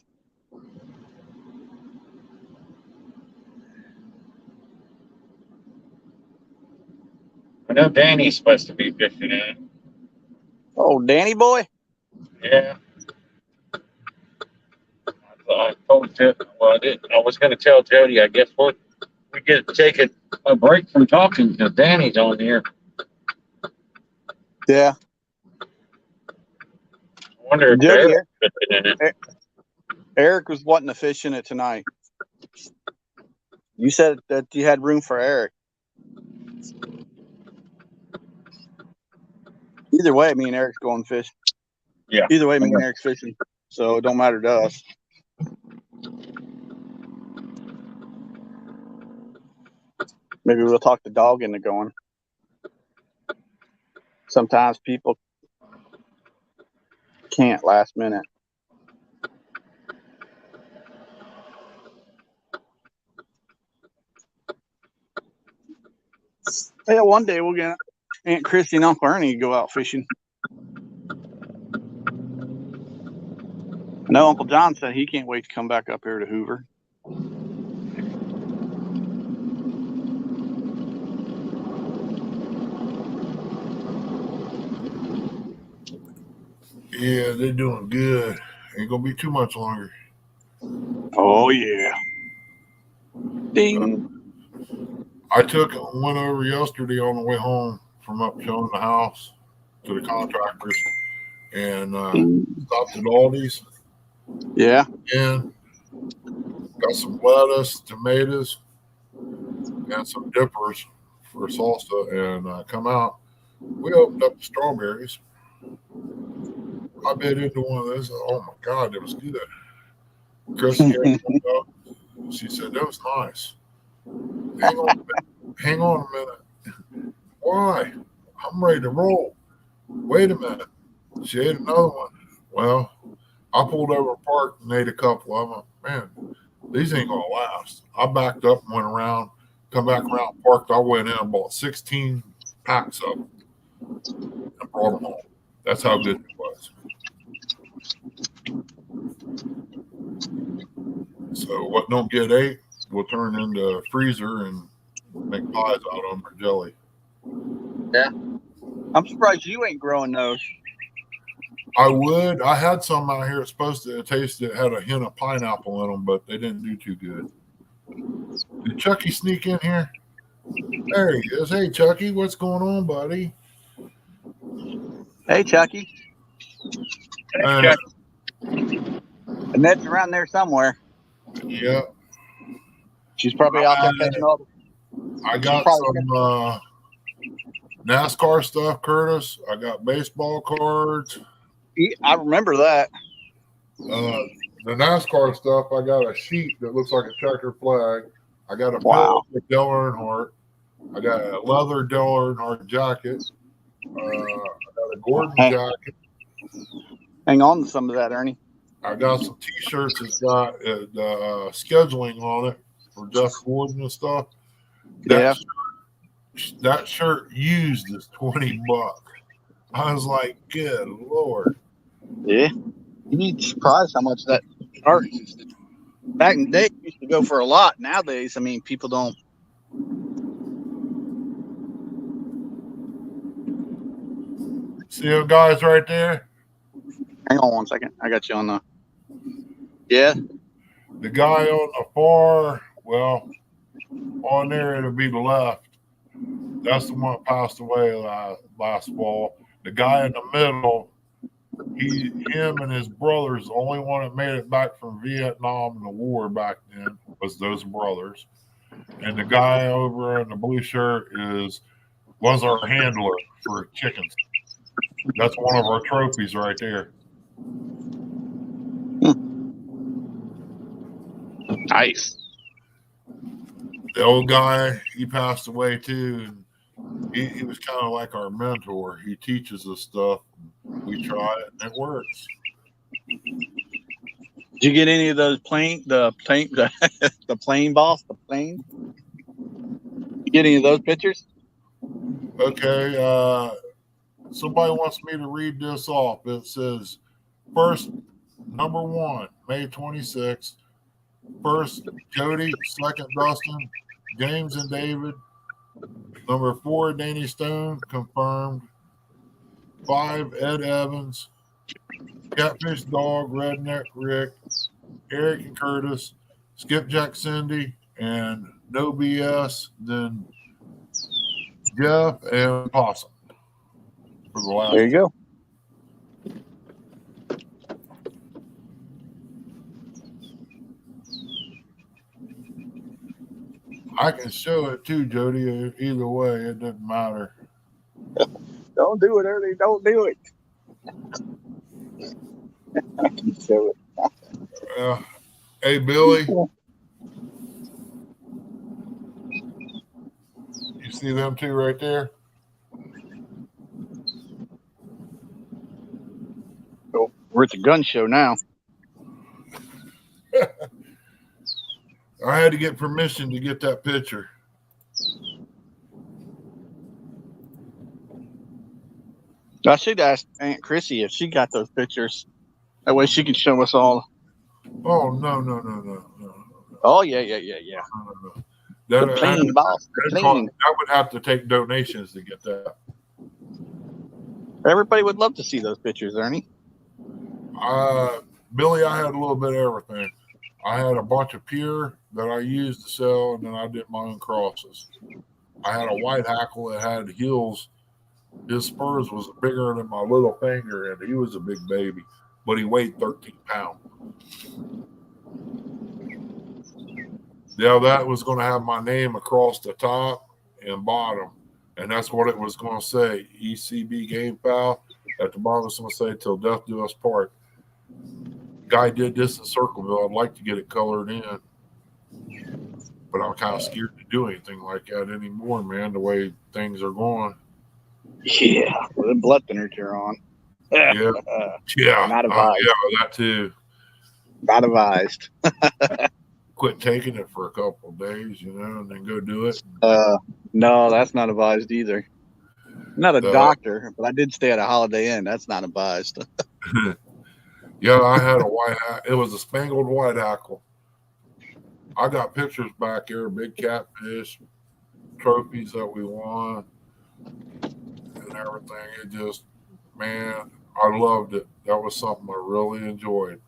I know Danny's supposed to be fishing in it. Oh, Danny boy? Yeah. I told Jody, well, I didn't. I was going to tell Jody, I guess we get to take a break from talking because Danny's on here. Yeah. I wonder if Jody, Eric's fishing in it. Eric was wanting to fish in it tonight. You said that you had room for Eric. Either way, me and Eric's going fish. Yeah. Either way, me and Eric's fishing. So it don't matter to us. Maybe we'll talk the dog into going. Sometimes people can't last minute. Yeah, one day we'll get Aunt Christy and Uncle Ernie to go out fishing. I know Uncle John said he can't wait to come back up here to Hoover. Yeah, they're doing good. Ain't gonna be too much longer. Oh yeah. Ding. I went over yesterday on the way home from up showing the house to the contractors and stopped at Aldi's. Yeah. And got some lettuce, tomatoes, and some dippers for salsa. And come out, we opened up the strawberries. I bit into one of those. Oh my God, it was good. Chris came up. She said, that was nice. Hang on a minute. Why? I'm ready to roll. Wait a minute. She ate another one. Well, I pulled over a park and ate a couple of them. Man, these ain't going to last. I backed up and went around, come back around, parked. I went in and bought 16 packs of them and brought them home. That's how good it was. So what don't get ate will turn into a freezer and make pies out of them or jelly. Yeah. I'm surprised you ain't growing those. I would. I had some out here. It's supposed to taste it had a hint of pineapple in them, but they didn't do too good. Did Chucky sneak in here? There he is. Hey, Chucky, what's going on, buddy? Hey, Chucky. Annette's around there somewhere. Yeah. She's probably out there catching up. I got some NASCAR stuff, Curtis. I got baseball cards. I remember that. The NASCAR stuff, I got a sheet that looks like a checkered flag. I got a Wow. with Dale Earnhardt. I got a leather Dale Earnhardt jacket. I got a Gordon jacket. Hang on to some of that, Ernie. I got some T-shirts that's got scheduling on it for Jeff Gordon and stuff. That shirt used is $20. I was like, good Lord. Yeah. You'd be surprised how much that art is. Back in the day, you used to go for a lot. Nowadays, I mean, people don't. See those guys right there? Hang on 1 second. I got you on the. Yeah. The guy on the far, well, on there it'll be the left. That's the one that passed away last fall. The guy in the middle, him and his brothers, the only one that made it back from Vietnam and the war back then was those brothers. And the guy over in the blue shirt was our handler for chickens. That's one of our trophies right there. Nice. The old guy, he passed away too. And he was kind of like our mentor. He teaches us stuff. We try it and it works. Did you get any of those the plane boss, the plane? You get any of those pictures? Okay. Somebody wants me to read this off. It says, first, number 1, May 26th. First, Jody. Second, Dustin. James and David. Number 4, Danny Stone, confirmed. 5, Ed Evans. Catfish Dog, Redneck Rick. Eric and Curtis. Skipjack Cindy. And No BS. Then Jeff and Possum. For the last. There you go. I can show it too, Jody. Either way, it doesn't matter. Don't do it early. Don't do it. I can show it. Hey, Billy. You see them two right there? Oh, we're at the gun show now. I had to get permission to get that picture. I should ask Aunt Chrissy if she got those pictures. That way she can show us all. Oh, no. Oh, yeah. No. The plane boss. The plane. I would have to take donations to get that. Everybody would love to see those pictures, Ernie. Billy, I had a little bit of everything. I had a bunch of pure that I used to sell, and then I did my own crosses. I had a white hackle that had heels. His spurs was bigger than my little finger, and he was a big baby, but he weighed 13 pounds. Yeah, that was going to have my name across the top and bottom, and that's what it was going to say, ECB game foul. At the bottom, it's going to say, till death do us part. Guy did this in Circleville. I'd like to get it colored in, but I'm kind of scared to do anything like that anymore, man, the way things are going. Yeah, with the blood thinners you're on. Yeah. Not advised. Yeah, that too. Not advised. Quit taking it for a couple of days, and then go do it. No, that's not advised either. I'm not a doctor, but I did stay at a Holiday Inn. That's not advised. Yeah, I had a white hackle. It was a spangled white hackle. I got pictures back here, big catfish, trophies that we won, and everything. It just, man, I loved it. That was something I really enjoyed,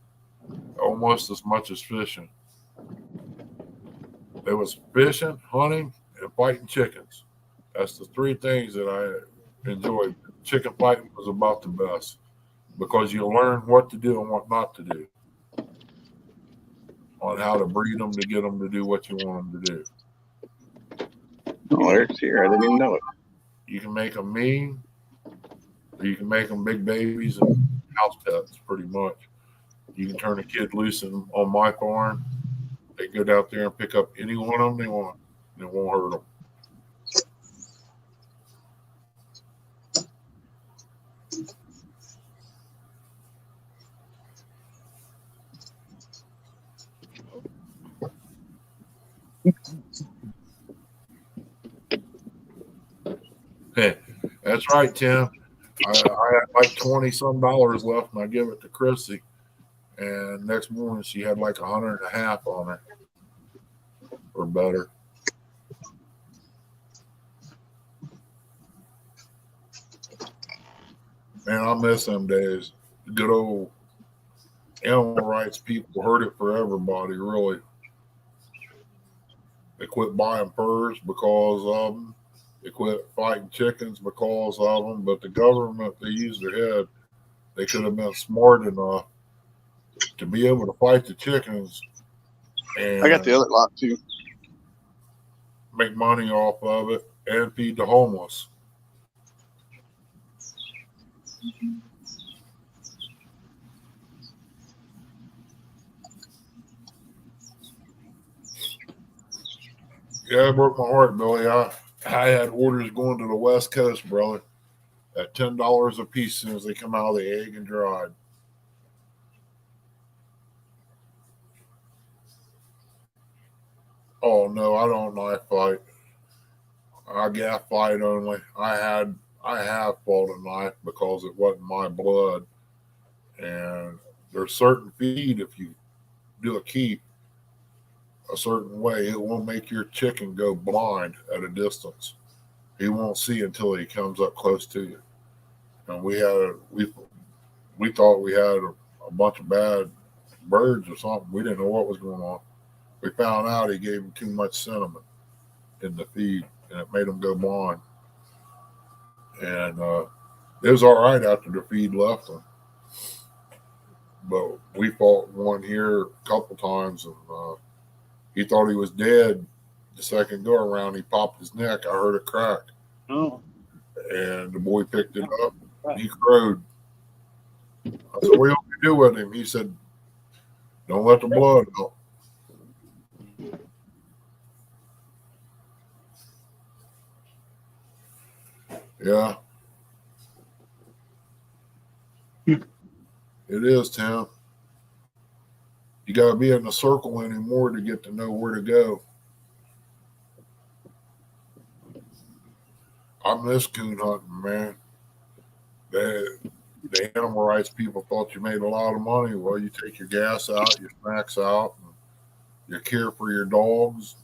almost as much as fishing. It was fishing, hunting, and fighting chickens. That's the 3 things that I enjoyed. Chicken fighting was about the best, because you learn what to do and what not to do, on how to breed them to get them to do what you want them to do. Oh, Eric's here. I didn't even know it. You can make them mean, or you can make them big babies and house pets, pretty much. You can turn a kid loose on my farm. They go out there and pick up any one of them they want, and it won't hurt them. Hey, that's right, Tim. I had like $20-some left, and I give it to Chrissy. and next morning she had like 100.5 on her or better. Man, I miss them days. Good old animal rights people hurt it for everybody, really. They quit buying furs because of them. They quit fighting chickens because of them. But the government, they used their head. They could have been smart enough to be able to fight the chickens I got the and other lot too. make money off of it and feed the homeless. Yeah, it broke my heart, Billy. I had orders going to the West Coast, brother, at $10 a piece as soon as they come out of the egg and dried. Oh no, I don't knife fight. I gaff fight only. I have fought a knife because it wasn't my blood. And there's certain feed, if you do a keep a certain way, it will make your chicken go blind at a distance. He won't see until he comes up close to you. And we thought we had a bunch of bad birds or something. We didn't know what was going on. We found out he gave them too much cinnamon in the feed, and it made them go blind. And it was all right after the feed left them. But we fought one here a couple times, and he thought he was dead. The second go around, he popped his neck. I heard it crack. Oh. And the boy picked it up, and he crowed. I said, what do you do with him? He said, don't let the blood out. Yeah. It is, Tim. You got to be in the circle anymore to get to know where to go. I miss coon hunting, man. The animal rights people thought you made a lot of money. Well, you take your gas out, your snacks out, and your care for your dogs.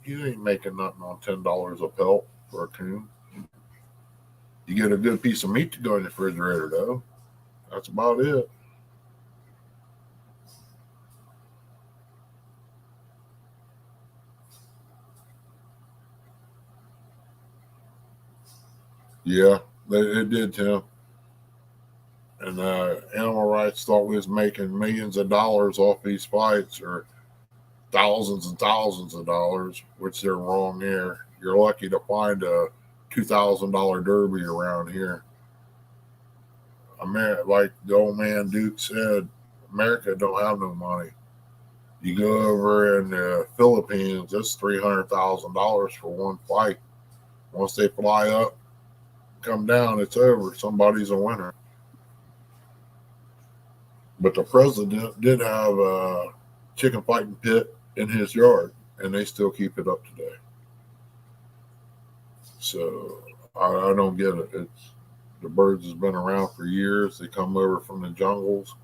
You ain't making nothing on $10 a pelt for a coon. You get a good piece of meat to go in the refrigerator, though. That's about it. Yeah, it did, Tim. And animal rights thought we was making millions of dollars off these fights, or thousands and thousands of dollars, which they're wrong there. You're lucky to find a $2,000 derby around here. Like the old man Duke said, America don't have no money. You go over in the Philippines, it's $300,000 for one fight. Once they fly up, come down, it's over. Somebody's a winner. But the president did have a chicken fighting pit in his yard, and they still keep it up today. So I don't get it. The birds has been around for years. They come over from the jungles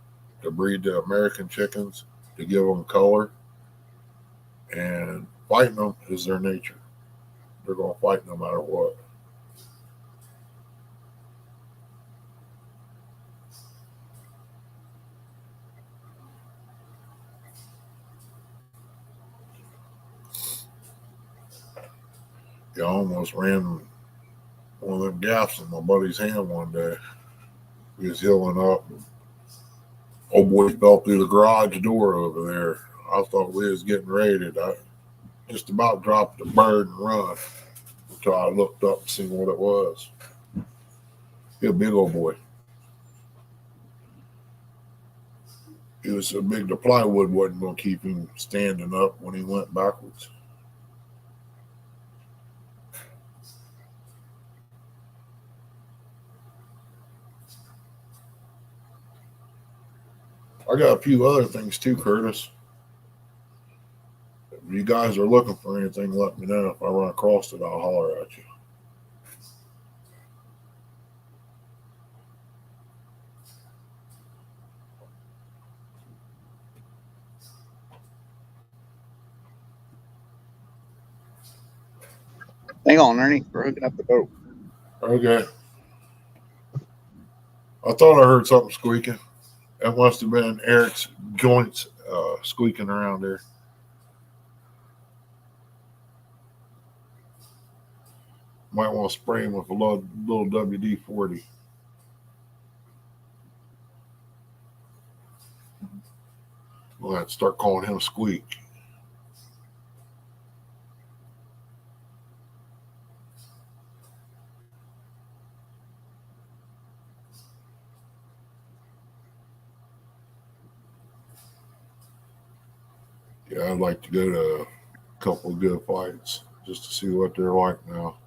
to breed the American chickens, to give them color, and fighting them is their nature. They're going to fight no matter what. I almost ran one of them gaps in my buddy's hand one day. He was healing up. Old boy fell through the garage door over there. I thought we was getting ready to just about drop the bird and run until I looked up and seen what it was. He was a big old boy. He was so big the plywood wasn't going to keep him standing up when he went backwards. I got a few other things too, Curtis. If you guys are looking for anything, let me know. If I run across it, I'll holler at you. Hang on, Ernie. We're hooking up the boat. Okay. I thought I heard something squeaking. That must have been Eric's joints squeaking around there. Might want to spray him with a little WD-40. We'll have to start calling him Squeak. Yeah, I'd like to go to a couple of good fights just to see what they're like now.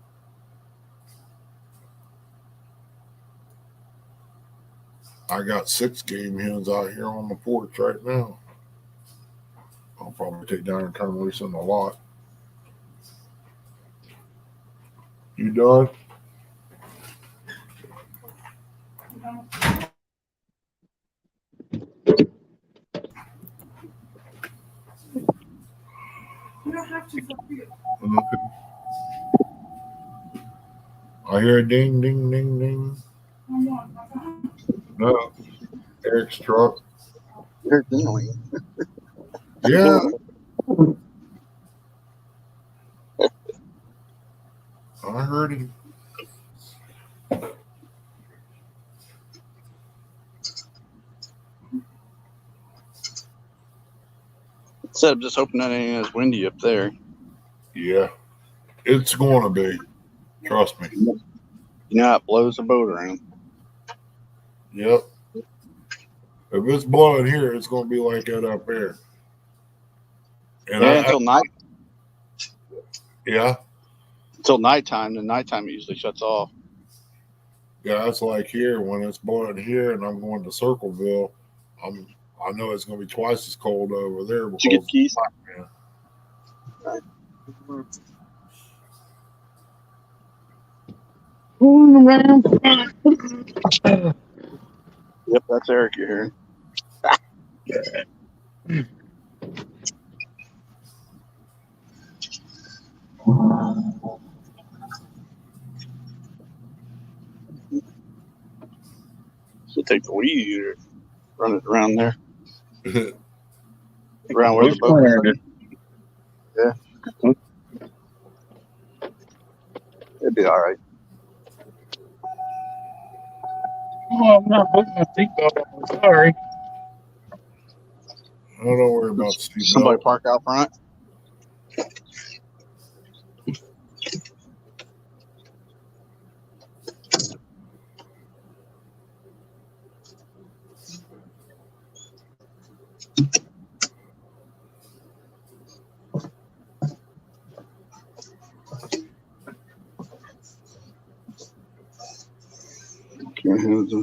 I got 6 game hens out here on the porch right now. I'll probably take down and turn them loose in the lot. You done? You don't have to. Okay. I hear a ding, ding, ding, ding. No, Eric's truck. You're dingling. Yeah. I heard him. Instead of just hoping that it ain't as windy up there. Yeah. It's going to be. Trust me. You know how it blows the boat around. Yep. If it's blowing here, it's going to be like that up there. And Yeah, until night. Yeah. Until nighttime. Then nighttime it usually shuts off. Yeah, it's like here when it's blowing here and I'm going to Circleville. I know it's going to be twice as cold over there. Did you get the keys? Yeah. Right. Yep, that's Eric you're hearing. So take the weed eater, run it around there. Around where the boat is. Yeah. It'd be all right. Oh, I'm not putting my seatbelt on. Sorry. Don't worry about the seatbelt. Somebody park out front.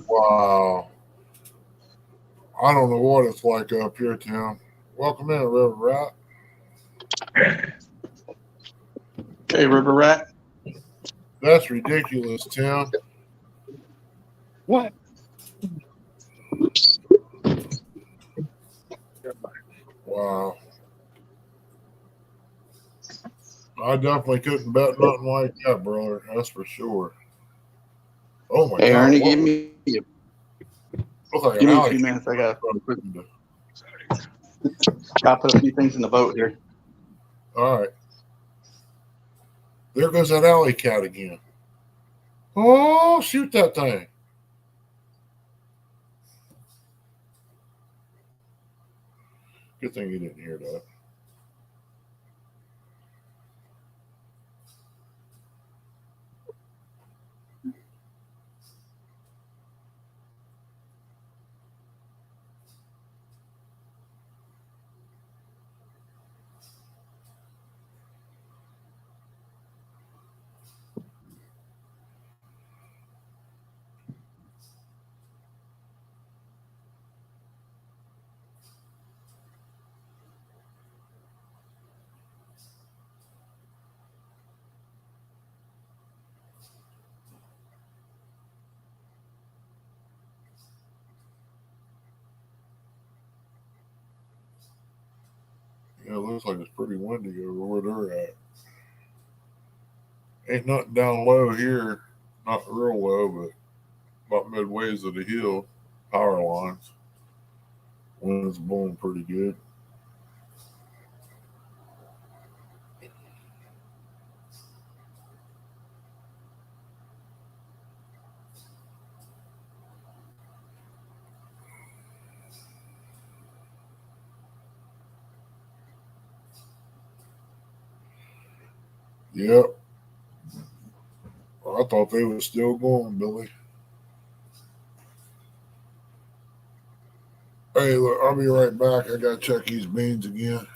Wow. I don't know what it's like up here, Tim. Welcome in, River Rat. Hey, River Rat. That's ridiculous, Tim. What? Wow. I definitely couldn't bet nothing like that, brother. That's for sure. Oh my Hey, God! Ernie, what give was- me looks like give an me a alley few cat. minutes. I gotta put a few things in the boat here. All right. There goes that alley cat again. Oh, shoot that thing. Good thing you didn't hear that. Yeah, it looks like it's pretty windy over where they're at. Ain't nothing down low here, not real low, but about midways of the hill, power lines. Wind's blowing pretty good. Yep. I thought they were still going, Billy. Hey, look, I'll be right back. I gotta check these beans again.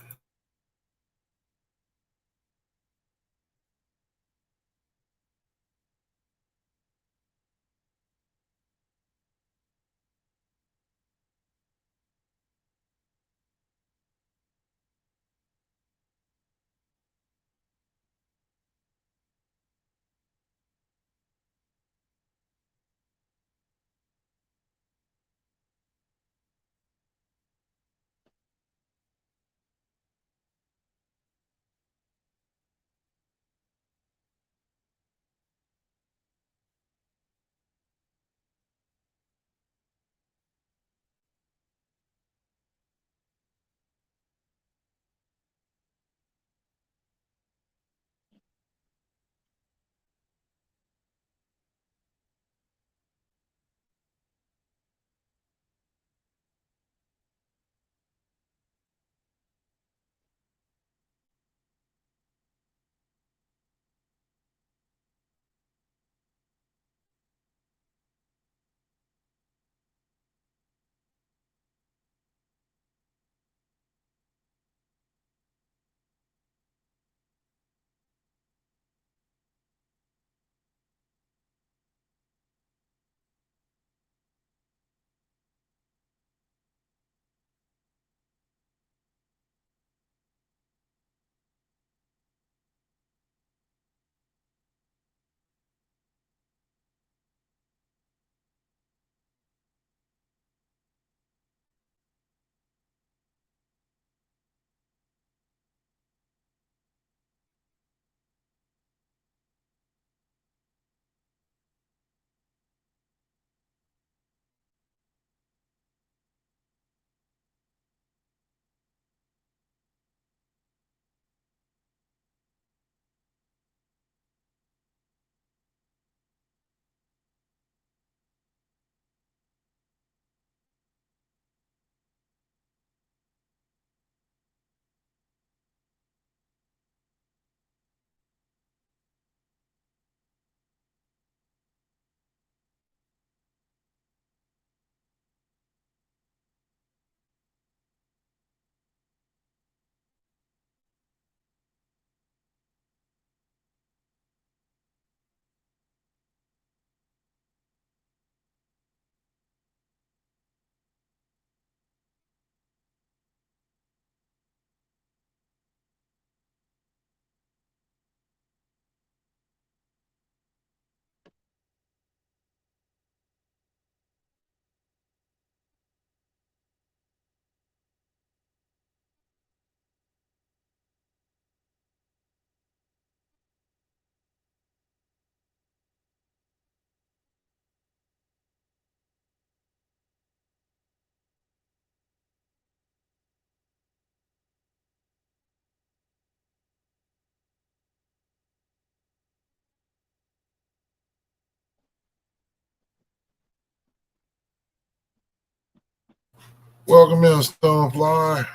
Welcome in, Stonefly.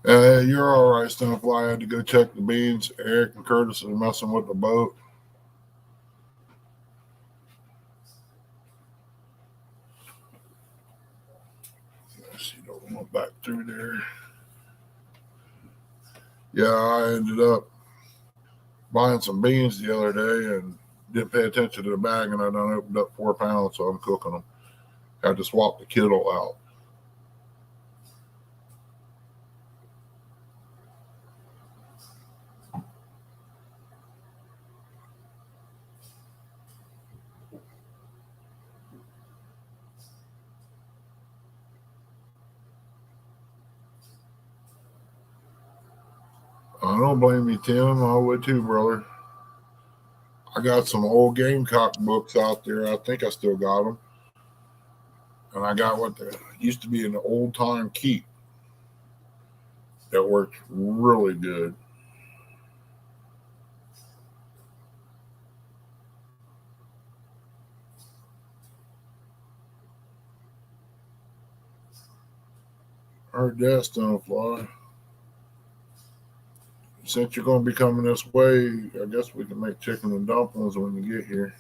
You're all right, Stonefly. I had to go check the beans. Eric and Curtis are messing with the boat. Yes, you don't want back through there. Yeah, I ended up buying some beans the other day and didn't pay attention to the bag, and I done opened up 4 pounds, so I'm cooking them. Had to swap the kettle out. I don't blame you, Tim. I would too, brother. I got some old Gamecock books out there. I think I still got them. And I got what used to be an old time keep that worked really good. Heard that, Stonefly. Since you're going to be coming this way, I guess we can make chicken and dumplings when you get here.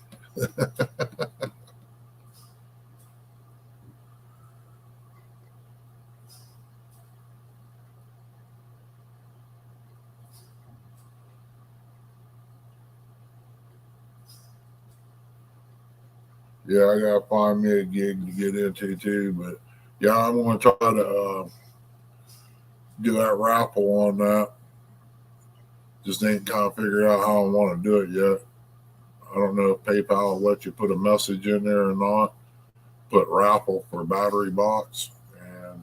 Yeah, I gotta find me a gig to get into too. But yeah, I'm gonna try to do that raffle on that. Just ain't kind of figured out how I want to do it yet. I don't know if PayPal will let you put a message in there or not. Put raffle for battery box, and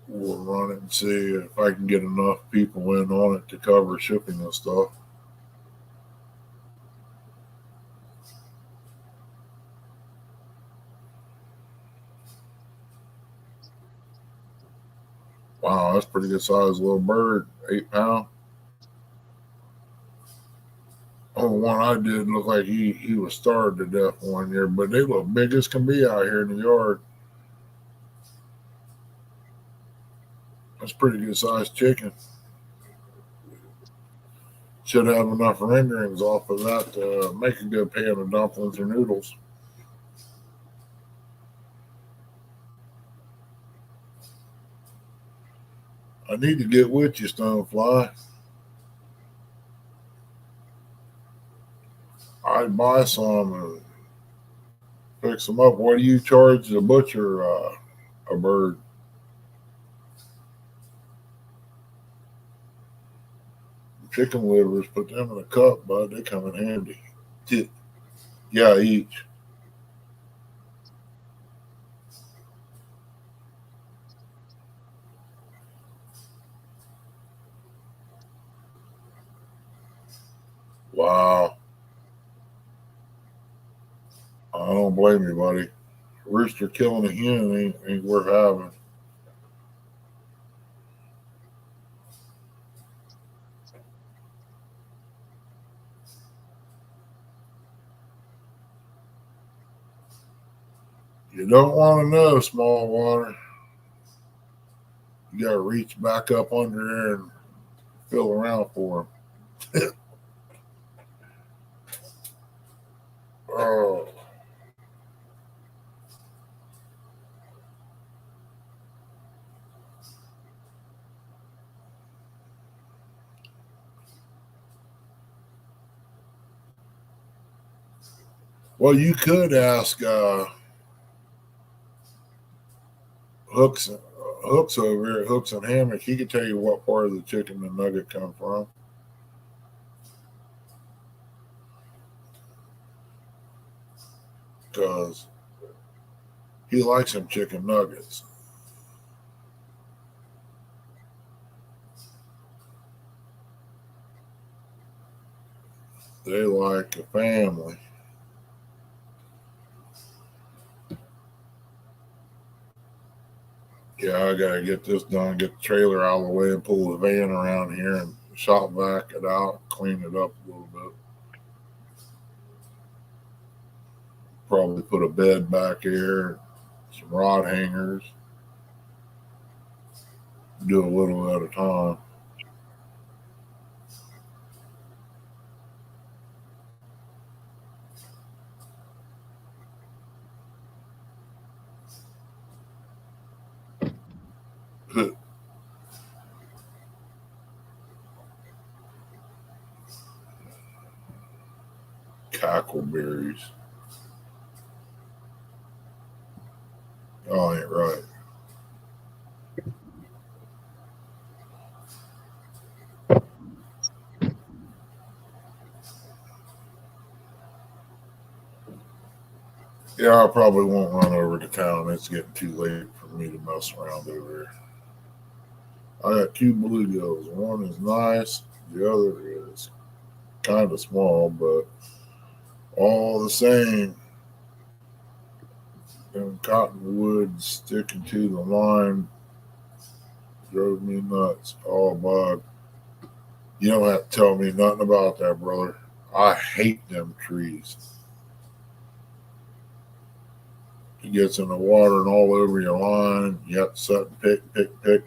we'll run it and see if I can get enough people in on it to cover shipping and stuff. Wow, that's a pretty good sized little bird, 8 pound. Oh, the one I did looked like he was starved to death one year, but they look big as can be out here in the yard. That's pretty good sized chicken. Should have enough renderings off of that to make a good pan of dumplings or noodles. I need to get with you, Stonefly. I'd buy some and fix them up. What do you charge the butcher a bird? Chicken livers, put them in a cup, bud. They come in handy. Yeah, each. Wow. I don't blame you, buddy. Rooster killing a hen ain't worth having. You don't want to know, small water. You got to reach back up under there and feel around for them. Oh. Well, you could ask Hooks over here, Hooks and Hammock. He could tell you what part of the chicken the nugget come from. Because he likes them chicken nuggets. They like a family. Yeah, I gotta get this done, get the trailer out of the way and pull the van around here and shop vac it out, clean it up a little bit. Probably put a bed back here, some rod hangers. Do a little at a time. Cackleberries. Oh, ain't right. Yeah, I probably won't run over to town. It's getting too late for me to mess around over here. I got two bluegills. One is nice, the other is kind of small, but all the same, them cottonwoods sticking to the line drove me nuts. Oh, bud, you don't have to tell me nothing about that, brother. I hate them trees. It gets in the water and all over your line. You have to sit and pick.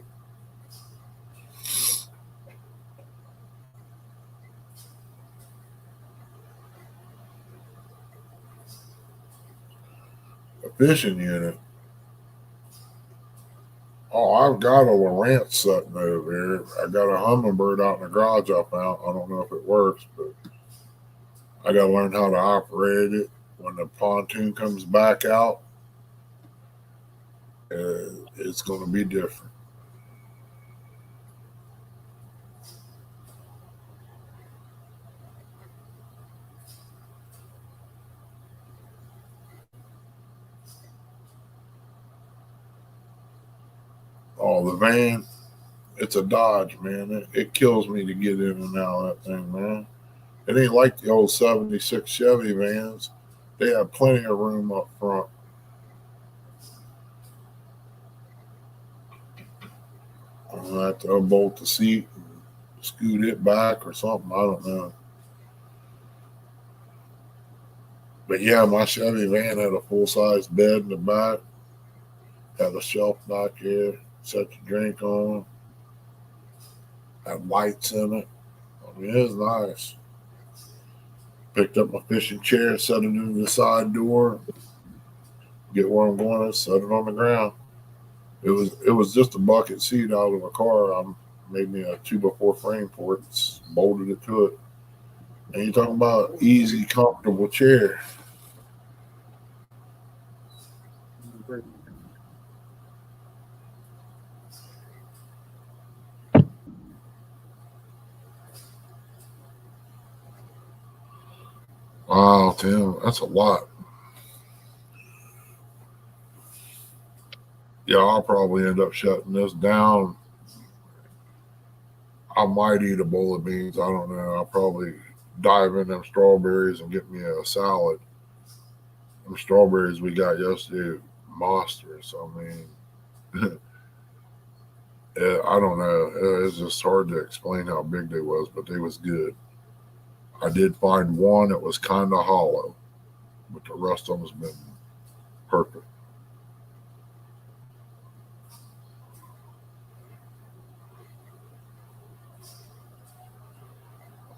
A fishing unit. Oh, I've got a Lowrance sitting over there. I got a hummingbird out in the garage I found. I don't know if it works, but I got to learn how to operate it. When the pontoon comes back out, it's going to be different. Oh, the van, it's a Dodge, man. It kills me to get in and out of that thing, man. It ain't like the old 76 Chevy vans. They have plenty of room up front. I'm going to have to unbolt the seat and scoot it back or something. I don't know. But yeah, my Chevy van had a full-size bed in the back. Had a shelf back here. Set your drink on. Had lights in it. I mean, it was nice. Picked up my fishing chair, set it in the side door. Get where I'm going, set it on the ground. It was just a bucket seat out of a car. I made me a 2x4 frame for it, bolted it to it. And you're talking about easy, comfortable chair. Wow, Tim, that's a lot. Yeah, I'll probably end up shutting this down. I might eat a bowl of beans. I don't know. I'll probably dive in them strawberries and get me a salad. Them strawberries we got yesterday, monstrous. I mean, I don't know. It's just hard to explain how big they was, but they was good. I did find one that was kind of hollow, but the rest of them has been perfect.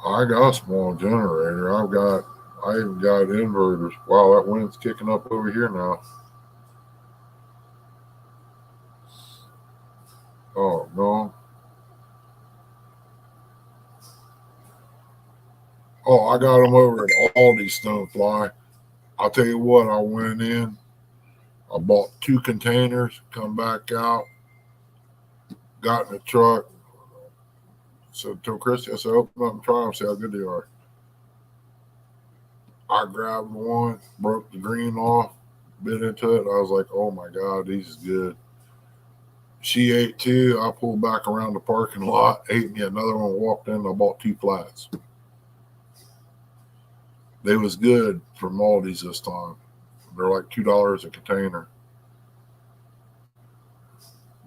I got a small generator. I even got inverters. Wow, that wind's kicking up over here now. Oh no. Oh, I got them over at Aldi Stonefly. I'll tell you what, I went in, I bought 2 containers, come back out, got in the truck. So told Christy, I said, open up and try them, see how good they are. I grabbed one, broke the green off, bit into it. I was like, oh my God, these is good. She ate 2. I pulled back around the parking lot, ate me another one, walked in, I bought 2 flats. They was good from Aldi's this time. They're like $2 a container.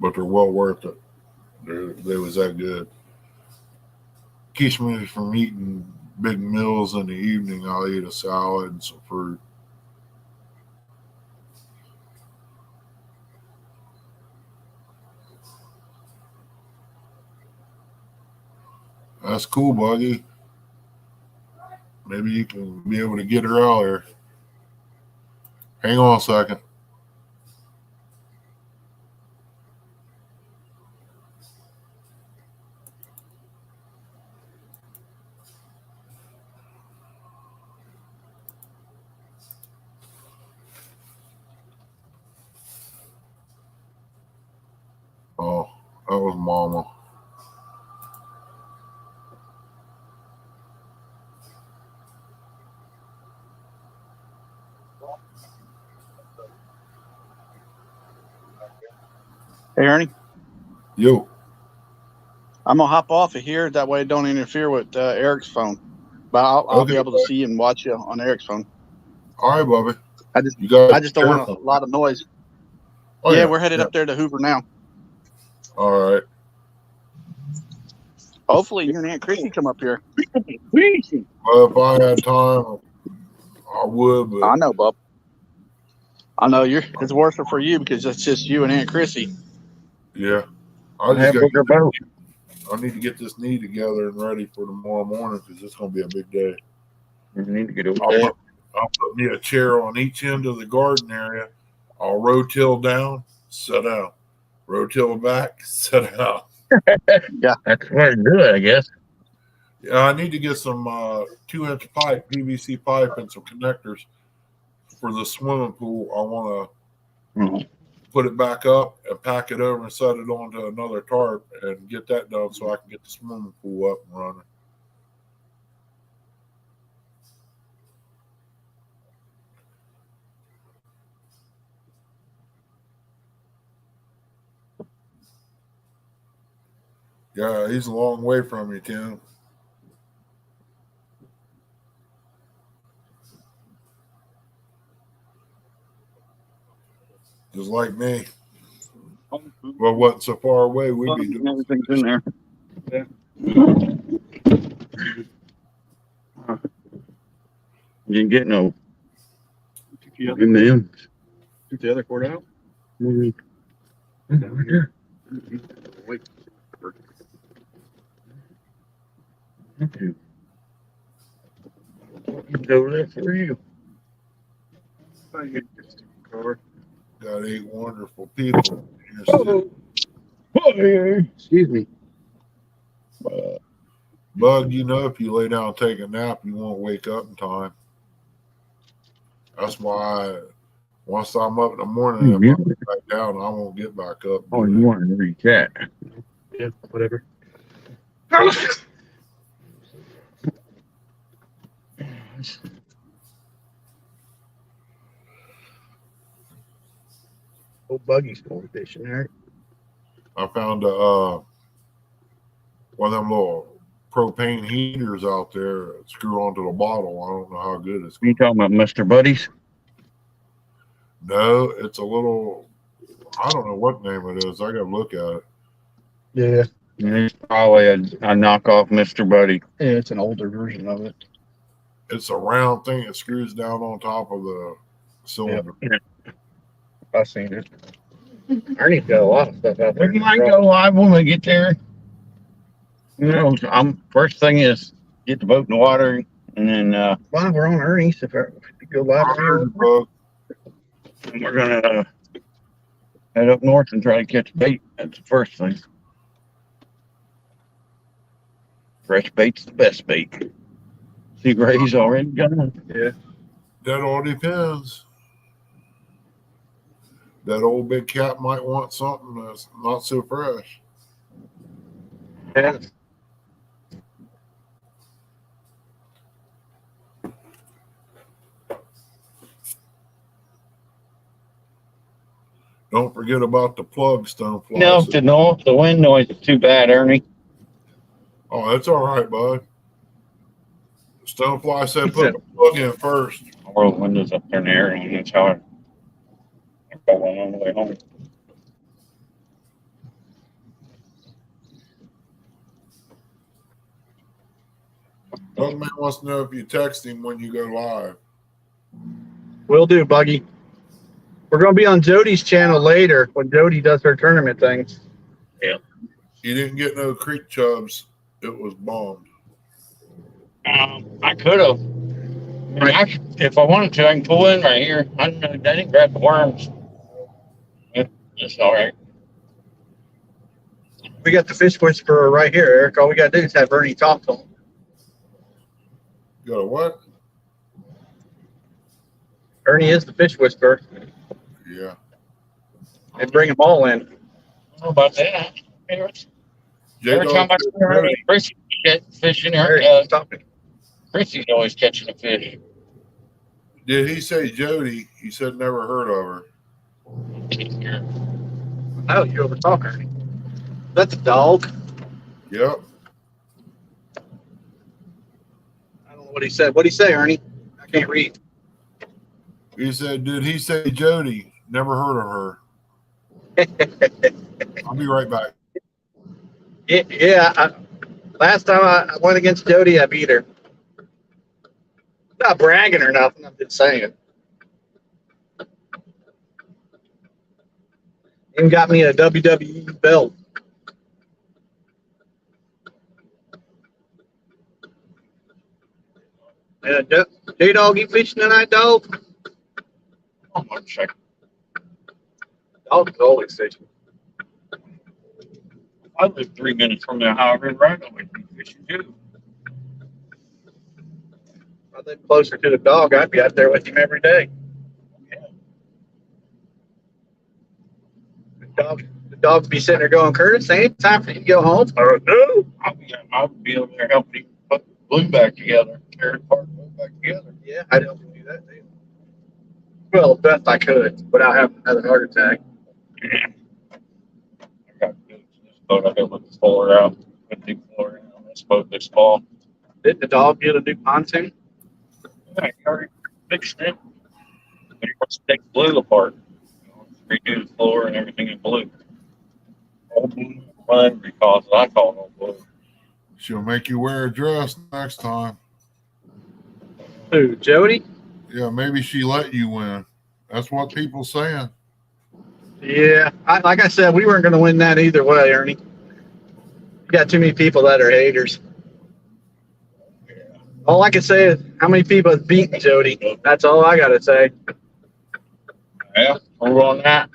But they're well worth it. They was that good. Keeps me from eating big meals in the evening. I'll eat a salad and some fruit. That's cool, Buggy. Maybe you can be able to get her out here. Hang on a second. Oh, that was Mama. Hey, Ernie. Yo. I'm gonna hop off of here. That way, it don't interfere with Eric's phone. But I'll be Okay, able to see and watch you on Eric's phone. all right, Bubby. I just You guys I just don't want a careful. lot of noise. Oh, yeah, yeah. we're headed Yeah. up there to Hoover now. All right. Hopefully, you and Aunt Chrissy come up here. Well, if I had time, I would, but I know, Bub. I know it's worse for you because it's just you and Aunt Chrissy. yeah. I have booger boat. I need to get this knee together and ready for tomorrow morning because it's going to be a big day. You need to get over I'll there. put me a chair on each end of the garden area. I'll rotail down, sit down. Rotail back, sit down. That's the way to do it, I guess. Yeah, I need to get some 2-inch pipe, PVC pipe, and some connectors for the swimming pool. I want to put it back up and pack it over and set it onto another tarp and get that done so I can get the swimming pool up and running. Yeah, he's a long way from you, Tim. Just like me. Well, wasn't so far away. We'd be doing Everything's in there. You didn't get no M&Ms. Took the other cord out. Right there. Wait. Okay. It's over there for you. got 8 wonderful people. Excuse me. Bug, you know, if you lay down and take a nap, you won't wake up in time. That's why once I'm up in the morning, if I get back down, I won't get back up. Oh, you want to read that? Yeah, whatever. Old Buggy's going fishing there. I found one of them little propane heaters out there that screw onto the bottle. I don't know how good it's You talking about Mr. Buddies? No, it's a little, I don't know what name it is. I got to look at it. Yeah. It's probably a knockoff Mr. Buddy. Yeah, it's an older version of it. It's a round thing that screws down on top of the cylinder. I've seen it. Ernie's got a lot of stuff out there. We might go live when we get there. You know, first thing is get the boat in the water, and then Well, we're on Ernie's. If we go live here. Bug, we're gonna head up north and try to catch bait. That's the first thing. Fresh bait's the best bait. See, Ray's already gone. Yeah. that all depends. That old big cat might want something that's not so fresh. Yeah. Don't forget about the plug stonefly. No, the wind noise is too bad, Ernie. Oh, that's all right, bud. Stonefly said put the plug in first. All the windows up there in the air, and it's hard. I'm going on the way home. Bug man wants to know if you text him when you go live. Will do, Buggy. We're going to be on Jody's channel later when Jody does her tournament things. You didn't get no creek chubs. It was bombed. I could have. If I wanted to, I can pull in right here. I didn't grab the worms. It's all right. We got the fish whisperer right here, Eric. All we got to do is have Ernie talk to him. You got a what? Ernie is the fish whisperer. Yeah. And bring them all in. I don't know about that. Every J-Dog time I said see her, Jody. Chrissy get fishing her. Eric's talking. Chrissy's always catching a fish. Did he say Jody? He said never heard of her. Oh, you over talk, Ernie. That's a dog. Yep. I don't know what he said. What'd he say, Ernie? I can't read. He said, did he say Jody? Never heard of her. I'll be right back. Yeah. Last time I went against Jody, I beat her. Not bragging or nothing. I'm just saying. Even got me a WWE belt. J-Dog, you fishing tonight, dog? Oh, one second. Dog's always fishing. I live 3 minutes from there, however, right away from fishing too. If I live closer to the dog, I'd be out there with him every day. The dog's be sitting there going, Curtis, ain't it time for you to go home? No, I'll be over there helping him put the glue back together, tear it apart, put it back together. Yeah, I'd help you do that too. Well, best I could without having another heart attack. Yeah. I got this boat. I got with the floor out, put the floor in on this boat this fall. Did the dog get a new pontoon? I already fixed it. He wants to take the blue apart. Redo the floor and everything in blue. Old blue, whatever he calls it. I call it old blue. She'll make you wear a dress next time. Who, Jody? Yeah, maybe she let you win. That's what people saying. Yeah, like I said, we weren't going to win that either way, Ernie. You got too many people that are haters. All I can say is how many people have beaten Jody. That's all I got to say. Yeah, over on that.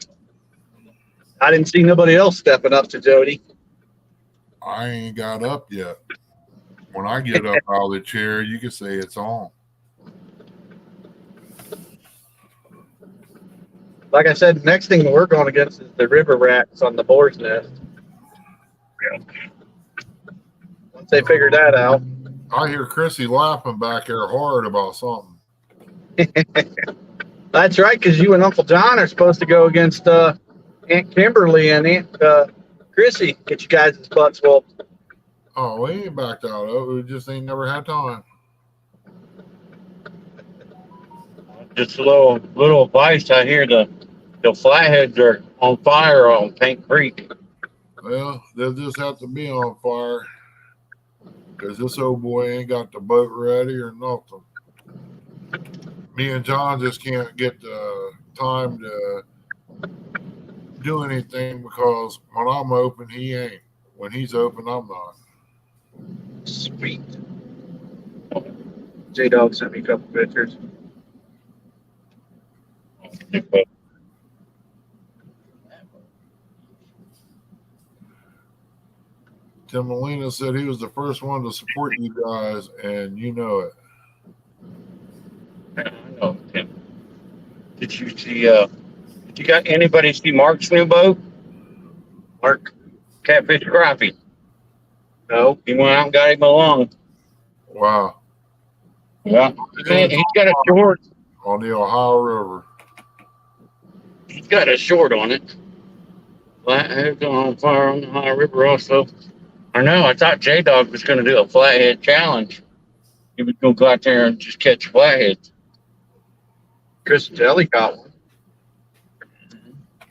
I didn't see nobody else stepping up to Jody. I ain't got up yet. When I get up out of the chair, you can say it's on. Like I said, next thing we're going against is the river rats on the boar's nest. Yeah. Once they figure that out. I hear Chrissy laughing back there hard about something. That's right, because you and Uncle John are supposed to go against Aunt Kimberly and Aunt Chrissy. Get you guys' butts whooped. Oh, we ain't backed out of it. We just ain't never had time. Just a little advice. I hear the flatheads are on fire on Paint Creek. Well, they'll just have to be on fire because this old boy ain't got the boat ready or nothing. Me and John just can't get the time to do anything because when I'm open, he ain't. When he's open, I'm not. Sweet. J-Dog sent me a couple pictures. Tim Molina said he was the first one to support you guys, and you know it. I know, Tim. Did you see? Did you got anybody see Mark's new boat? Mark, catfish crappie. No, he went out and got him along. Wow. Yeah, he's got a short on the Ohio River. He's got a short on it. Flathead going on fire on the Ohio River also. I know. I thought J-Dog was going to do a flathead challenge. He was going to go out there and just catch flatheads. Chris Jelly got one.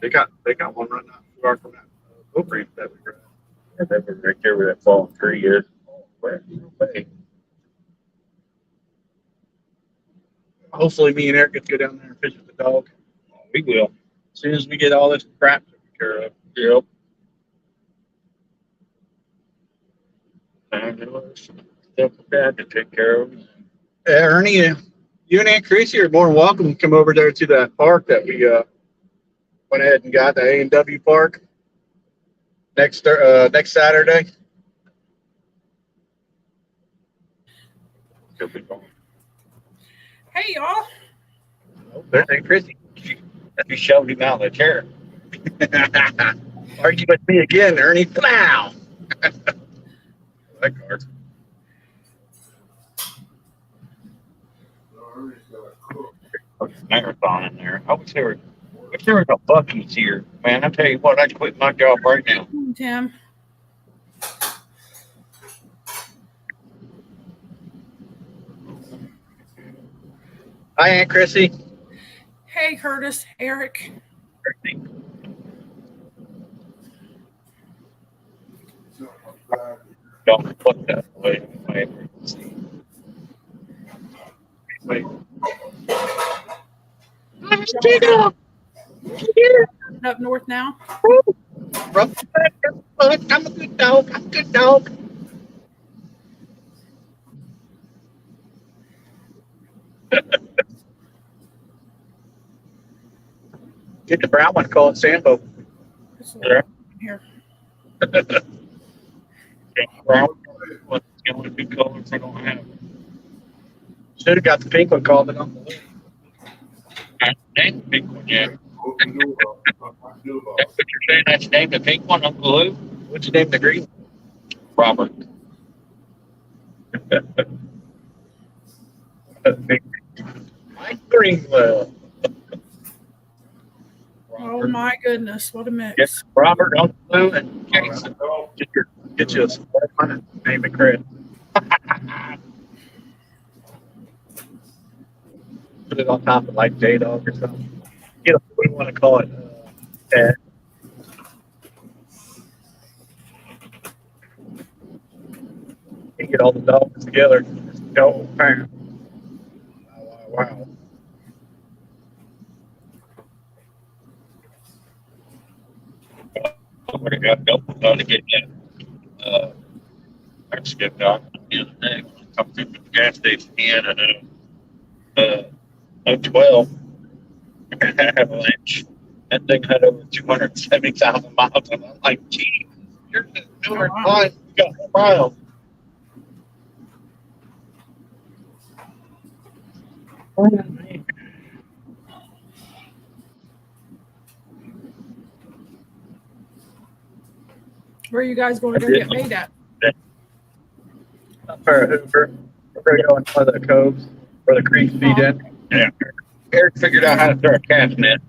They got one right now. Far from that boat ramp that we grabbed. Yeah, they were right there where that fallen tree is. Hopefully, me and Eric get to go down there and fish with the dog. We will. As soon as we get all this crap taken care of. Yep. Stuff bad to take care of. Ernie, you and Aunt Chrissy are more than welcome to come over there to that park that we went ahead and got, the A&W Park, next Saturday. Hey, y'all. Oh, there's Aunt Chrissy. You shoved him out of the chair. Argue with me again, Ernie. Plow. That card. Marathon in there. I wish there was a Buc-ee's here. Man, I tell you what, I'd quit my job right now. Tim. Hi, Aunt Chrissy. Hey, Curtis, Eric. Don't put that away. Wait. Up north now. I'm a good dog. I'm a good dog. Get the brown one, call it Sambo. It's a little here. Brown. What's the only two colors I don't have? Should have got the pink one, called it on the list. I named the pink one, yeah. That's what you're saying. That's named the pink one, Uncle Lou? What'd you name the green? Robert. Mike Greenwell. Oh my goodness, what a mix. Yes, Robert, Uncle Lou, and Jason. Get you a small one. Name it Chris. Put it on top of like J-Dog or something. Get a, what do you want to call it? Ted. You get all the dogs together. Just go, bam. Wow. I would have got double done to get that Mexican dog the other day. Come through the gas station, he had a 12 Avalanche. That thing had over 270,000 miles. And I'm like, gee, you're just doing fine. You got more miles. Oh, man. Where are you guys going to go get made at? Up for a Hoover. We're going to go in one of the coves where the creeks feed in. Yeah. Eric figured out how to throw a cast net.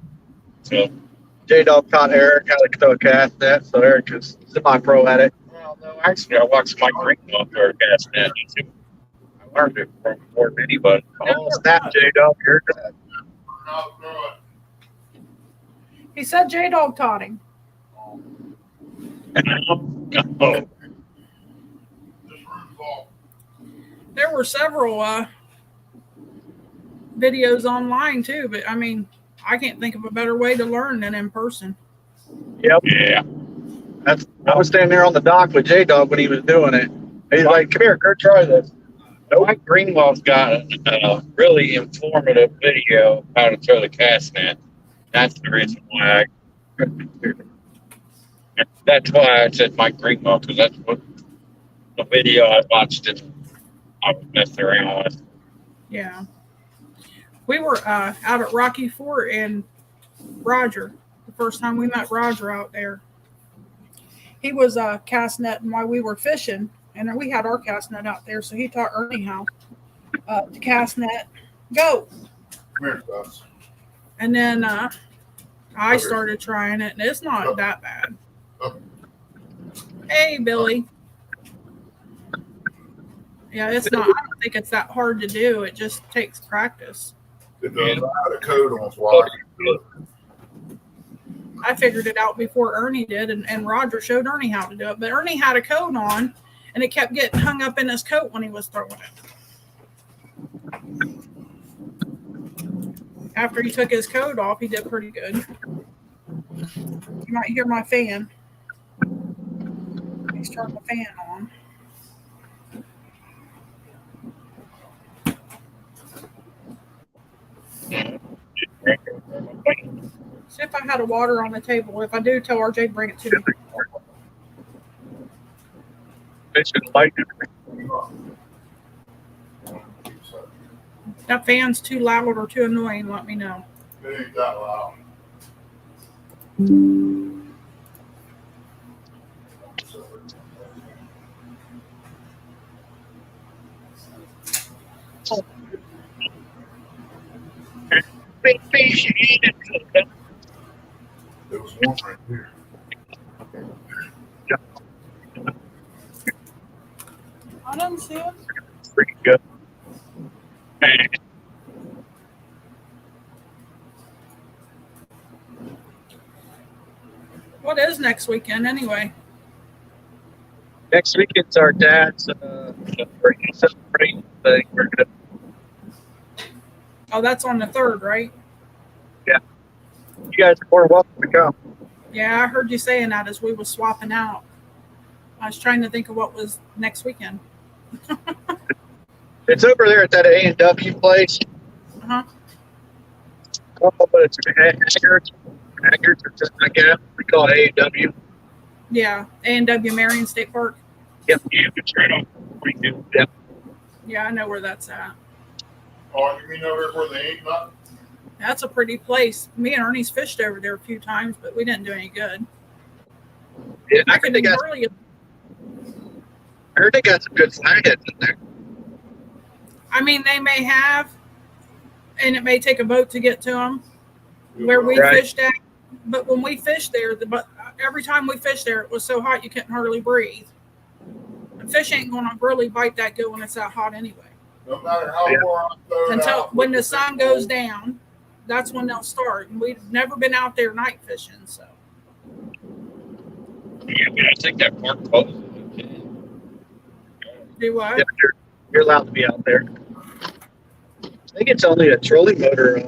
So, J-Dog taught Eric how to throw a cast net, so Eric is semi-pro at it. well, no, actually, I watched Mike Greenwell throw a cast net. I learned it from more than anybody. Oh, snap, J-Dog, you're good. He said J-Dog taught him. Oh, There were several videos online too, but I mean, I can't think of a better way to learn than in person. Yep. yeah. I was standing there on the dock with J-Dog when he was doing it. He's like, come here, Kurt, try this. Mike Greenwell's got a really informative video how to throw the cast net. That's the reason why that's why I said Mike Greenwell, because that's what the video I watched it. I was messing around with. Yeah. We were out at Rocky Fort and Roger, the first time we met Roger out there. He was cast netting while we were fishing, and then we had our cast net out there, so he taught Ernie how to cast net. Go! Come here, Gus. And then I started trying it, and it's not that bad. Hey, Billy. Yeah, it's not. I don't think it's that hard to do. It just takes practice. It does. I had a code on why I can do it. I figured it out before Ernie did, and Roger showed Ernie how to do it. But Ernie had a coat on, and it kept getting hung up in his coat when he was throwing it. After he took his coat off, he did pretty good. You might hear my fan. He's turned the fan on. See if I had a water on the table. If I do, tell RJ to bring it to me. They should like it. That fan's too loud or too annoying, let me know. It ain't that loud. Big fish, you eat it. There was one right here. I didn't see it. Pretty good. What is next weekend anyway? Next weekend's our dad's birthday celebration thing. We're gonna, Oh, that's on the 3rd, right? you guys are more welcome to come. Yeah, I heard you saying that as we were swapping out. I was trying to think of what was next weekend. It's over there at that A&W place. Uh-huh. Oh, but it's Haggard's or something like that. We call it A&W. Yeah, A&W Marion State Park. Yep, it's right on. Yep. Yeah, I know where that's at. Oh, you mean over where they ain't nothing? That's a pretty place. Me and Ernie's fished over there a few times, but we didn't do any good. Yeah, I could heard they got some good flatheads in there. I mean, they may have, and it may take a boat to get to them where we Right. fished at. But when we fished there, every time we fished there, it was so hot you couldn't hardly breathe. The fish ain't going to really bite that good when it's that hot anyway. No matter how far I throw it Until out, when the sun goes down, that's when they'll start. And we've never been out there night fishing, so. Yeah, but I think that park closes. Do what? Yeah, you're allowed to be out there. I think it's only a trolling motor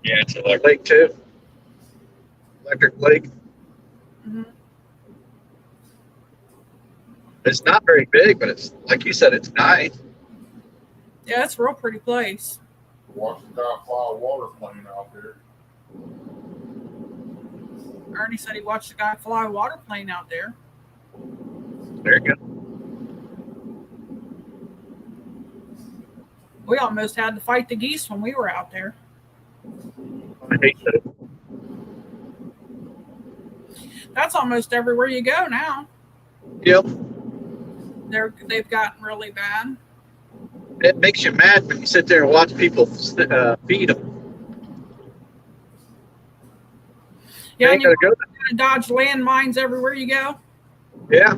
Yeah, it's electric. lake too. Electric lake. Mhm. It's not very big, but it's like you said, it's nice. Yeah, it's a real pretty place. watch the guy fly a water plane out there. Ernie said he watched a guy fly a water plane out there. There you go. We almost had to fight the geese when we were out there. I hate that. That's almost everywhere you go now. Yep. They've gotten really bad. It makes you mad when you sit there and watch people feed them. Yeah, They and gotta you go. gotta dodge landmines everywhere you go. Yeah.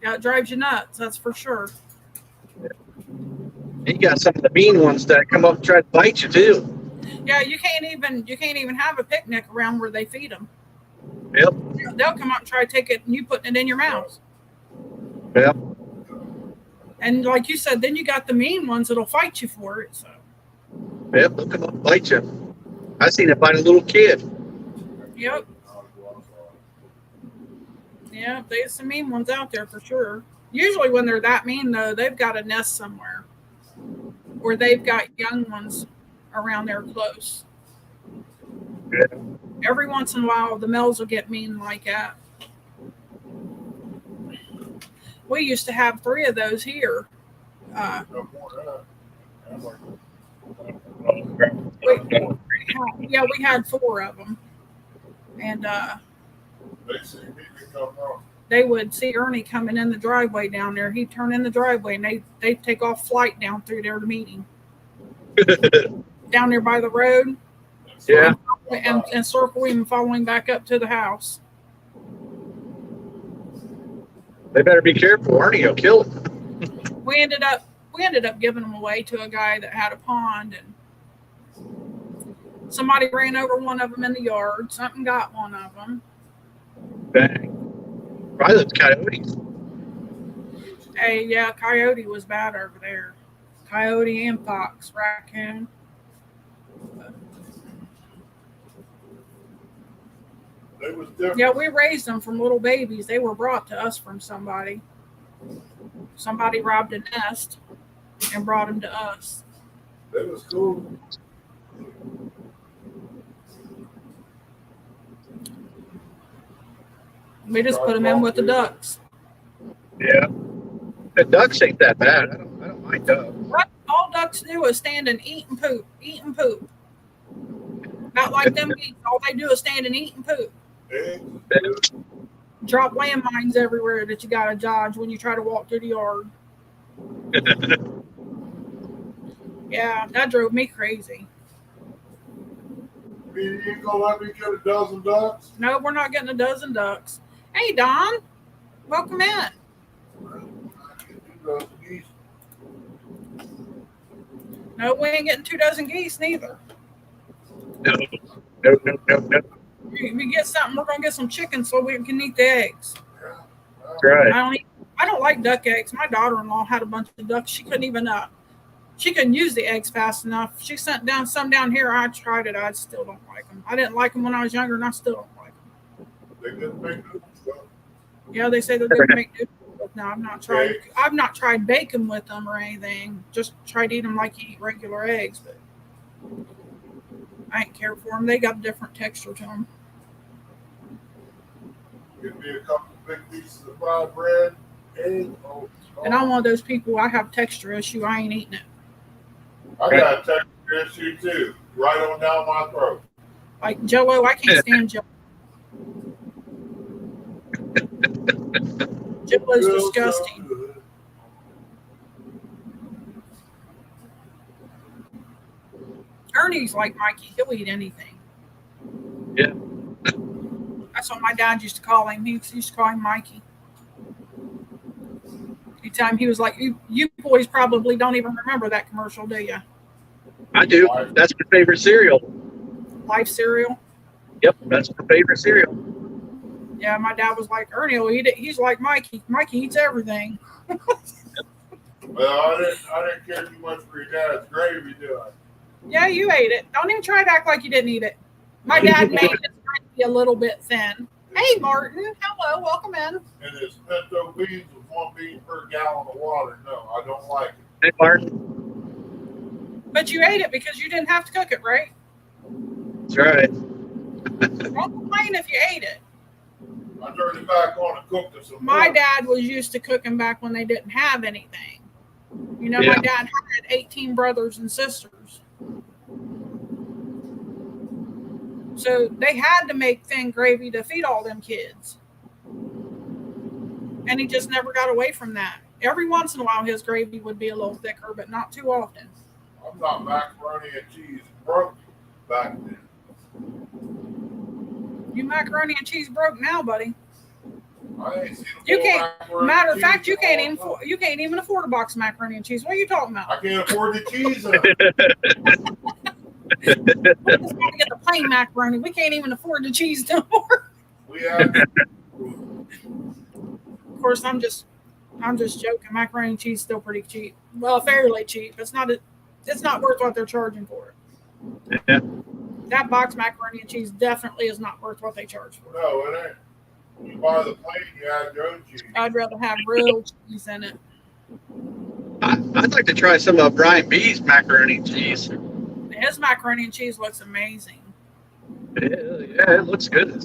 Yeah, it drives you nuts, that's for sure. You got some of the mean ones that come up and try to bite you too. Yeah, you can't even have a picnic around where they feed them. Yep. They'll come up and try to take it, and you putting it in your mouth. Yep. And like you said, then you got the mean ones that'll fight you for it. So Yep. They'll come up and bite you. I seen it bite a little kid. yep, yeah, there's some mean ones out there for sure. Usually when they're that mean though, they've got a nest somewhere, or they've got young ones around there close. Yeah. Every once in a while, the males will get mean like that. We used to have 3 of those here. No more of that. I'm like, We had 4 of them, and they see me come from. they would see Ernie coming in the driveway down there. He'd turn in the driveway, and they'd take off flight down through there to meet him down there by the road. Yeah. And circle him and follow him back up to the house. They better be careful, Arnie will kill them. We ended up giving them away to a guy that had a pond, and somebody ran over one of them in the yard. Something got one of them. Bang. Probably those coyotes. Hey, yeah, coyote was bad over there. Coyote and fox, raccoon. They was different. Yeah, we raised them from little babies. They were brought to us from somebody. Somebody robbed a nest and brought them to us. They was cool. We just put them in with the ducks. Yeah. The ducks ain't that bad. I don't mind ducks. What all ducks do is stand and eat and poop. Eat and poop. Not like them geese. All they do is stand and eat and poop. Eggs. Drop landmines everywhere that you gotta dodge when you try to walk through the yard. Yeah, that drove me crazy. You ain't gonna let me get a dozen ducks? No, we're not getting a dozen ducks. Hey, Don, welcome in. I get 2 dozen geese. No, we ain't getting 2 dozen geese neither. No, no, no, no, no. If we get something, we're gonna get some chicken so we can eat the eggs. That's right. I don't like duck eggs. My daughter-in-law had a bunch of ducks. She couldn't use the eggs fast enough. She sent down some down here. I tried it. I still don't like them. I didn't like them when I was younger, and I still don't like them. They didn't make noodles, though. Yeah, they say they're good to make noodles. No, I've not tried. I've not tried bacon with them or anything. Just tried to eat them like you eat regular eggs, but I ain't care for them. They got a different texture to them. Give me a couple big pieces of fried bread, egg. And I'm one of those people. I have texture issue. I ain't eating it. I got a texture issue too, right on down my throat. Like Jell-O, I can't stand Jell-O. Jell-O's disgusting. Ernie's like Mikey. He'll eat anything. Yeah. That's what my dad used to call him. He used to call him Mikey. Anytime he was like, you boys probably don't even remember that commercial, do you? I do. That's my favorite cereal. Life cereal. Yep, that's my favorite cereal. Yeah, my dad was like, Ernie will eat it. He's like Mikey. Mikey eats everything. Well, I didn't care too much for your dad's gravy, do I? Yeah, you ate it. Don't even try to act like you didn't eat it. My dad made his gravy a little bit thin. Hey, Martin. Hello. Welcome in. And his pinto beans with 1 bean per gallon of water. No, I don't like it. Hey, Martin. But you ate it because you didn't have to cook it, right? That's right. Don't complain if you ate it. I turned it back on and cooked it some My more. dad was used to cooking back when they didn't have anything. You know, Yeah. my dad had 18 brothers and sisters. So they had to make thin gravy to feed all them kids. And he just never got away from that. Every once in a while, his gravy would be a little thicker, but not too often. I'm not macaroni and cheese broke back then. You macaroni and cheese broke now, buddy. I ain't seen You can't. macaroni Matter and of fact, cheese you can't in a even long time. you can't even afford a box of macaroni and cheese. What are you talking about? I can't afford the cheese in it. We just gotta get the plain macaroni. We can't even afford the cheese no more. We had Of course, I'm just joking. Macaroni and cheese is still pretty cheap. Well, fairly cheap. It's not worth what they're charging for it. Yeah. That box macaroni and cheese definitely is not worth what they charge for it. no, it ain't. You buy the plain, you add your own cheese. I'd rather have real cheese in it. I'd like to try some of Brian B's macaroni and cheese. His macaroni and cheese looks amazing. Yeah, it looks good.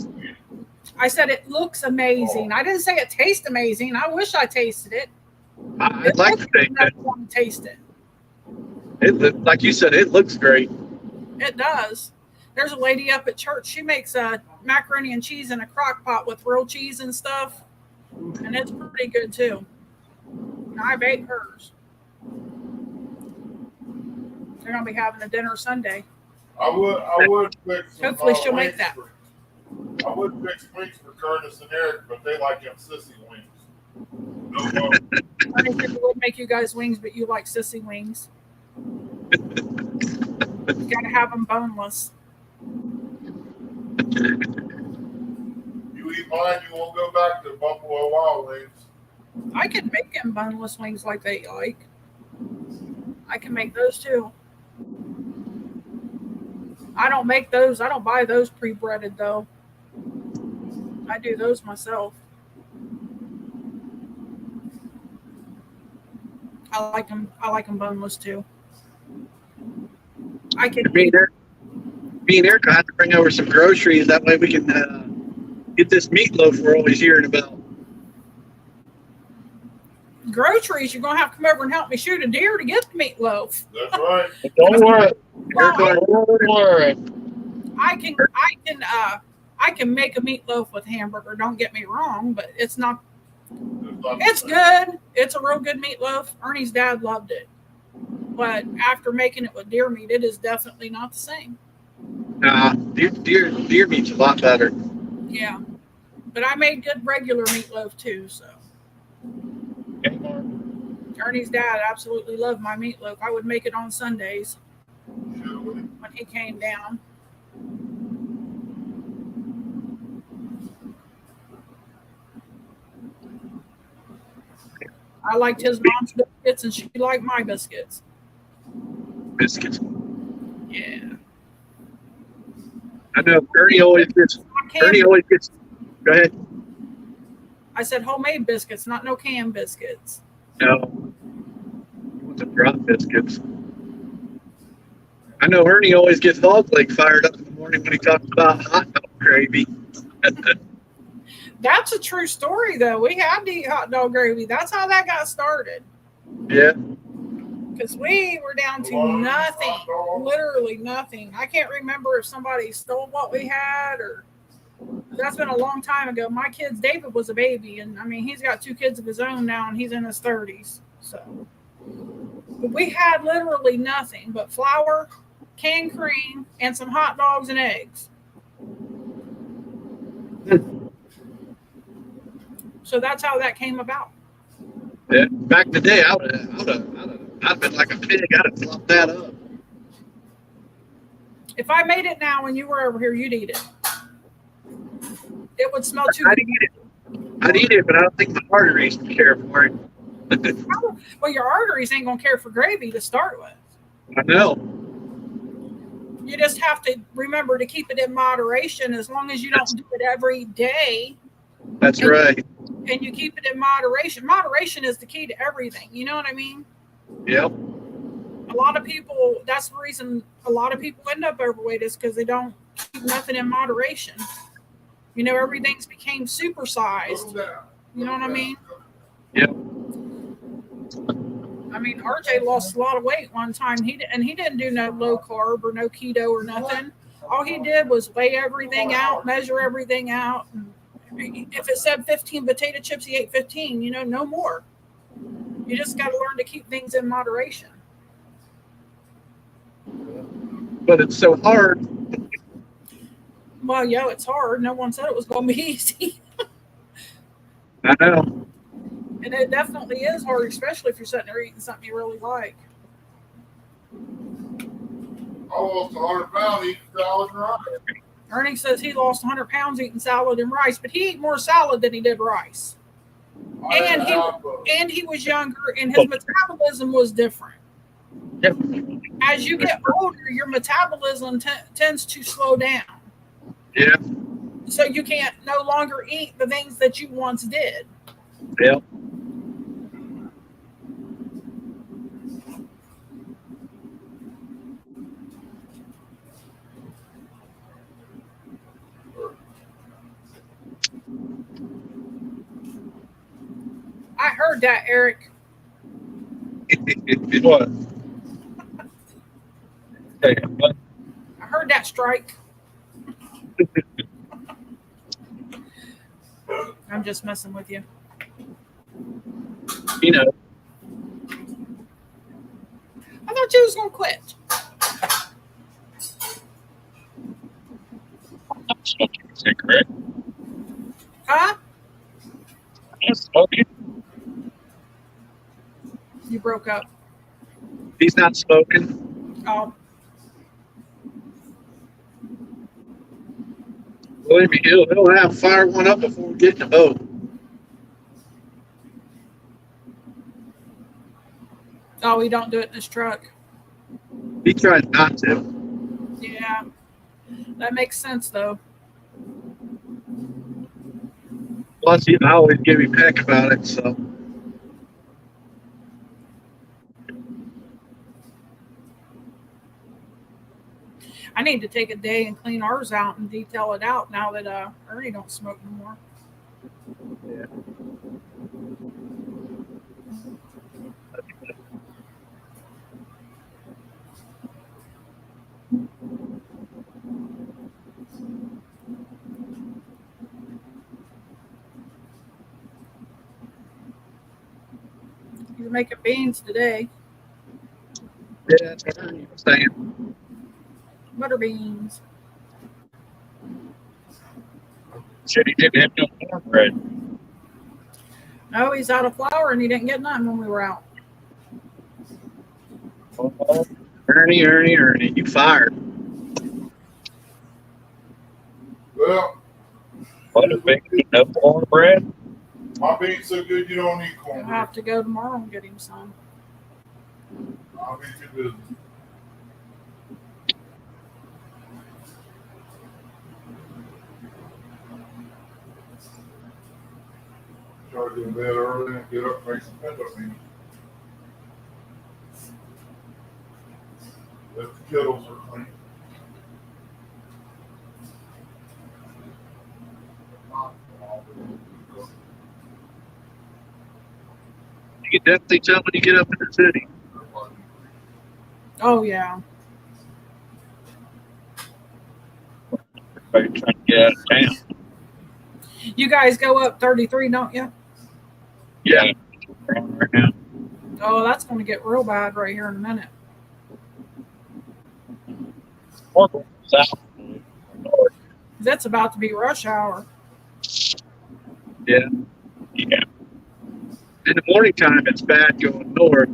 I said it looks amazing. I didn't say it tastes amazing. I wish I tasted it. I'd like to taste I it. want to taste it. Like you said, it looks great. It does. There's a lady up at church. She makes macaroni and cheese in a crock pot with real cheese and stuff. And it's pretty good too. And I've ate hers. They're going to be having a dinner Sunday. I would fix some, Hopefully she'll make wings that. I would fix wings for Curtis and Eric, but they like them sissy wings. No, I think it would make you guys wings, but you like sissy wings. You got to have them boneless. you eat mine, you won't go back to Buffalo Wild Wings. I can make them boneless wings like they like. I can make those too. I don't make those. I don't buy those pre-breaded though. I do those myself. I like them. I like them boneless too. I can. Me and Eric will have to bring over some groceries. That way we can get this meatloaf we're always hearing about. Groceries, you're gonna have to come over and help me shoot a deer to get the meatloaf. That's right. Don't worry. Well, Don't worry. I can make a meatloaf with hamburger. Don't get me wrong, but it's not. It's good. It's a real good meatloaf. Ernie's dad loved it, but after making it with deer meat, it is definitely not the same. Deer meat's a lot better. Yeah, but I made good regular meatloaf too. So Ernie's dad absolutely loved my meatloaf. I would make it on Sundays when he came down. I liked his mom's biscuits, and she liked my biscuits. Biscuits. Yeah. I know Ernie always gets. Ernie always gets. Go ahead. I said homemade biscuits, not no canned biscuits. No. He wants to drop biscuits. I know Ernie always gets hog leg fired up in the morning when he talks about hot dog gravy. That's a true story, though. We had to eat hot dog gravy. That's how that got started. Yeah. Because we were down to nothing, literally nothing. I can't remember if somebody stole what we had, or that's been a long time ago. My kids, David was a baby, and I mean, he's got 2 kids of his own now, and he's in his 30s. So, but we had literally nothing but flour, canned cream, and some hot dogs and eggs. So that's how that came about. Yeah. Back in the day, I'd been like a pig. I'd have flopped that up. If I made it now and you were over here, you'd eat it. It would smell too I'd eat it. I'd eat it, but I don't think my arteries would care for it. Well, your arteries ain't going to care for gravy to start with. I know. You just have to remember to keep it in moderation. As long as you don't do it every day. That's right. And you keep it in moderation. Moderation is the key to everything. You know what I mean? Yep. A lot of people, that's the reason a lot of people end up overweight, is because they don't keep nothing in moderation. You know, everything's became supersized. You know what I mean? Yep. I mean, RJ lost a lot of weight one time. He didn't do no low carb or no keto or nothing. All he did was weigh everything out, measure everything out. And if it said 15 potato chips, he ate 15. You know, no more. You just got to learn to keep things in moderation. But it's so hard. Well, yo, it's hard. No one said it was going to be easy. I know. And it definitely is hard, especially if you're sitting there eating something you really like. I lost 100 pounds eating salad and rice. Ernie says he lost 100 pounds eating salad and rice, but he ate more salad than he did rice. And he was younger, and his metabolism was different. Yep. As you get older, your metabolism tends to slow down. Yeah. So you can't no longer eat the things that you once did. Yep. I heard that, Eric. What? Hey, I heard that, Strike. I'm just messing with you. you know. I thought you was going to quit. Cigarette. Huh? Smoking. You broke up. He's not smoking. Oh. Believe me, he'll have fire one up before we get in the boat. Oh, we don't do it in this truck. He tries not to. Yeah. That makes sense, though. Plus, I always give him heck about it, so. I need to take a day and clean ours out and detail it out now that Ernie don't smoke no more. Yeah. He's making beans today. Yeah, that's what Ernie was saying. Butter beans. Said he didn't have no cornbread. No, he's out of flour and he didn't get none when we were out. Oh, Ernie, you fired. Well, What a big no cornbread. My bean's so good you don't need I'll cornbread. have to go tomorrow and get him some. I'll be too busy. Try to get in bed early and get up and make some pinto beans. If the kettles are clean. You can definitely tell when you get up in the city. Oh yeah. Everybody trying to get out of town. You guys go up 33, don't you? Yeah. Right now. Oh, that's going to get real bad right here in a minute. South. That's about to be rush hour. Yeah. Yeah. In the morning time, it's bad going north.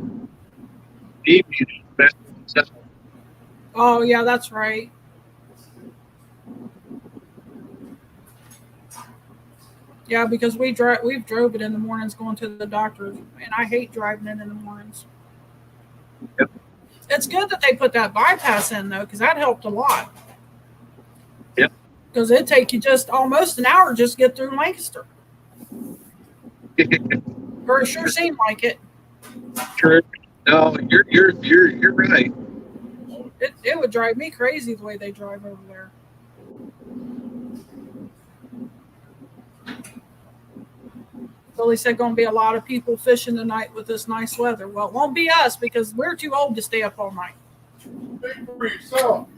Evening, it's bad going south. Oh yeah, that's right. Yeah, because we've drove it in the mornings going to the doctor, and I hate driving it in the mornings. Yep. It's good that they put that bypass in though, because that helped a lot. Yep. Because it'd take you just almost an hour just to get through Lancaster. Or it sure seemed like it. True. No, you're right. It would drive me crazy the way they drive over there. Billy said going to be a lot of people fishing tonight with this nice weather. Well, it won't be us because we're too old to stay up all night. Speak for yourself.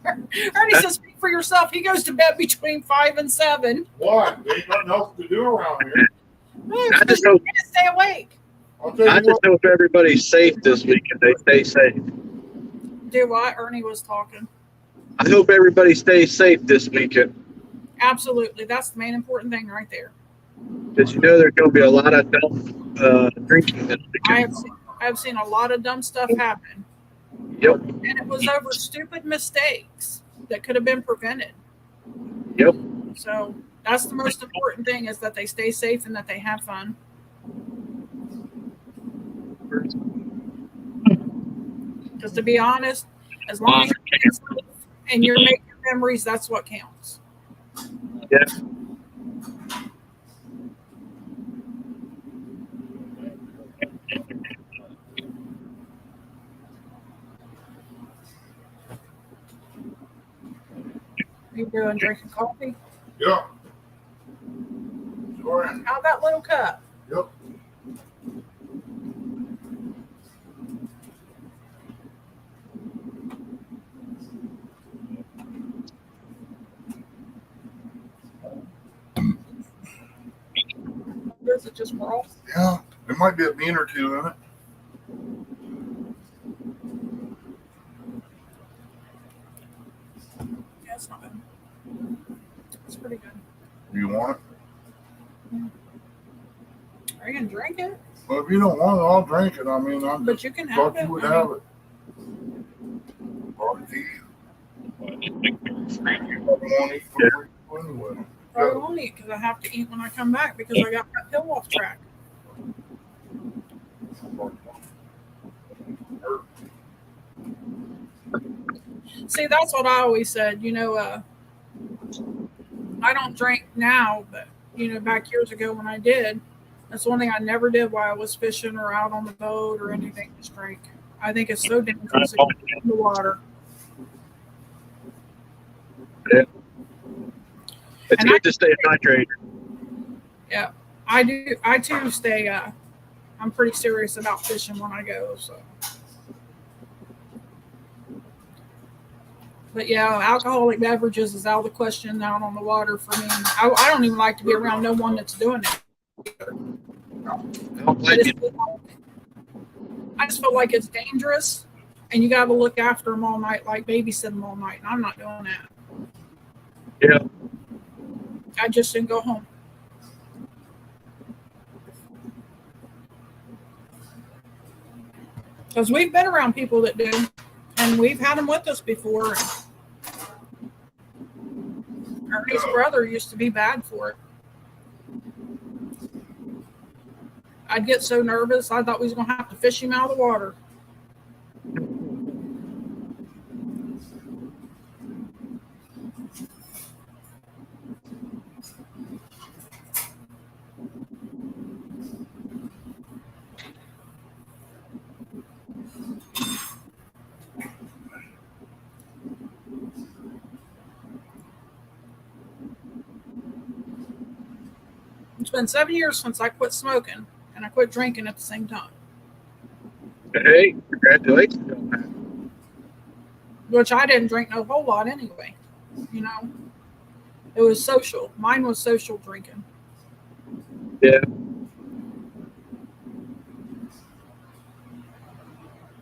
Ernie says, speak for yourself. He goes to bed between 5 and 7. Why? There ain't nothing else to do around here. I just hope, Can't stay awake. I'll tell I you just what. hope everybody's safe this week and they stay safe. Do what? Ernie was talking. I hope everybody stays safe this weekend Absolutely. That's the main important thing right there. because you know there's going to be a lot of dumb drinking this weekend. I've seen a lot of dumb stuff happen. Yep. And it was over stupid mistakes that could have been prevented. Yep. So that's the most important thing is that they stay safe and that they have fun. Because to be honest, as long as you're safe and you're making memories, that's what counts. Yeah. You doing drinking coffee? Yeah. Sure am. How that little cup? Yep. Or is it just raw? Yeah. There might be a bean or two in it. Yeah, it's not bad. It's pretty good. You want it? Are you gonna drink it? Well, if you don't want it, I'll drink it. I mean, I But you can have thought it. you would I mean, have it. Probably do. Probably won't eat for you anyway. Probably won't eat because I have to eat when I come back because I got my pill off track. See, that's what I always said. You know, I don't drink now, but you know, back years ago when I did, that's one thing I never did while I was fishing or out on the boat or anything. Just drink. I think it's so dangerous to get in the water. Yeah. It's And good to stay hydrated. Yeah, I do. I too stay. I'm pretty serious about fishing when I go. So, but yeah, alcoholic beverages is out of the question out on the water for me. I don't even like to be around no one that's doing it. I just feel like it's dangerous, and you got to look after them all night, like babysit them all night. And I'm not doing that. Yeah. I just didn't go home. Because we've been around people that do, and we've had them with us before. Ernie's brother used to be bad for it. I'd get so nervous. I thought we was going to have to fish him out of the water. It's been 7 years since I quit smoking, and I quit drinking at the same time. Hey, congratulations on that. Which I didn't drink no whole lot anyway. You know, it was social. Mine was social drinking. Yeah.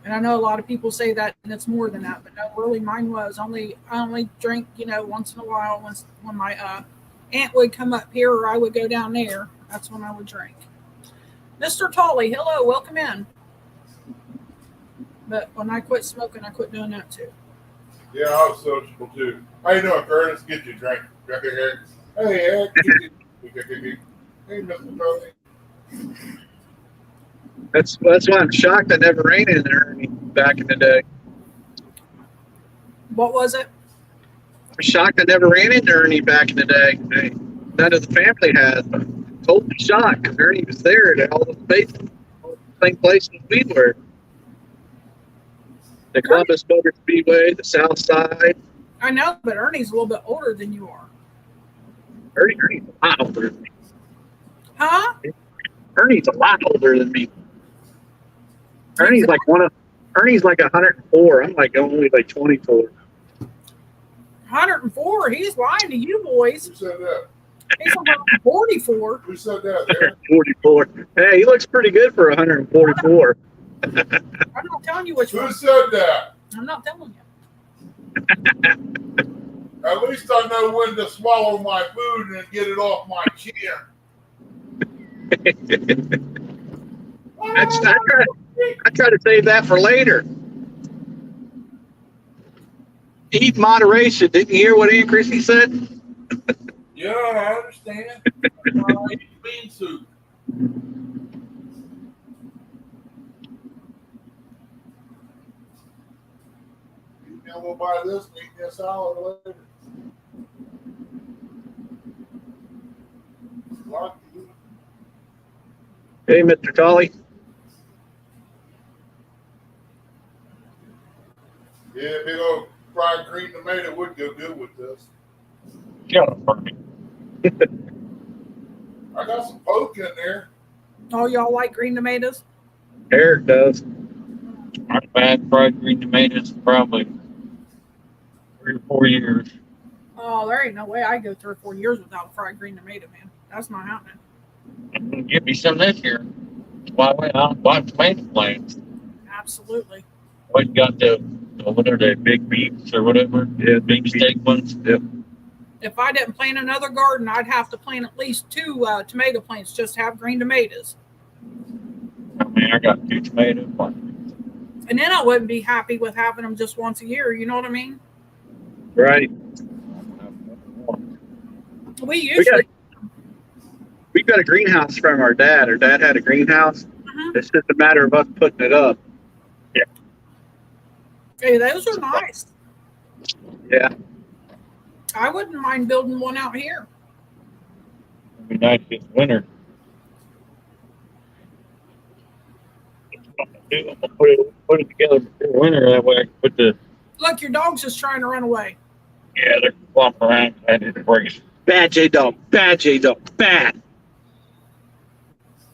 And I know a lot of people say that, and it's more than that, but no, really, mine was I only drink, you know, once in a while when my aunt would come up here or I would go down there. That's when I would drink. Mr. Tolley, hello, welcome in. But when I quit smoking, I quit doing that too. Yeah, I was sociable too. How you doing, Curtis? Get you a drink. Hey, Ed. Hey, Mr. Tolley. That's why I'm shocked I never ran in there back in the day. What was it? I'm shocked I never ran into Ernie back in the day. None of the family has. I'm totally shocked because Ernie was there at all the places, all the same places we were. The Columbus Motor Speedway, the South Side. I know, but Ernie's a little bit older than you are. Ernie's a lot older than me. Huh? Ernie's a lot older than me. Ernie's like 104. I'm like only like 24. 104? He's lying to you boys. Who said that? He's about 44. Who said that? 44. Hey, he looks pretty good for 144. I'm not telling you which Who one. said that? I'm not telling you. At least I know when to swallow my food and get it off my chin. I try to save that for later. Eat moderation. Didn't you hear what Aunt Chrissy said? Yeah, I understand. I eat bean soup. Eat me a little bite of this and eat me a salad later. Like you. Hey, Mr. Tolley. Yeah, big old fried green tomato would go good with this. Shut up, Bernie. I got some poke in there. Oh, y'all like green tomatoes? Eric does. I've had fried green tomatoes for probably 3 or 4 years. Oh, there ain't no way I go 3 or 4 years without a fried green tomato, man. That's not happening. I'm gonna give me some this year. Why I don't buy tomato plants. Absolutely. What you got the what are they, big beefs or whatever? Yeah, Big steak ones. Yep. If I didn't plant another garden, I'd have to plant at least 2 tomato plants just to have green tomatoes. I mean, I got 2 tomato plants. And then I wouldn't be happy with having them just once a year. You know what I mean? Right. We got a greenhouse from our dad. Our dad had a greenhouse. Uh-huh. It's just a matter of us putting it up. Yeah. Hey, those are nice. Yeah. I wouldn't mind building one out here. It'd be nice this winter. I'm gonna put it together before winter. That way I can put the. Look, your dog's just trying to run away. Yeah, they're flopping around. I did the brakes. Bad J-Dog. Bad J-Dog. Bad.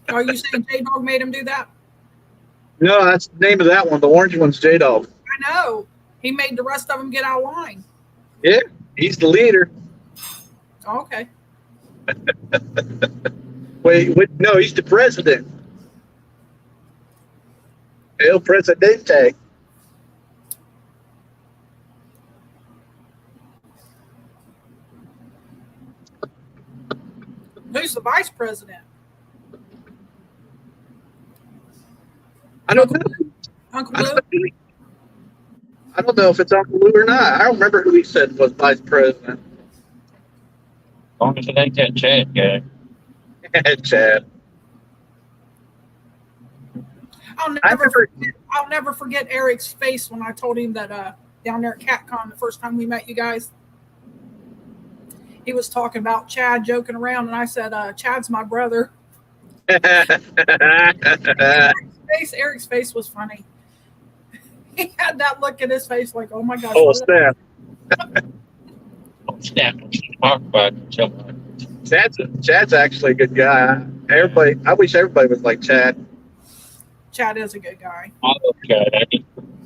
Are you saying J-Dog made him do that? No, that's the name of that one. The orange one's J-Dog. I know. He made the rest of them get out of line. Yeah, he's the leader. Okay. Wait, no, he's the president. El Presidente. Who's the vice president? I don't know. Uncle Lou? I don't know if it's Uncle Lou or not. I don't remember who he said was vice president. As long as it ain't that Chad guy. Chad. I'll I never, remember. I'll never forget Eric's face when I told him that down there at CatCon the first time we met you guys. He was talking about Chad joking around, and I said, Chad's my brother. Eric's face was funny. He had that look in his face like, oh my gosh. Oh, snap. Snap. Talk about something. Chad's actually a good guy. I wish everybody was like Chad. Chad is a good guy. I love Chad.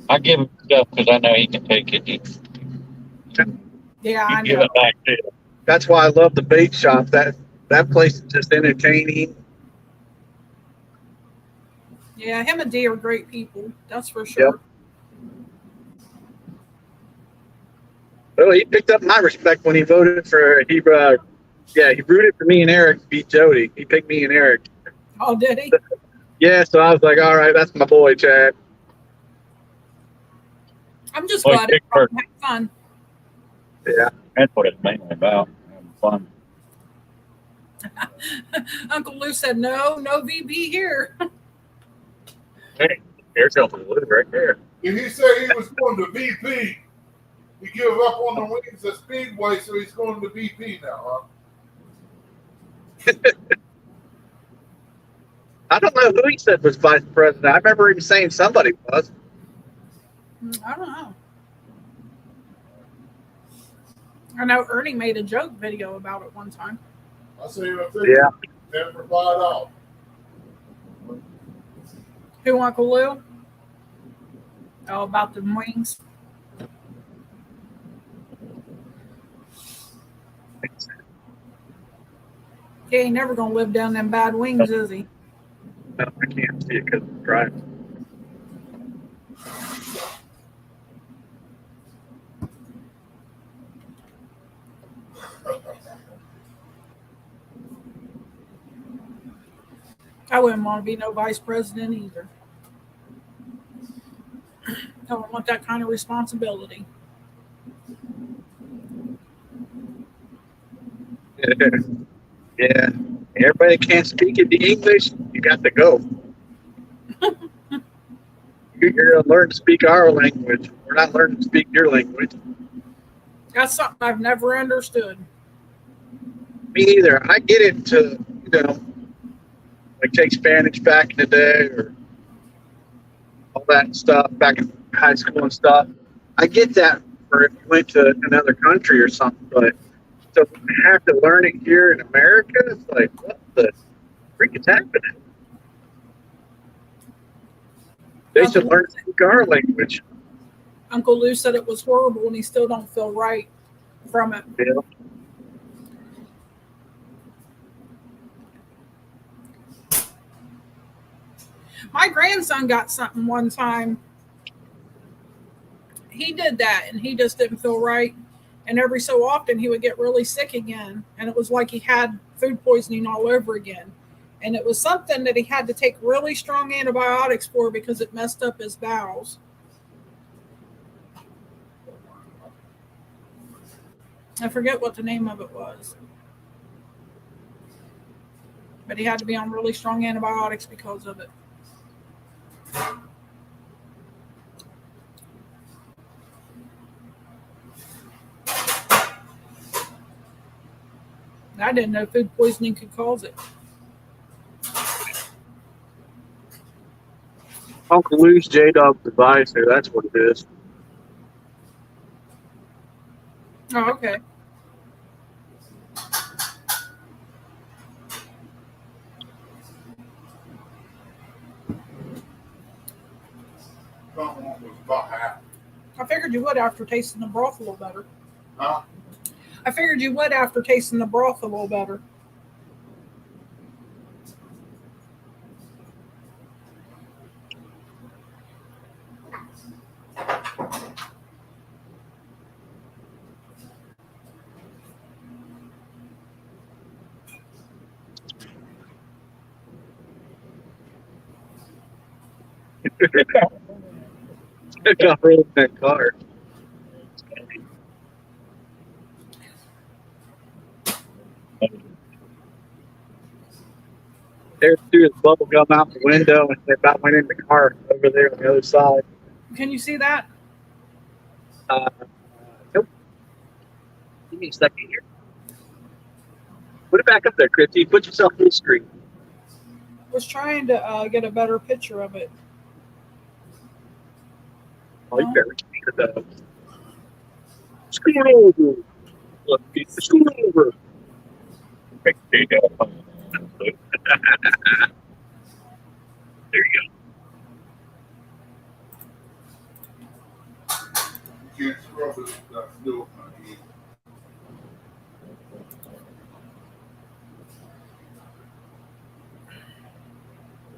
I give him stuff because I know he can take it. Yeah, I Give know. it back to him. That's why I love the bait shop. That place is just entertaining. Yeah, him and Dee are great people. That's for sure. Yep. Well, he picked up my respect when he voted for he rooted for me and Eric to beat Jody. He picked me and Eric. Oh, did he? Yeah, so I was like, all right, that's my boy, Chad. I'm just Well, glad he it picked her. had fun. Yeah. That's what it's mainly about. Having fun. Uncle Lou said, no VP here. Hey, here's Uncle Lou right there. Did he say he was going to VP? He gave up on the wings at Speedway, so he's going to VP now, huh? I don't know who he said was vice president. I remember him saying somebody was. I don't know. I know Ernie made a joke video about it one time. I see him. Yeah. Never replied out. Who, Uncle Lou? Oh, about the wings. He ain't never gonna live down them bad wings, is he? No, I can't see it because I'm driving. I wouldn't want to be no vice president either. I don't want that kind of responsibility. Yeah. Everybody can't speak in the English. You got to go. You're going to learn to speak our language. We're not learning to speak your language. That's something I've never understood. Me either. I get it to, like take Spanish back in the day or all that stuff back in high school and stuff. I get that for if you went to another country or something, but so we have to learn it here in America. It's like, what the freak is happening? They should learn to speak our language. Uncle Lou said it was horrible and he still don't feel right from it. Yeah. My grandson got something one time. He did that and he just didn't feel right. And every so often he would get really sick again. And it was like he had food poisoning all over again. And it was something that he had to take really strong antibiotics for because it messed up his bowels. I forget what the name of it was. But he had to be on really strong antibiotics because of it. I didn't know food poisoning could cause it. Uncle Lou's J-Dog's advisor, that's what it is. Oh, okay. Someone was about half. I figured you would after tasting the broth a little better. Huh? I figured you would after tasting the broth a little better. It got rolled in that car. Eric threw his bubble gum out the window and they about went in the car over there on the other side. Can you see that? Nope. Give me a second here. Put it back up there, Christy. Put yourself full screen. Was trying to get a better picture of it. Oh, you better keep it up. Scoot over. Look, scoot over. There you go. There you go. You can't scrub it. That's still not.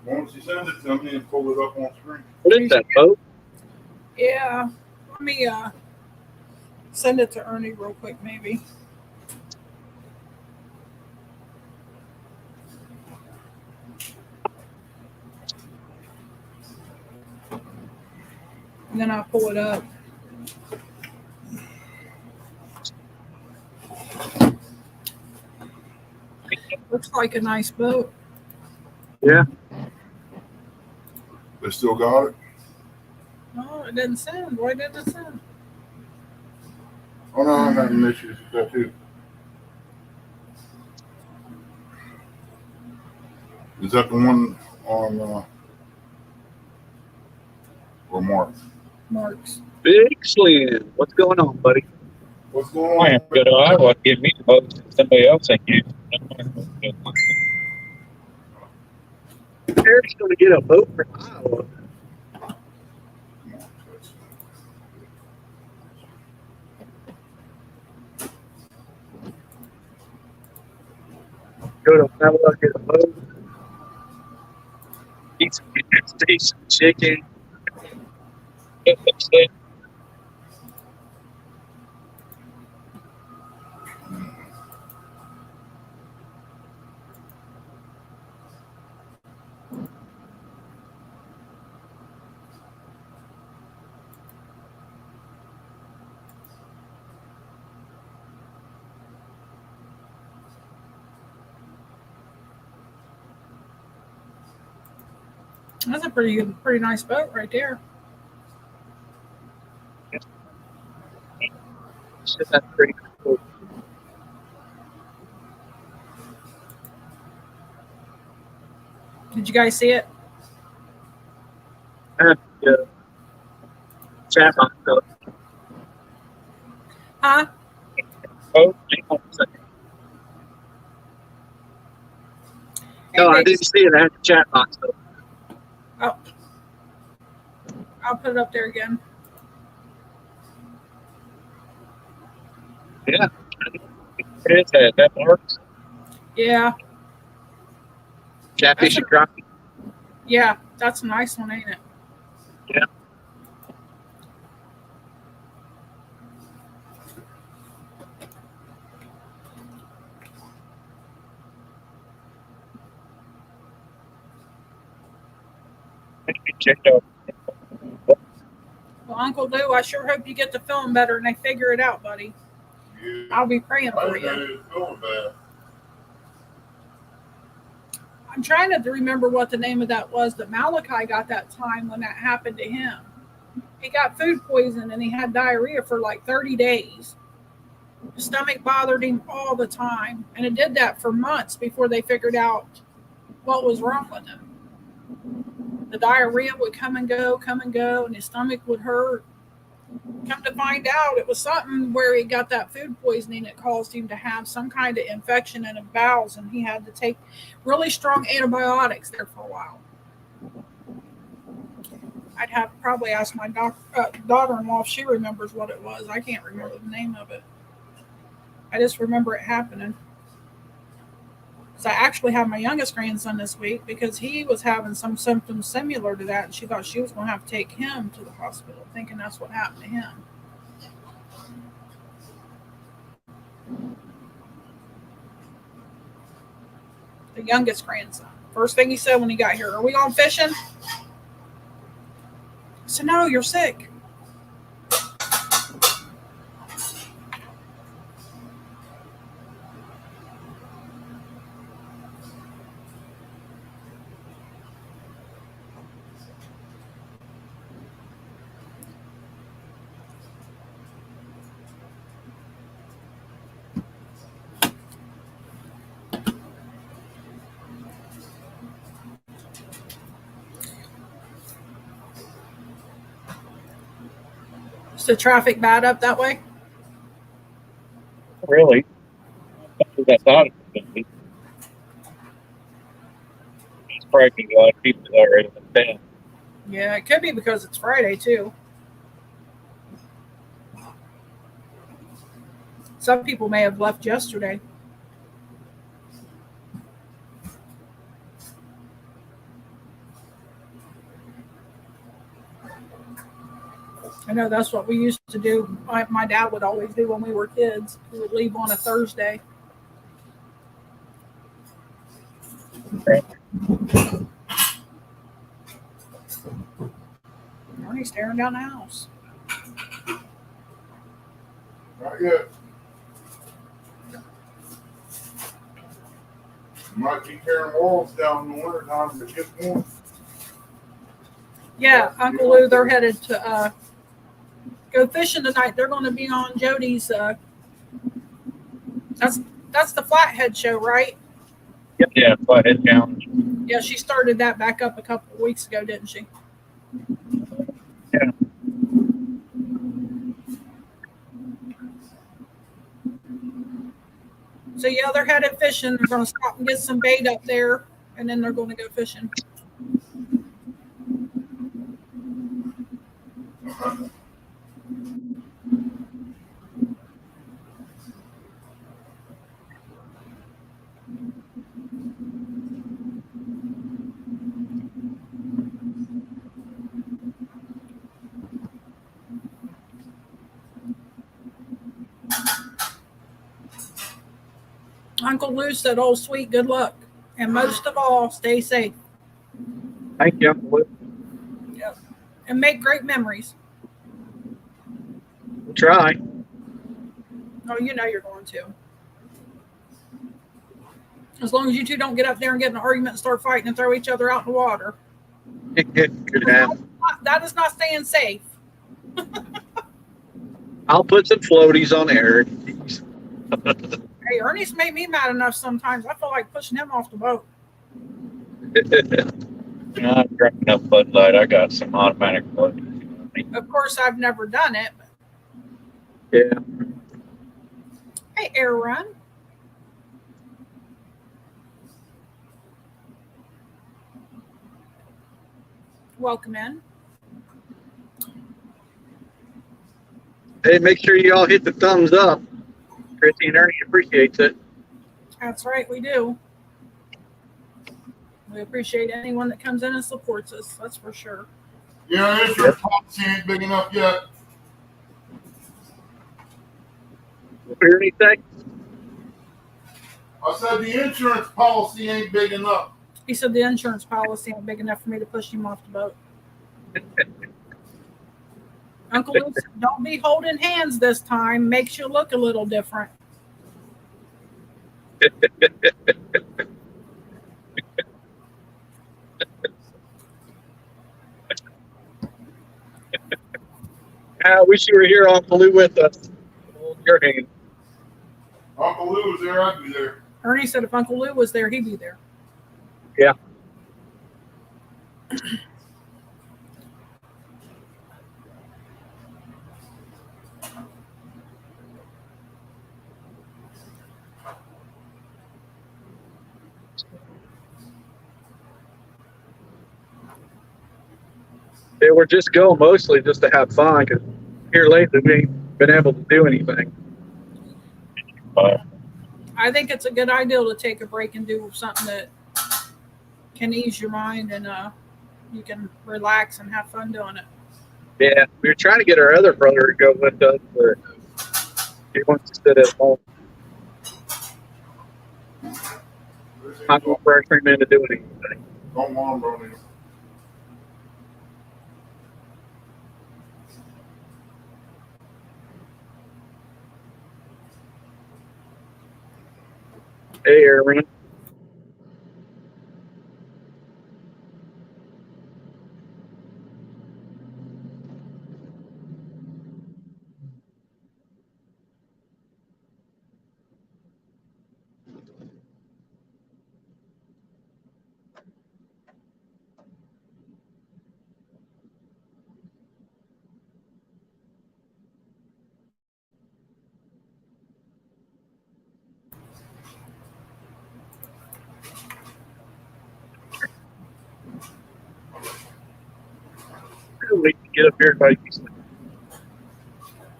Once you send it to me and pull it up on screen. What is that, Bo? Yeah. Let me send it to Ernie real quick, maybe. And then I'll pull it up. Looks like a nice boat. Yeah. They still got it? No, it didn't send. Why didn't it send? Oh no, I'm having issues with that too. Is that the one on or Mark? Marks. Big Slim. What's going on, buddy? What's going I on? am good. I want to give me the vote that somebody else ain't used. Eric's going to get a boat for Iowa. Go to Iowa, get a boat. Eat some steak, some chicken. That's a pretty nice boat right there. That's pretty cool. Did you guys see it? Chat on it. Huh? Oh, hang on a second. No, I didn't see it. I had the chat box though. Oh. I'll put it up there again. Yeah. What is that? That Marks? Yeah. Catfish and crappie. Yeah, that's a nice one, ain't it? Yeah. Checked out. Well, Uncle Lou, I sure hope you get the film better and they figure it out, buddy. Yeah. I'll be praying I for didn't know you. it was going bad. I'm trying to remember what the name of that was, but Malachi got that time when that happened to him. He got food poisoning and he had diarrhea for like 30 days. His stomach bothered him all the time. And it did that for months before they figured out what was wrong with him. The diarrhea would come and go, and his stomach would hurt. Come to find out, it was something where he got that food poisoning that caused him to have some kind of infection in his bowels, and he had to take really strong antibiotics there for a while. I'd have to probably ask my daughter-in-law if she remembers what it was. I can't remember the name of it. I just remember it happening. So I actually had my youngest grandson this week because he was having some symptoms similar to that, and she thought she was going to have to take him to the hospital, thinking that's what happened to him. The youngest grandson. First thing he said when he got here, "Are we going fishing?" I said, "No, you're sick." Is the traffic bad up that way? Really? I thought it was going to be. It's probably a lot of people already in town. Yeah, it could be because it's Friday too. Some people may have left yesterday. I know that's what we used to do. My dad would always do when we were kids. We would leave on a Thursday. Ernie's tearing down the house. Not yet. Might be tearing walls down in the winter time to get warm. Yeah, Uncle Lou, they're headed to go fishing tonight. They're going to be on Jody's. That's the Flathead show, right? Yep. Yeah, Flathead Challenge. Yeah, she started that back up a couple of weeks ago, didn't she? Yeah. So yeah, they're headed fishing. They're going to stop and get some bait up there, and then they're going to go fishing. Uncle Lou said, "Oh, sweet, good luck, and most of all, stay safe." Thank you, Uncle Lou. Yep. And make great memories. We'll try. Oh, you know you're going to. As long as you two don't get up there and get in an argument and start fighting and throw each other out in the water. Could happen. That is not staying safe. I'll put some floaties on Eric. Hey, Ernest made me mad enough sometimes. I feel like pushing him off the boat. I drank enough Bud Light. I got some automatic float. Of course, I've never done it. But... Yeah. Hey, Air Run. Welcome in. Hey, make sure you all hit the thumbs up. Chrissy and Ernie appreciates it. That's right, we do. We appreciate anyone that comes in and supports us. That's for sure. Yeah, insurance policy ain't big enough yet. What did Ernie say? I said the insurance policy ain't big enough. He said the insurance policy ain't big enough for me to push him off the boat. Uncle Luke said, don't be holding hands this time. Makes you look a little different. I wish you were here, Uncle Lou, with us. Hold your hand. Uncle Lou was there, I'd be there. Ernie said if Uncle Lou was there, he'd be there. Yeah. They were just going mostly just to have fun because here lately we ain't been able to do anything. I think it's a good idea to take a break and do something that can ease your mind and you can relax and have fun doing it. Yeah, we were trying to get our other brother to go with us, but he wants to sit at home. I'm going to pressure him into doing anything. Don't want him, Brony. Hey, Aaron. get up here by Houston.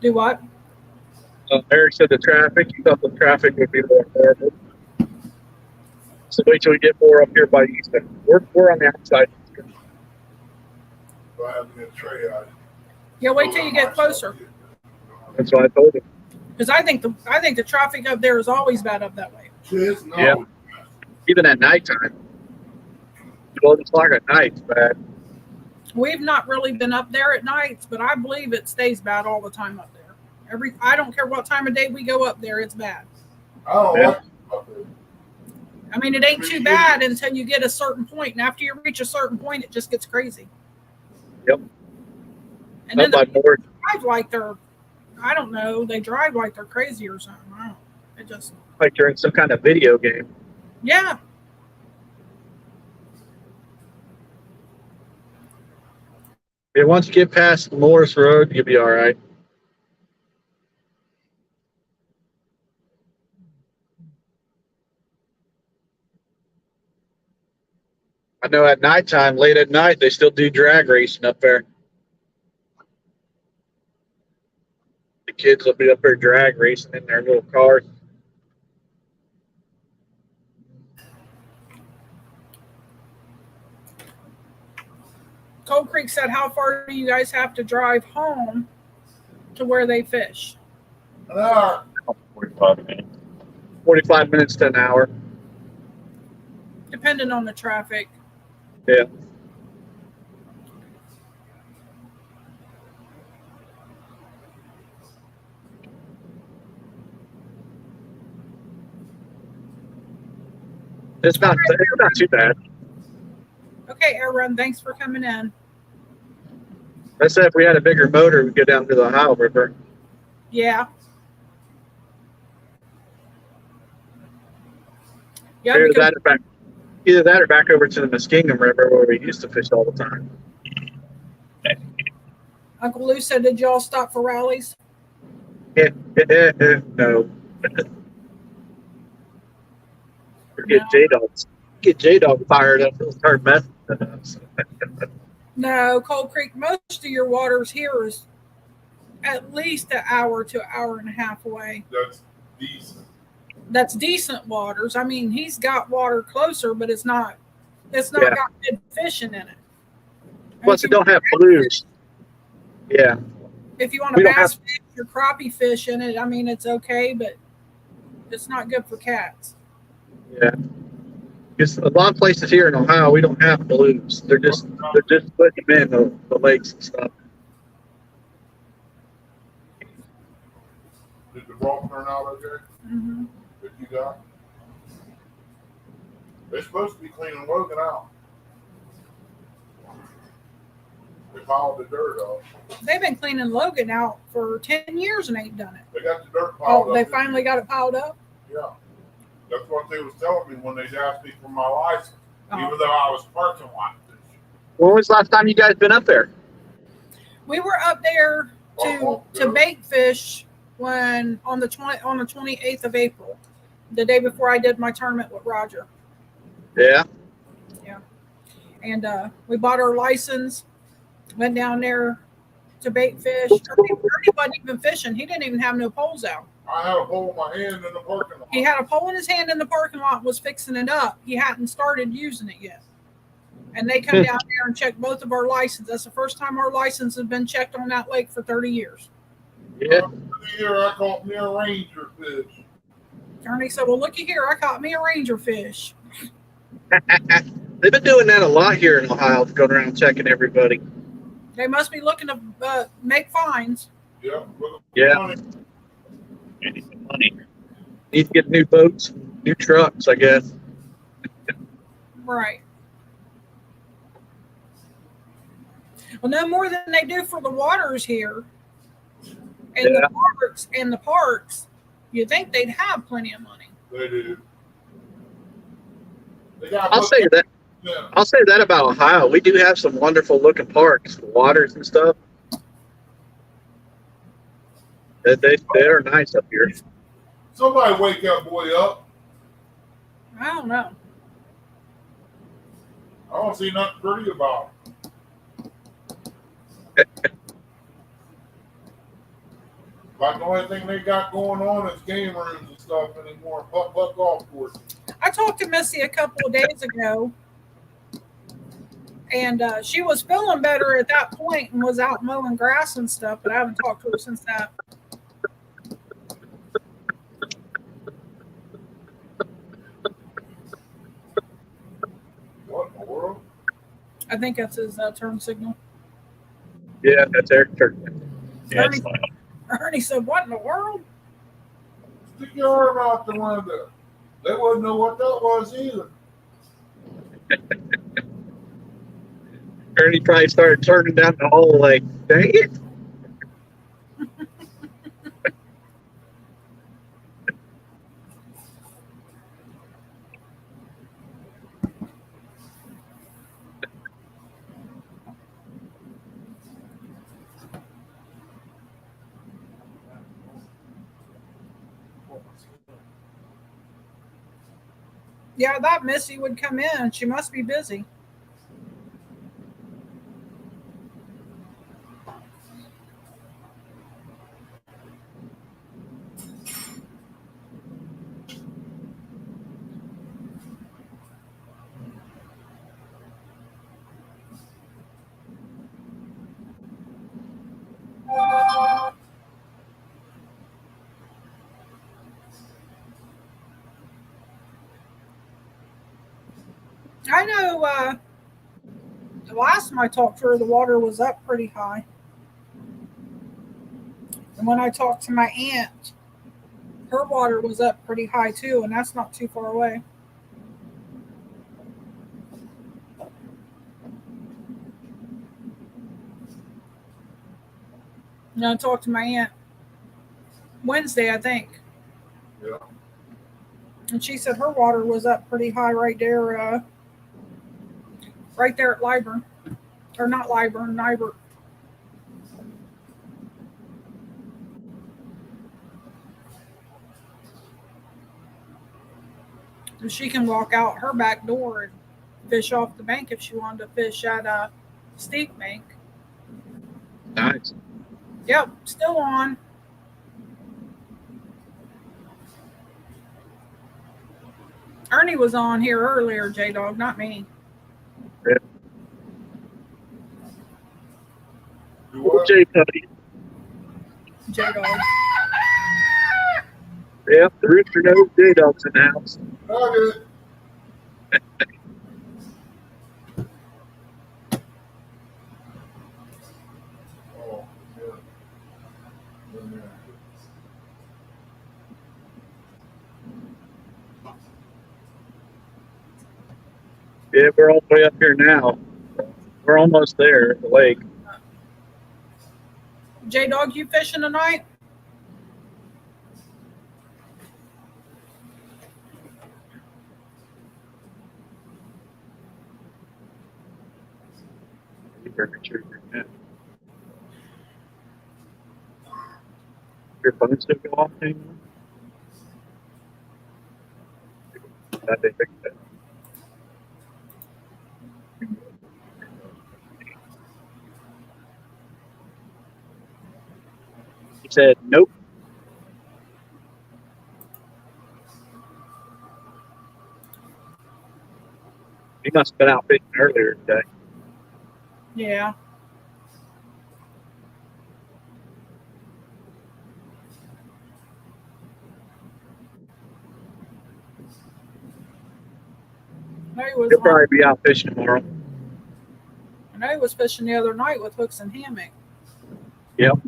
Do what? Eric said the traffic. He thought the traffic would be more horrible. So wait till we get more up here by Houston. We're on the outside. Yeah, wait till you get closer. That's what I told him. Because I think the traffic up there is always bad up that way. Yeah. Even at nighttime. 12 o'clock at night, it's bad. We've not really been up there at nights, but I believe it stays bad all the time up there. I don't care what time of day we go up there, it's bad. Oh, Yeah. I mean, it ain't too bad until you get a certain point, and after you reach a certain point, it just gets crazy. Yep. And then Up by they North. drive like they're, I don't know, they drive like they're crazy or something. I don't know. It just, Like you're in some kind of video game. yeah. Yeah, once you get past Morris Road, you'll be all right. I know at nighttime, late at night, they still do drag racing up there. The kids will be up there drag racing in their little cars. Cold Creek said, how far do you guys have to drive home to where they fish? 45 minutes. 45 minutes to an hour. Depending on the traffic. Yeah. It's not too bad. Okay, Air Run, thanks for coming in. I said if we had a bigger motor, we'd go down to the Ohio River. Yeah. Yeah, Either because that or back over to the Muskingum River where we used to fish all the time. Uncle Lou said, did y'all stop for rallies? No. Get J-Dog fired up. He'll start messing with us. No, Cold Creek, most of your waters here is at least an hour to an hour and a half away. That's decent. That's decent waters. I mean, he's got water closer, but it's not Yeah. got good fishing in it. And Plus, it don't have blues. Yeah. if you want we to don't bass fish or crappie fish in it, I mean, it's okay, but it's not good for cats. Yeah. Because a lot of places here in Ohio, we don't have blues. They're just putting them in the lakes and stuff. Did the rock turn out okay? Mm-hmm. That you got? They're supposed to be cleaning Logan out. They piled the dirt off. They've been cleaning Logan out for 10 years and ain't done it. They got the dirt piled up. Oh, they finally got it piled up? Yeah. That's what they was telling me when they asked me for my license, Oh. even though I was parking lot fishing. When was the last time you guys been up there? We were up there to Yeah. bait fish when on the 28th of April, the day before I did my tournament with Roger. Yeah. And we bought our license, went down there to bait fish. Ernie wasn't even fishing. He didn't even have no poles out. I had a hole in my hand in the parking lot. He had a pole in his hand in the parking lot, was fixing it up. He hadn't started using it yet. And they come down there and check both of our licenses. That's the first time our license has been checked on that lake for 30 years. Yeah. The year I caught me a ranger fish. Ernie said, well, looky here. I caught me a ranger fish. They've been doing that a lot here in Ohio, going around checking everybody. They must be looking to make fines. Yeah. Yeah. Money. Need to get new boats, new trucks, I guess. Right. Well, no more than they do for the waters here. And Yeah. the parks, you'd think they'd have plenty of money. They do. They got I'll say that. Yeah. I'll say that about Ohio. We do have some wonderful looking parks, waters and stuff. They are nice up here. Somebody wake that boy up. I don't know. I don't see nothing pretty about him. Like the only thing they got going on is game rooms and stuff anymore. Putt golf course. I talked to Missy a couple of days ago, and she was feeling better at that point and was out mowing grass and stuff, but I haven't talked to her since that. What in the world? I think that's his turn signal. Yeah, that's Eric Turkman. Yeah, it's fine. Ernie said, "What in the world?" Stick your arm out the window. They wouldn't know what that was either. Ernie probably started turning down the hole like, dang it. Yeah, I thought Missy would come in. She must be busy. I know the last time I talked to her, the water was up pretty high. And when I talked to my aunt, her water was up pretty high too, and that's not too far away. And I talked to my aunt Wednesday, I think. Yeah. And she said her water was up pretty high right there at Liburn. Or not Liburn, Nibert. So she can walk out her back door and fish off the bank if she wanted to fish at Steep Bank. Nice. Yep, still on. Ernie was on here earlier, J-Dog, not me. Yeah. Do what? J-Dog. J-Dog. Yep, the rooster knows J-Dog's in the house. Okay. Oh, yeah. Yeah, we're all the way up here now. We're almost there at the lake. J-Dog, you fishing tonight? Your phone still go off anymore? Glad they fixed that. He said, nope. He must have been out fishing earlier today. Yeah. I know he was He'll probably be out fishing tomorrow. I know he was fishing the other night with hooks and hammock. Yep.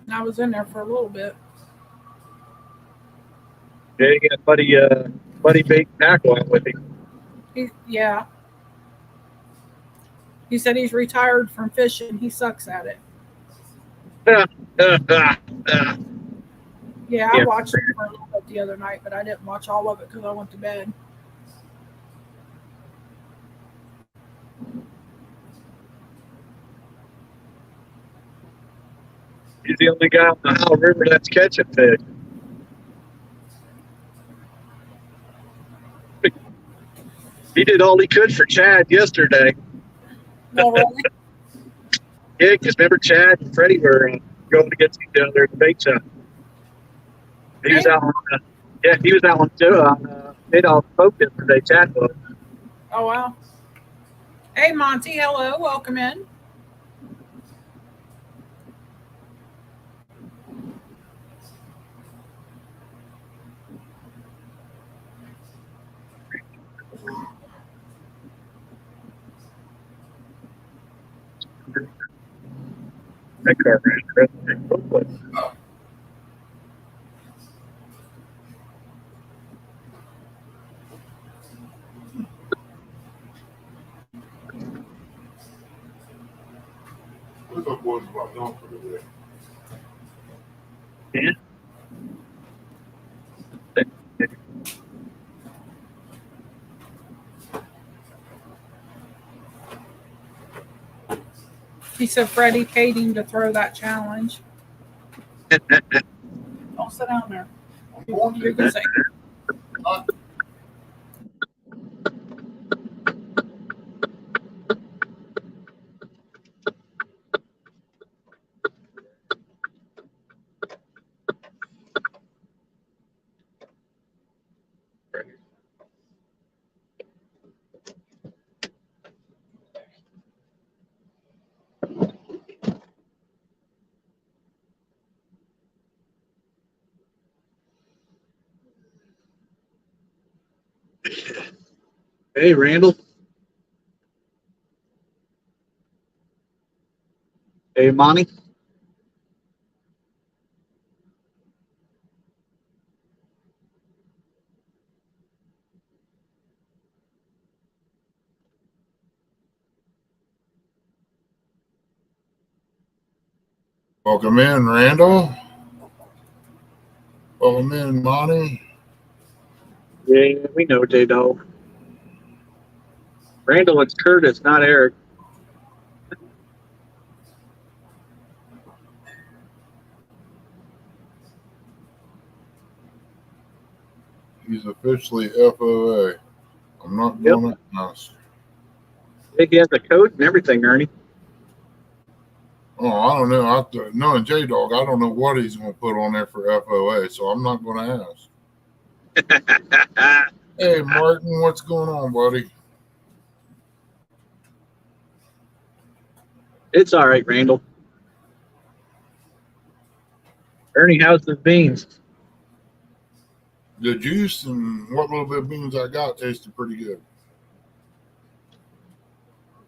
And I was in there for a little bit. Yeah, he got buddy bait tackle out with him. Yeah. He said he's retired from fishing. He sucks at it. Yeah, I watched it for a little bit the other night, but I didn't watch all of it because I went to bed. He's the only guy on the Ohio River that's catching fish. He did all he could for Chad yesterday. No, really? Yeah, because remember Chad and Freddie were going against each other at the bait shop. He was out on, he was out on J-Dog spoke yesterday. Chad was. Oh, wow. Hey, Monty. Hello. Welcome in. That car ran. What's up, boys? About done for today. Yeah. He said Freddie paid him to throw that challenge. Don't sit down there. You're going to say. Hey, Randall. Hey, Monty. Welcome in, Randall. Welcome in, Monty. Yeah, we know J-Dog. Randall, it's Curtis, not Eric. He's officially FOA. I'm not going to ask. I think he has a code and everything, Ernie. Oh, I don't know. Knowing J-Dog, I don't know what he's going to put on there for FOA, so I'm not going to ask. Hey, Martin, what's going on, buddy? It's all right, Randall. Ernie, how's the beans? The juice and what little bit of beans I got tasted pretty good.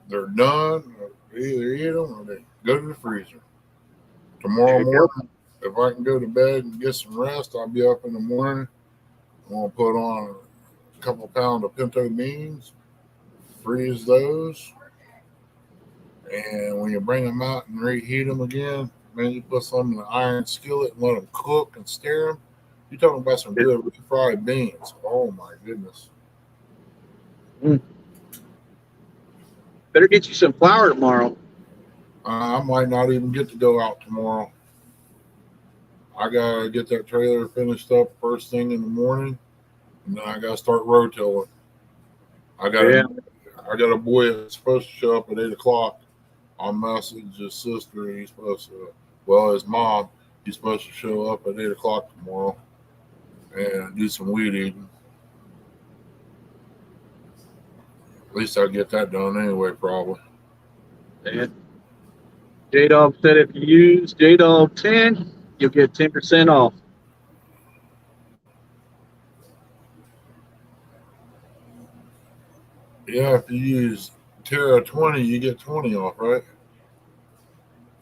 They're done. Either eat them or they go to the freezer. Tomorrow morning, if I can go to bed and get some rest, I'll be up in the morning. I'm going to put on a couple pounds of pinto beans, freeze those, and when you bring them out and reheat them again, then you put some in the iron skillet and let them cook and stir them. You're talking about some good refried beans. Oh, my goodness. Better get you some flour tomorrow. I might not even get to go out tomorrow. I got to get that trailer finished up first thing in the morning, and then I got to start rotilling. I got a boy that's supposed to show up at 8 o'clock. I'll message his sister. His mom. He's supposed to show up at 8 o'clock tomorrow and do some weed eating. At least I'll get that done anyway, probably. Yeah. J-Dog said if you use J-Dog 10, you'll get 10% off. Yeah, if you use Terra 20, you get 20 off, right?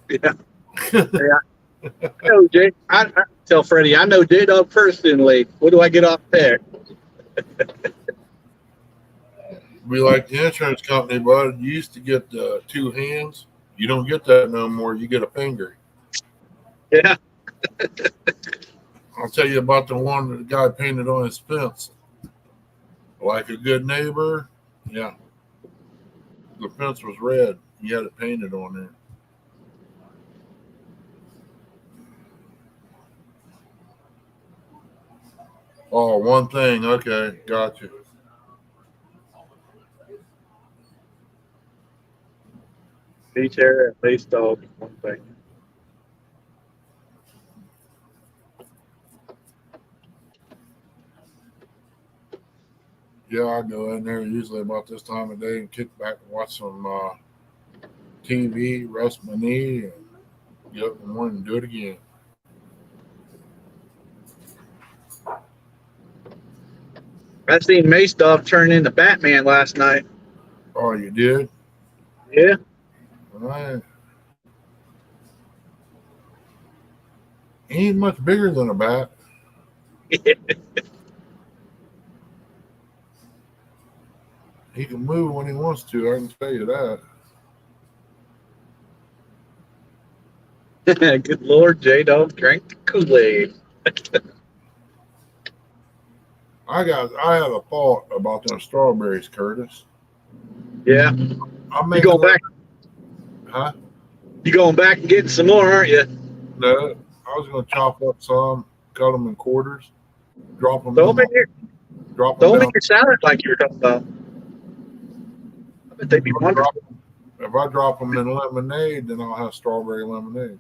Yeah. I tell Freddie, I know J-Dog personally. What do I get off there? Be like the insurance company, bud. You used to get 2 hands. You don't get that no more. You get a finger. Yeah. I'll tell you about the one that the guy painted on his fence. Like a good neighbor. Yeah. The fence was red. He had it painted on there. Oh, one thing. Okay. Gotcha. Beach area, at least dog, one thing. Yeah, I go in there usually about this time of day and kick back and watch some TV, rest my knee, and get up in the morning and do it again. I seen Mace Dog turn into Batman last night. Oh, you did? Yeah. All right. He ain't much bigger than a bat. He can move when he wants to, I can tell you that. Good Lord, J-Dog drank the Kool-Aid. I had a thought about them strawberries, Curtis. Yeah. I You going back? Huh? You going back and getting some more, aren't you? No. I was going to chop up some, cut them in quarters, drop them Don't make it sound like you were talking about. I bet they'd be wonderful. If I drop them in lemonade, then I'll have strawberry lemonade.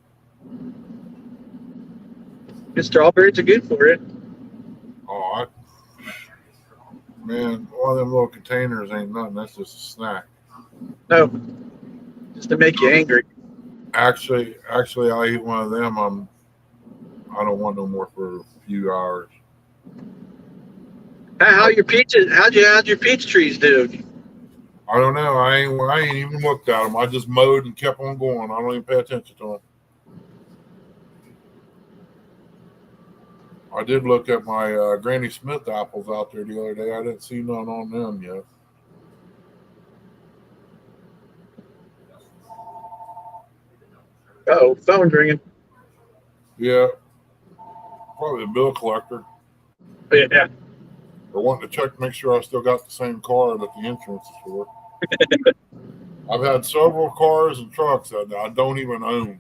The strawberries are good for it. Oh, man, one of them little containers ain't nothing. That's just a snack. No, just to make you angry. Actually, I eat one of them. I don't want no more for a few hours. How'd your peach trees do? I don't know. I ain't even looked at them. I just mowed and kept on going. I don't even pay attention to them. I did look at my Granny Smith apples out there the other day. I didn't see none on them yet. Oh, phone's ringing. Yeah. Probably a bill collector. Yeah. Or wanting to check to make sure I still got the same car that the insurance is for. I've had several cars and trucks that I don't even own.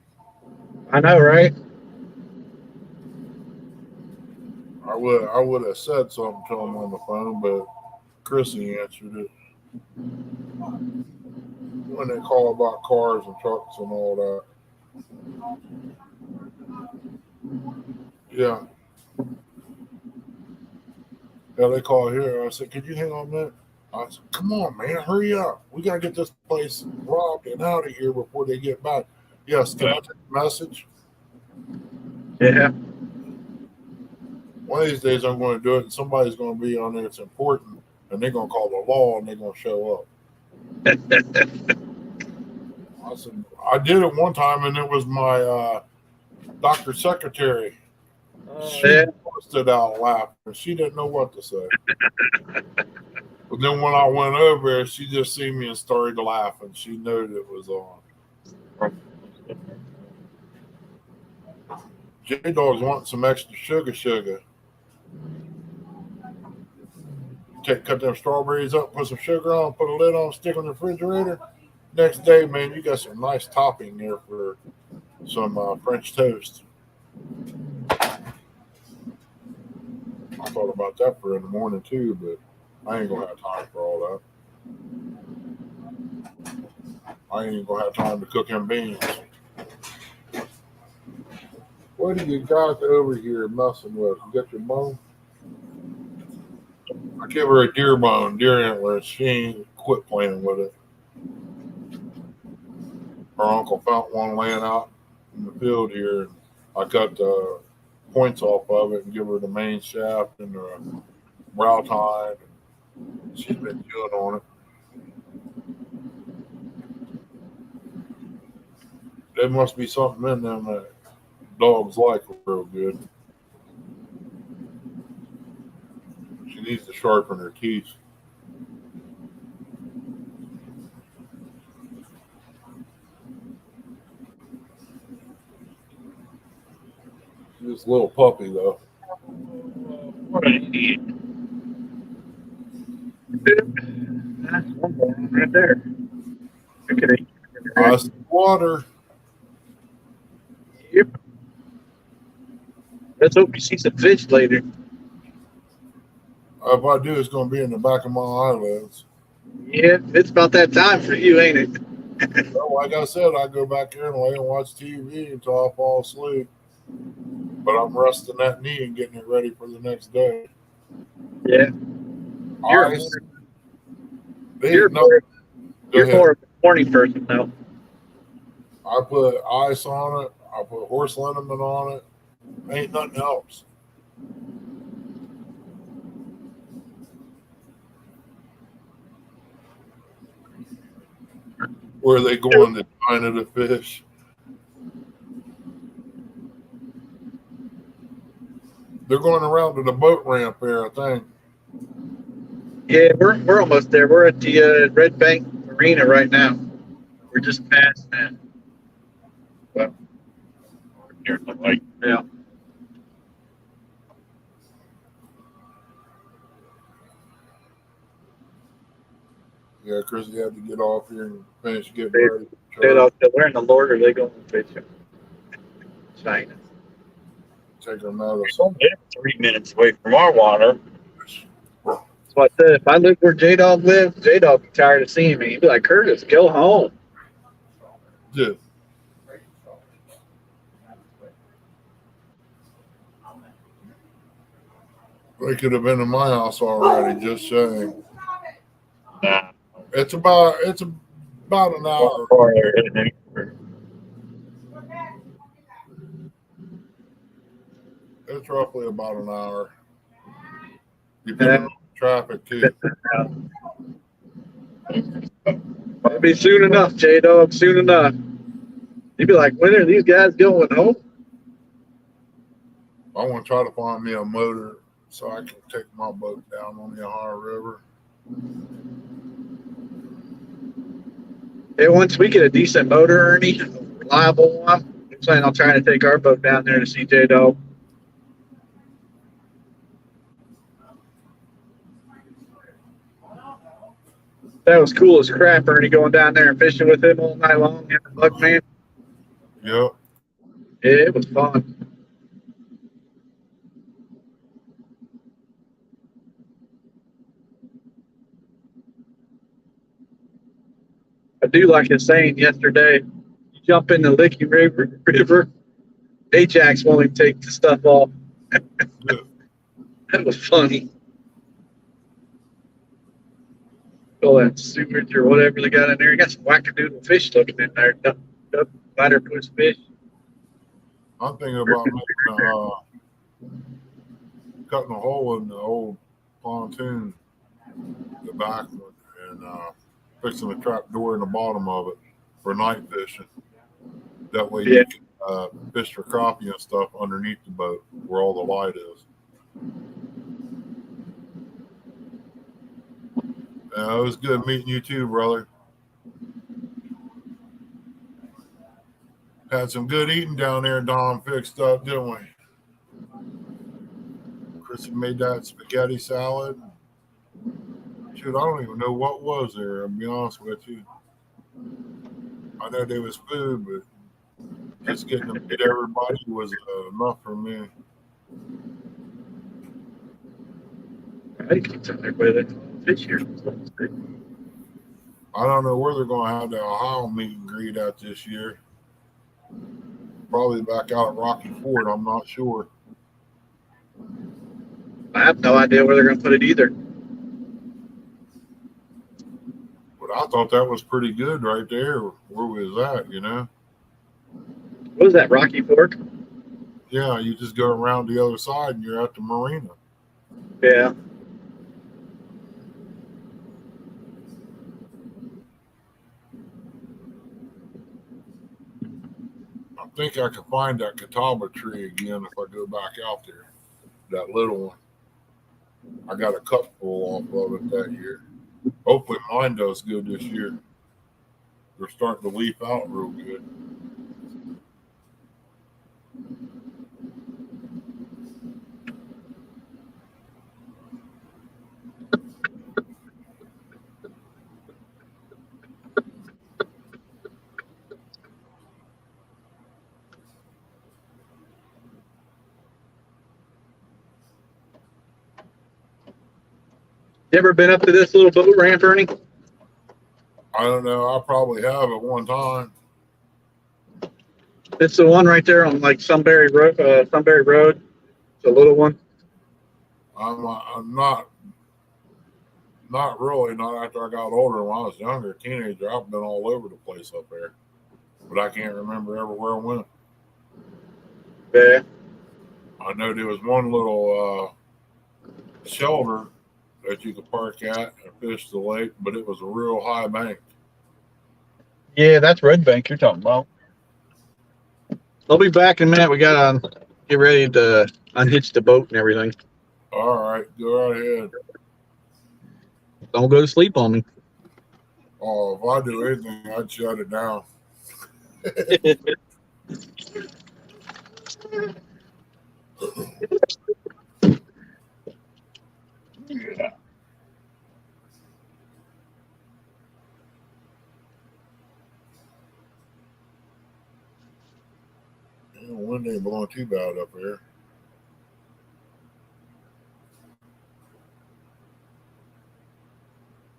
I know, right? I would have said something to him on the phone, but Chrissy answered it. When they call about cars and trucks and all that. Yeah. Yeah, they call here. I said, could you hang on a minute? I said, come on, man, hurry up. We got to get this place robbed and out of here before they get back. Yes, can I take a message? Yeah. One of these days I'm going to do it, and somebody's going to be on there. It's important, and they're going to call the law, and they're going to show up. I said, I did it one time, and it was my doctor's secretary. She busted out laughing. She didn't know what to say. But then when I went over there, she just seen me and started laughing. She knew it was on. J-Dog's wanting some extra sugar. Cut them strawberries up, put some sugar on, put a lid on, stick on the refrigerator. Next day, man, you got some nice topping there for some French toast. I thought about that for in the morning too, but I ain't gonna have time for all that. I ain't gonna have time to cook them beans. What do you got over here messing with? You got your bone? I give her a deer antler. She ain't quit playing with it. Her uncle found one laying out in the field here, and I cut the points off of it and give her the main shaft and the brow tine. She's been chewing on it. There must be something in them that dogs like real good. She needs to sharpen her teeth. This little puppy, though. What an idiot. That's one more right there. Okay. Ice water. Yep. Let's hope you see some fish later. If I do, it's going to be in the back of my eyelids. Yeah, it's about that time for you, ain't it? Well, like I said, I go back there and lay and watch TV until I fall asleep. But I'm resting that knee and getting it ready for the next day. Yeah. You're, Ice. you're, No, more, go you're ahead. more of a morning person, though. I put ice on it. I put horse liniment on it. Ain't nothing else. Where are they going to China to fish? They're going around to the boat ramp there, I think. Yeah, we're almost there. We're at the Red Bank Marina right now. We're just past that. Near the lake. Yeah. Yeah, Chrissy had to get off here and finish getting They- ready. Where in the Lord are they going fishing? China. Take her out of It's only 3 minutes away from our water. That's why I said if I lived where J Dog lived, J Dog be tired of seeing me. He'd be like, Curtis, go home. Yeah. They could have been in my house already, just saying. Nah. It's about an hour. It's roughly about an hour. Depending on traffic too. It'll be soon enough, J Dog, soon enough. You'd be like, when are these guys going home? I want to try to find me a motor so I can take my boat down on the Ohio River. Hey, once we get a decent motor, Ernie, a reliable one, I'm saying I'll try to take our boat down there to see J Dog. That was cool as crap, Ernie, going down there and fishing with him all night long in the bug man. Yep. Yeah, it was fun. I do like his saying yesterday, you jump in the Licky River, Ajax won't even take the stuff off. Yeah. That was funny. All that sewage or whatever they got in there. You got some wackadoodle fish looking in there. Duck, platypus fish. I'm thinking about cutting a hole in the old pontoon, the back one, and fixing a trap door in the bottom of it for night fishing. That way you can fish for crappie and stuff underneath the boat where all the light is. It was good meeting you too, brother. Had some good eating down there. Don fixed up, didn't we? Chrissy made that spaghetti salad. Shoot, I don't even know what was there, I'll be honest with you. I know there was food, but just getting to meet everybody was enough for me. I keep telling everybody that fish here. I don't know where they're going to have the Ohio meet and greet at this year. Probably back out at Rocky Ford, I'm not sure. I have no idea where they're going to put it either. But I thought that was pretty good right there where we was at, you know? What is that, Rocky Fork? Yeah, you just go around the other side and you're at the marina. Yeah. I think I can find that catawba tree again if I go back out there. That little one. I got a cup full off of it that year. Hopefully mine does good this year. They're starting to leaf out real good. You ever been up to this little boat ramp, Ernie? I don't know. I probably have at one time. It's the one right there on like Sunbury Road. Sunbury Road. It's a little one. I'm not really. Not after I got older. When I was younger, teenager, I've been all over the place up there, but I can't remember everywhere I went. Yeah. I know there was one little shelter that you could park at and fish the lake, but it was a real high bank. Yeah, that's Red Bank you're talking about. I'll be back in a minute. We gotta get ready to unhitch the boat and everything. All right, go right ahead. Don't go to sleep on me. Oh, if I do anything, I'd shut it down. Wind ain't blowing too bad up here.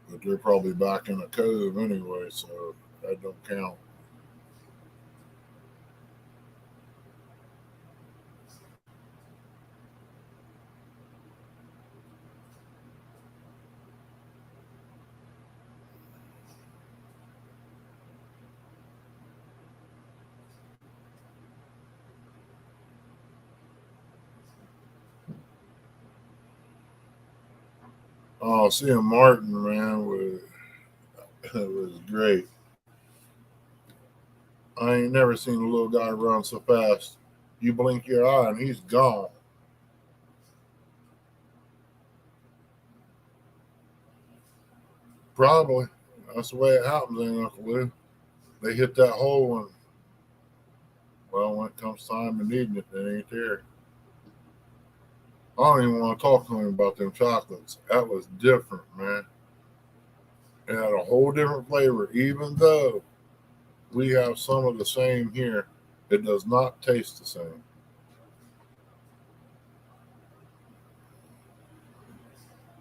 But they're probably back in a cove anyway, so that don't count. Oh, seeing Martin, man, was great. I ain't never seen a little guy run so fast. You blink your eye and he's gone. Probably. That's the way it happens, ain't Uncle Lou? They hit that hole and, well, when it comes time to needing it, they ain't there. I don't even want to talk to him about them chocolates. That was different, man. It had a whole different flavor, even though we have some of the same here. It does not taste the same.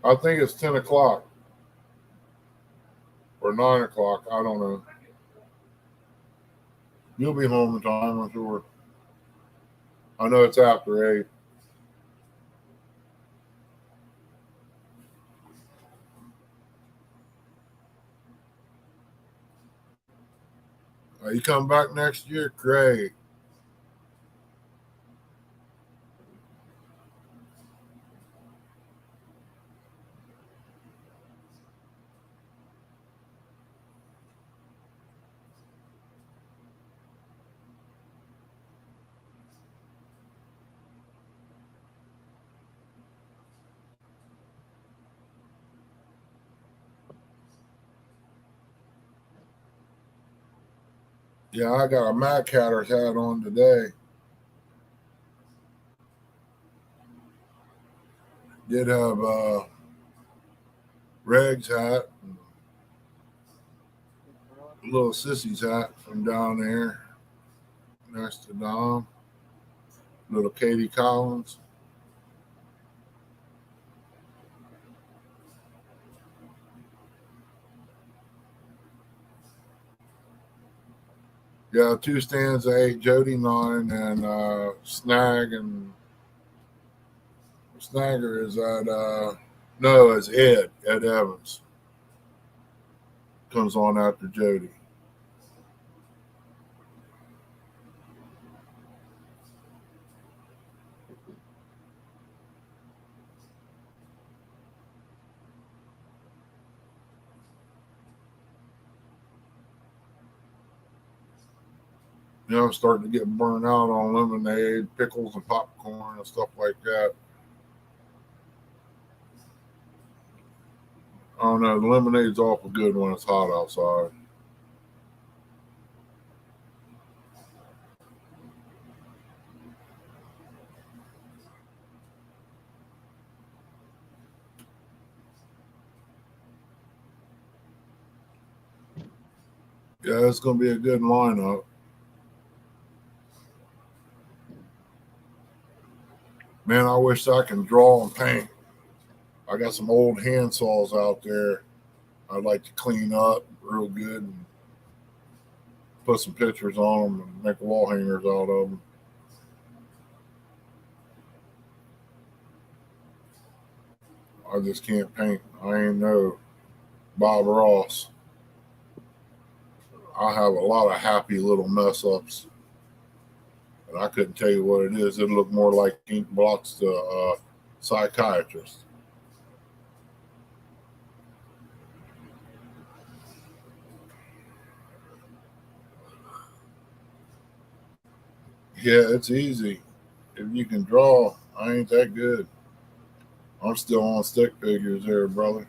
I think it's 10 o'clock or 9 o'clock. I don't know. You'll be home in time, I'm sure. I know it's after 8. You come back next year? Great. Yeah, I got a Mad Catter's hat on today. Did have Reg's hat, and little Sissy's hat from down there next to Dom. Little Katie Collins. Yeah, 2 stands of 8, Jody 9, and Snagger is at no, it's Ed Evans. Comes on after Jody. You know, I'm starting to get burnt out on lemonade, pickles, and popcorn and stuff like that. I don't know. The lemonade's awful good when it's hot outside. Yeah, it's going to be a good lineup. Man, I wish I can draw and paint. I got some old hand saws out there. I'd like to clean up real good and put some pictures on them and make wall hangers out of them. I just can't paint. I ain't no Bob Ross. I have a lot of happy little mess ups, and I couldn't tell you what it is. It looked more like ink blots to a psychiatrist. Yeah, it's easy. If you can draw, I ain't that good. I'm still on stick figures here, brother.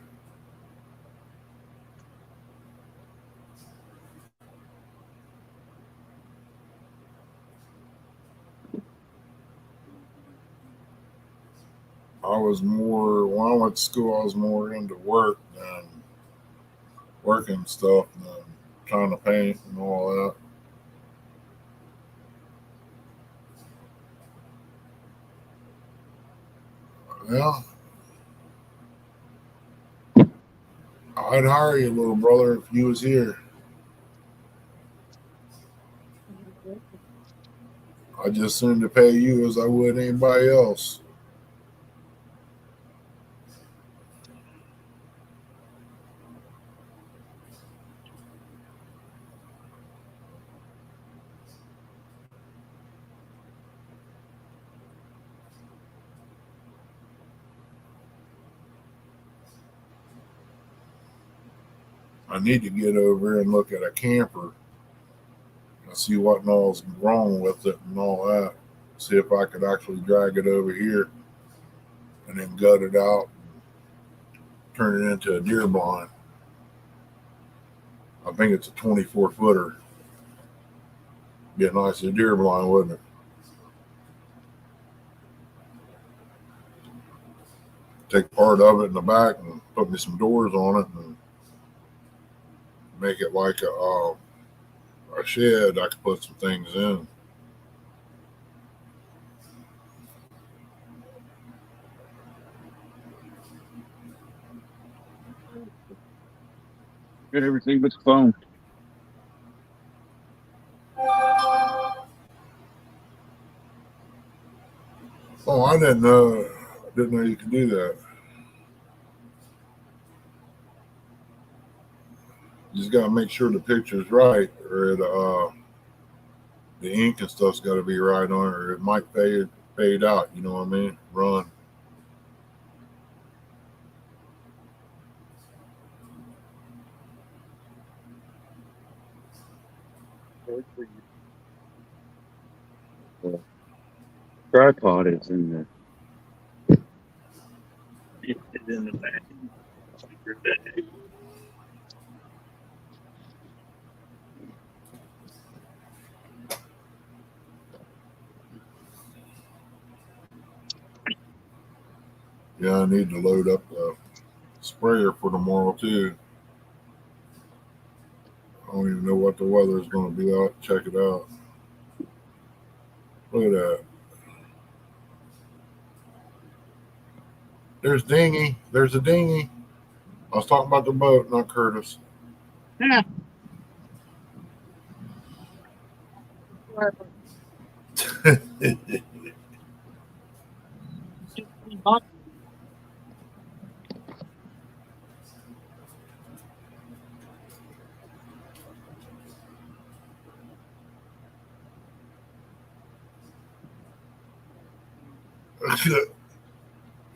I was more, when I went to school, I was more into work than working stuff than trying to paint and all that. Yeah, I'd hire you, little brother, if you was here. I'd just soon to pay you as I would anybody else. I need to get over here and look at a camper and see what all's wrong with it and all that. See if I could actually drag it over here and then gut it out and turn it into a deer blind. I think it's a 24-footer. Be a nice deer blind, wouldn't it? Take part of it in the back and put me some doors on it and make it like a shed I could put some things in. Got everything but the phone. Oh, I didn't know you could do that. You just gotta make sure the picture's right, or the ink and stuff's got to be right on it, or it might fade out. You know what I mean? Run. Tripod is in there. It's in the back. Yeah, I need to load up the sprayer for tomorrow too. I don't even know what the weather is going to be out. Check it out. Look at that. There's dinghy. There's a dinghy. I was talking about the boat, not Curtis. Yeah.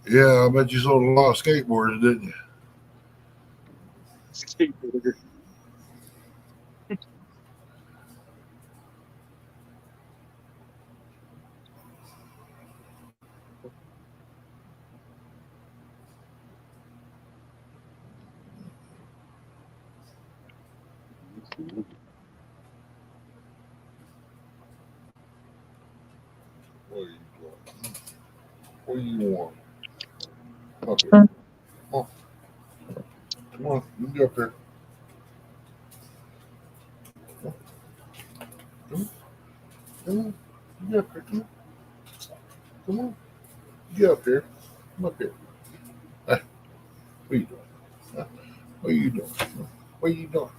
Yeah, I bet you sold a lot of skateboards, didn't you? Skateboarder. What do you want? Up here. Come on. Come on. You get up there. Come on. Come on. You get up there. Come on. Come on. Get up here. Come up here. Hey, what are you doing? What are you doing? What are you doing?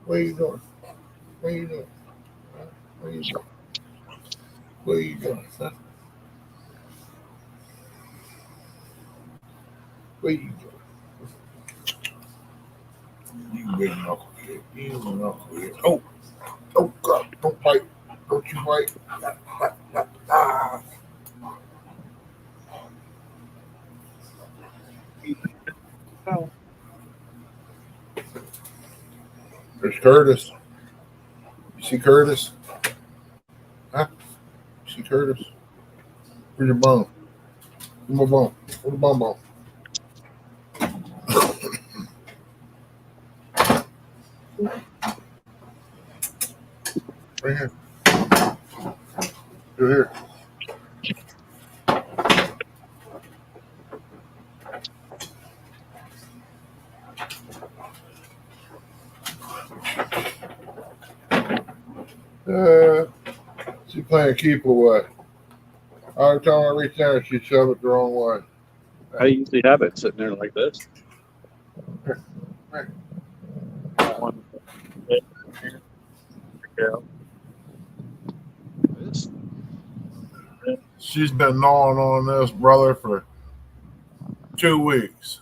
What are you doing? What are you doing? What are you doing? What are you doing, son? What are you doing? You big knucklehead. You knucklehead. Oh, oh God! Don't bite! Don't you bite! Ah. Oh. There's Curtis. You see Curtis? Huh? You see Curtis? Where's your bone? Where's my bone? Where's the bone? Right here. You're here. She playing keep away. Every time I reach down, she shove it the wrong way. I usually have it sitting there like this. Right. One. This. She's been gnawing on this, brother, for 2 weeks.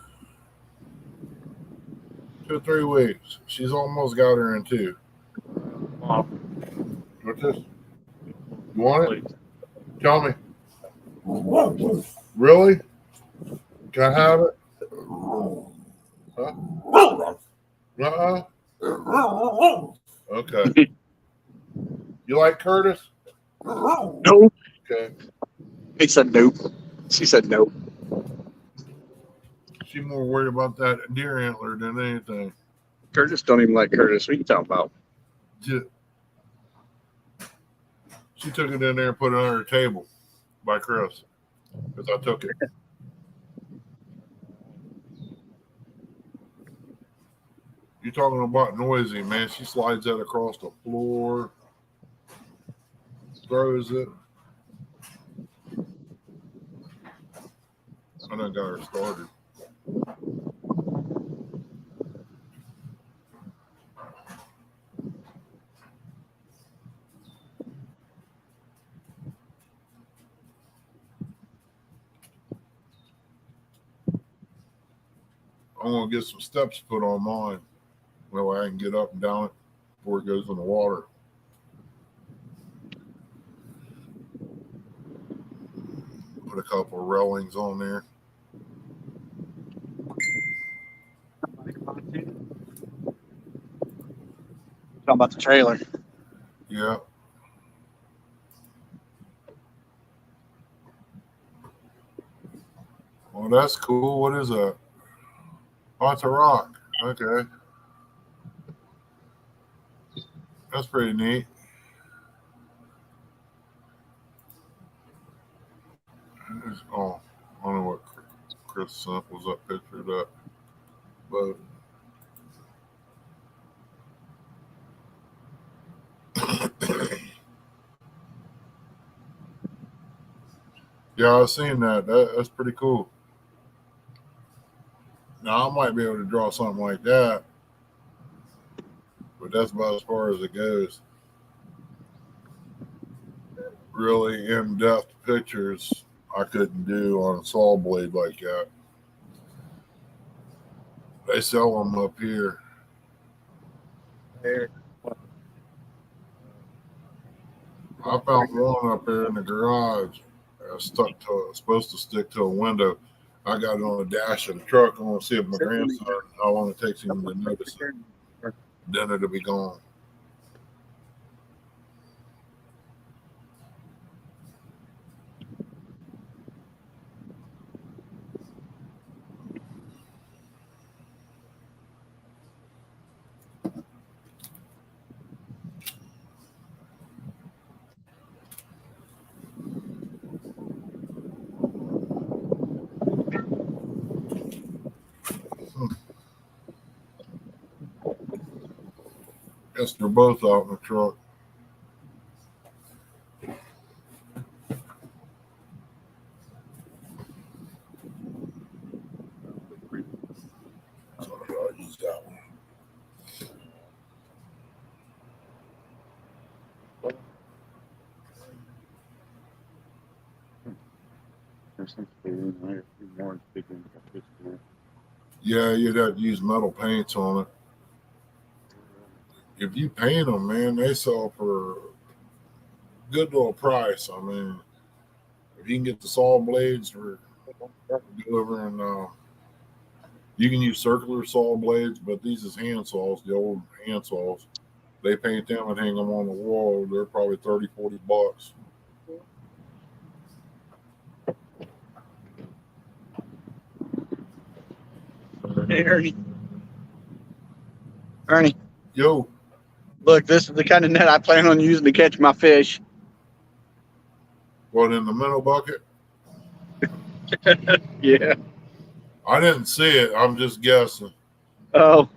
2 or 3 weeks. She's almost got her in 2. What's this? You want it? Tell me. Really? Can I have it? Huh? Okay. You like Curtis? Nope. Okay. He said nope. She said nope. She's more worried about that deer antler than anything. Curtis don't even like Curtis. What are you talking about? She took it in there and put it under the table by Chris because I took it. You talking about noisy, man. She slides that across the floor, throws it. I done got her started. I'm going to get some steps put on mine. That way I can get up and down it before it goes in the water. Put a couple of railings on there. Talking about the trailer. Yeah. Well, that's cool. What is that? Oh, it's a rock. Okay. That's pretty neat. Oh, I don't know what Chris sent was that picture of that. But yeah, I've seen that. That's pretty cool. Now, I might be able to draw something like that, but that's about as far as it goes. Really in-depth pictures I couldn't do on a saw blade like that. They sell them up here. I found one up there in the garage. Supposed to stick to a window. I got it on the dash of the truck. I want to see if my grandson, how long it takes him to notice it. Then it'll be gone. Guess they're both out in the truck. Son of a Yeah, you'd have to use metal paints on it. If you paint them, man, they sell for a good little price. I mean, if you can get the saw blades for delivering, you can use circular saw blades, but these is hand saws, the old hand saws. They paint them and hang them on the wall. They're probably $30-$40. Hey, Ernie. Ernie, Yo, look, this is the kind of net I plan on using to catch my fish. what, in the minnow bucket? Yeah. I didn't see it. I'm just guessing. Oh,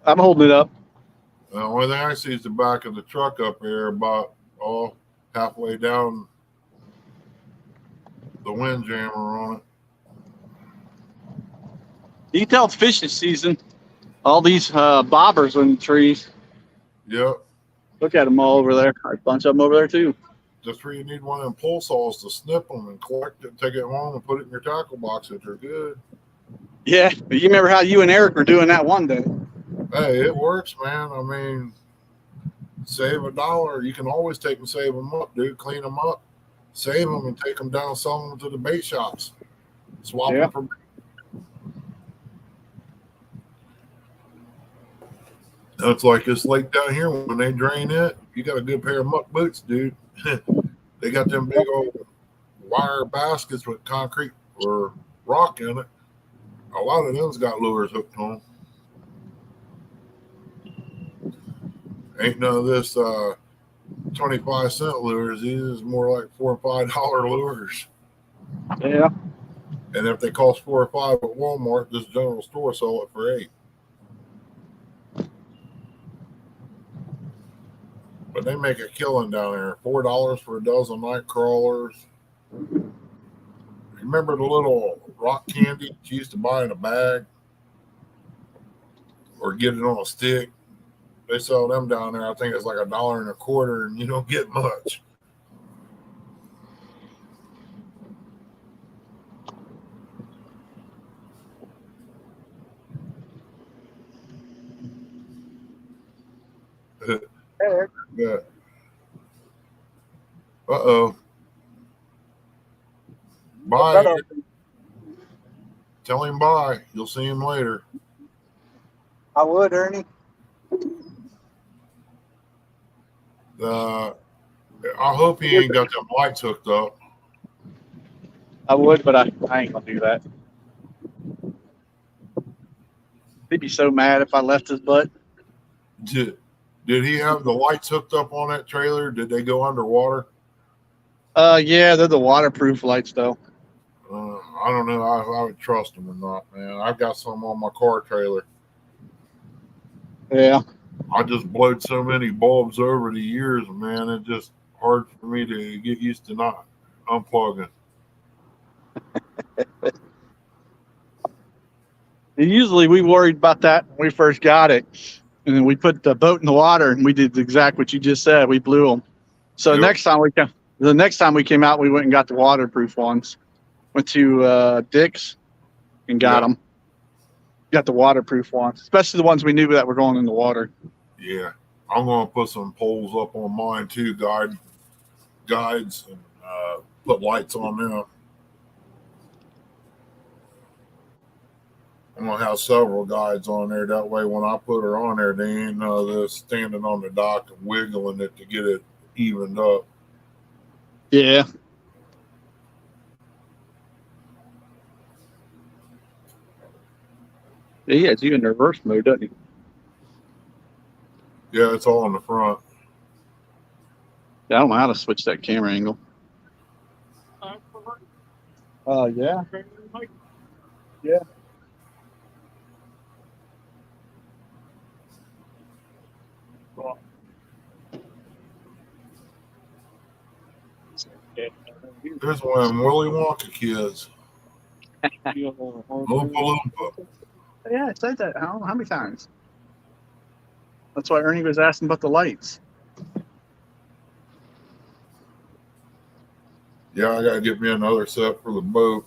I'm holding it up. The only thing I see is the back of the truck up there, about halfway down the windjammer on it. You can tell it's fishing season. All these bobbers in the trees. Yep. Look at them all over there. A bunch of them over there too. Just where you need one of them pull saws to snip them and collect it, take it home and put it in your tackle box if they're good. Yeah, but you remember how you and Eric were doing that one day? Hey, it works, man. I mean, save $1. You can always take and save them up, dude. Clean them up, save them, and take them down, sell them to the bait shops. Swap them for. That's like this lake down here when they drain it. You got a good pair of muck boots, dude. They got them big old wire baskets with concrete or rock in it. A lot of them's got lures hooked on. Ain't none of this 25-cent lures. These is more like $4 or $5 lures. Yeah. And if they cost $4 or $5 at Walmart, this general store sell it for $8. But they make a killing down there. $4 for a dozen night crawlers. Remember the little rock candy you used to buy in a bag? Or get it on a stick? They sell them down there. I think it's like $1.25, and you don't get much. Yeah. Uh-oh. Bye. Tell him bye. You'll see him later. I would, Ernie. I hope he ain't got them lights hooked up. I would, but I ain't gonna do that. He'd be so mad if I left his butt. Did he have the lights hooked up on that trailer? Did they go underwater? Yeah, they're the waterproof lights though. I don't know. I would trust them or not, man. I've got some on my car trailer. Yeah. I just blowed so many bulbs over the years, man. It's just hard for me to get used to not unplugging. And usually we worried about that when we first got it. And then we put the boat in the water and we did exactly what you just said. We blew them. So Yep. the next time we came out, we went and got the waterproof ones. Went to Dick's and got them. Got the waterproof ones, especially the ones we knew that were going in the water. Yeah. I'm going to put some poles up on mine too, guides, and put lights on them. I'm going to have several guides on there. That way, when I put her on there, they ain't this standing on the dock and wiggling it to get it evened up. Yeah. Yeah, he has you in reverse mode, doesn't he? Yeah, it's all in the front. Yeah, I don't know how to switch that camera angle. Yeah. Yeah. There's one of them Willy Wonka kids. Oompa Loompa. Yeah, I said that. I don't know how many times. That's why Ernie was asking about the lights. Yeah, I gotta get me another set for the boat.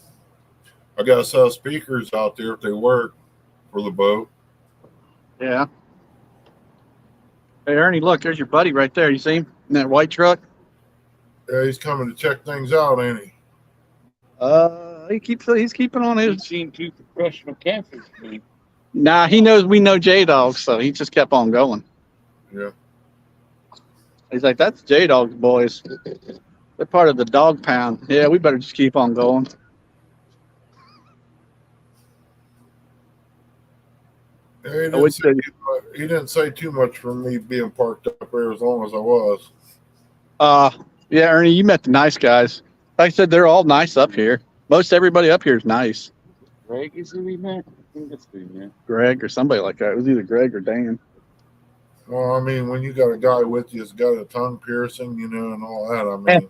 I got a set of speakers out there if they work for the boat. Yeah. Hey, Ernie, look, there's your buddy right there. You see him in that white truck? Yeah, he's coming to check things out, ain't he? He's keeping on He's his. seen two professional catfish. Nah, he knows we know J Dog, so he just kept on going. Yeah. He's like, that's J Dog's boys. They're part of the dog pound. Yeah, we better just keep on going. Yeah, I would say, he didn't say too much for me being parked up there as long as I was. yeah, Ernie, you met the nice guys. Like I said, they're all nice up here. Most everybody up here is nice. Greg is who we met? I think that's who we met. Greg or somebody like that. It was either Greg or Dan. Well, I mean, when you got a guy with you that's got a tongue piercing, and all that, I mean,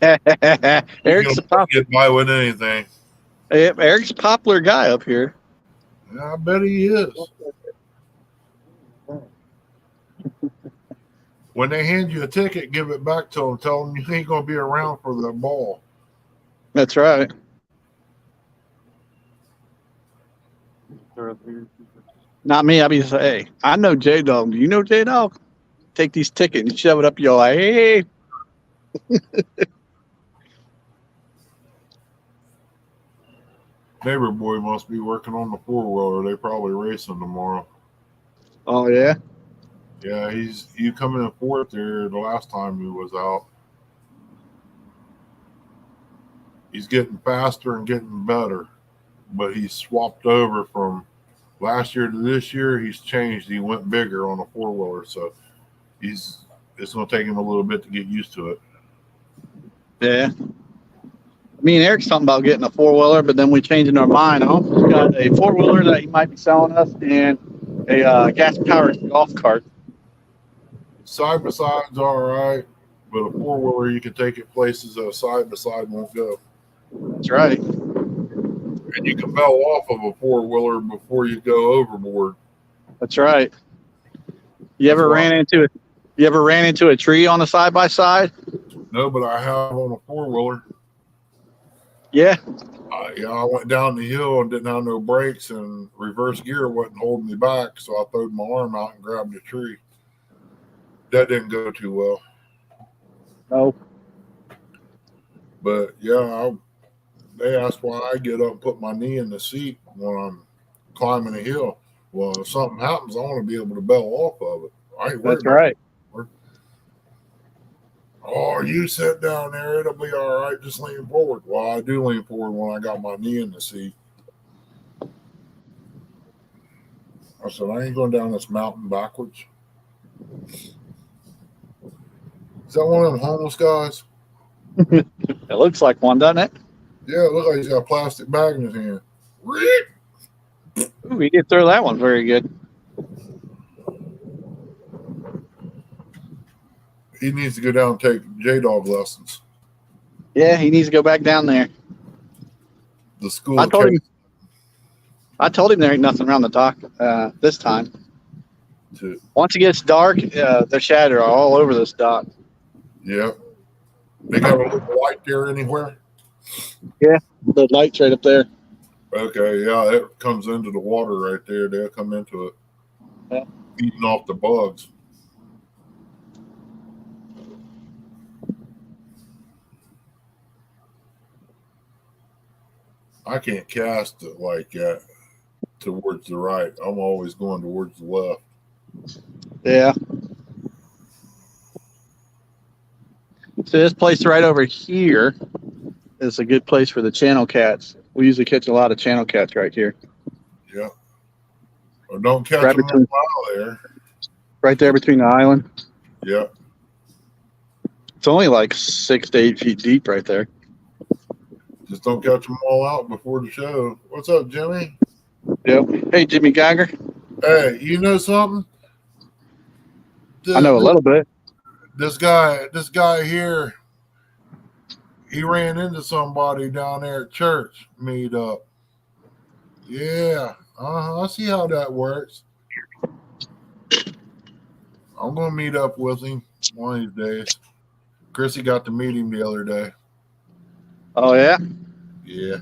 Eric's you get by with anything. Eric's a popular guy up here. Yeah, I bet he is. When they hand you a ticket, give it back to them. Tell them you ain't going to be around for the ball. That's right. Not me. I'll be say, hey, I know J Dog. Do you know J Dog? Take these tickets and shove it up your like, hey. Neighbor boy must be working on the 4-wheeler. They probably racing tomorrow. Oh yeah. Yeah, you coming in fourth there the last time he was out. He's getting faster and getting better, but he's swapped over from last year to this year. He's changed. He went bigger on a 4-wheeler, so it's going to take him a little bit to get used to it. Yeah. Me and Eric's talking about getting a 4-wheeler, but then we changing our mind. I almost got a 4-wheeler that he might be selling us and a gas-powered golf cart. Side by side's all right, but a 4-wheeler you can take it places that a side by side won't go. That's right. And you can bail off of a 4-wheeler before you go overboard. That's right. You ever ran into a tree on a side by side? No, but I have on a 4-wheeler. Yeah. I went down the hill and didn't have no brakes, and reverse gear wasn't holding me back, so I throwed my arm out and grabbed a tree. That didn't go too well. No. But yeah, they asked why I get up and put my knee in the seat when I'm climbing a hill. Well, if something happens, I want to be able to bail off of it. I ain't worried That's right. Oh, you sit down there, it'll be all right. Just lean forward. Well, I do lean forward when I got my knee in the seat. I said, I ain't going down this mountain backwards. Is that one of them homeless guys? It looks like one, doesn't it? Yeah, it looks like he's got a plastic bag in his hand. Ooh, he did throw that one very good. He needs to go down and take J-Dog lessons. Yeah, he needs to go back down there. The school. I told him there ain't nothing around the dock this time. Once it gets dark, the shadow are all over this dock. Yeah. They got a little light there anywhere? Yeah, the light's right up there. Okay, yeah, it comes into the water right there. They'll come into it. Yeah. Eating off the bugs. I can't cast it like that towards the right. I'm always going towards the left. Yeah. So this place right over here is a good place for the channel cats. We usually catch a lot of channel cats right here. Yeah. Or don't catch Right them between- out there. Right there between the island. Yeah. It's only like 6 to 8 feet deep right there. Just don't catch them all out before the show. What's up, Jimmy? Yep. Hey, Jimmy Geiger. Hey, you know something? I know a little bit. This guy here, he ran into somebody down there at church meet up. Yeah. I see how that works. I'm going to meet up with him one of these days. Chrissy got to meet him the other day. Oh yeah, Yeah.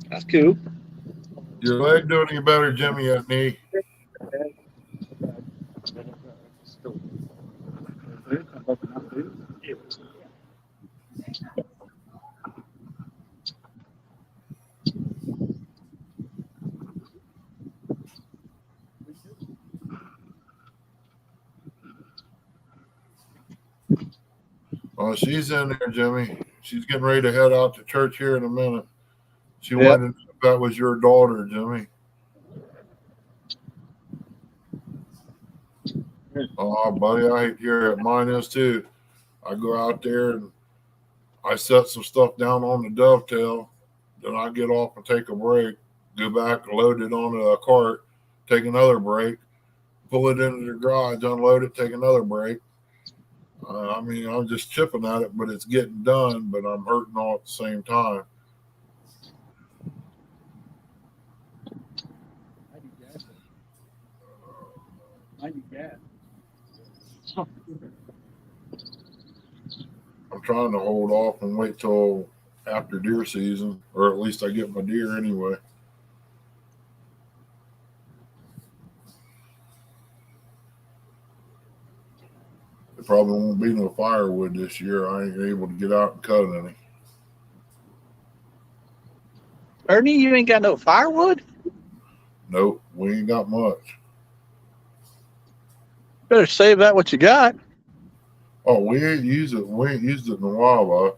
that's cool. Your leg doing any better, Jimmy, yet, knee? Oh, she's in there, Jimmy. She's getting ready to head out to church here in a minute. She Yep. wanted to know if that was your daughter, Jimmy. Oh, buddy, I hate to hear it. Mine is too. I go out there and I set some stuff down on the dovetail. Then I get off and take a break, go back and load it onto a cart, take another break, pull it into the garage, unload it, take another break. I mean, I'm just chipping at it, but it's getting done, but I'm hurting all at the same time. I'm trying to hold off and wait till after deer season, or at least I get my deer anyway. There probably won't be no firewood this year. I ain't able to get out and cut any. Ernie, you ain't got no firewood? Nope, we ain't got much. Better save that what you got. Oh, we ain't used it. We ain't used it in a while, though.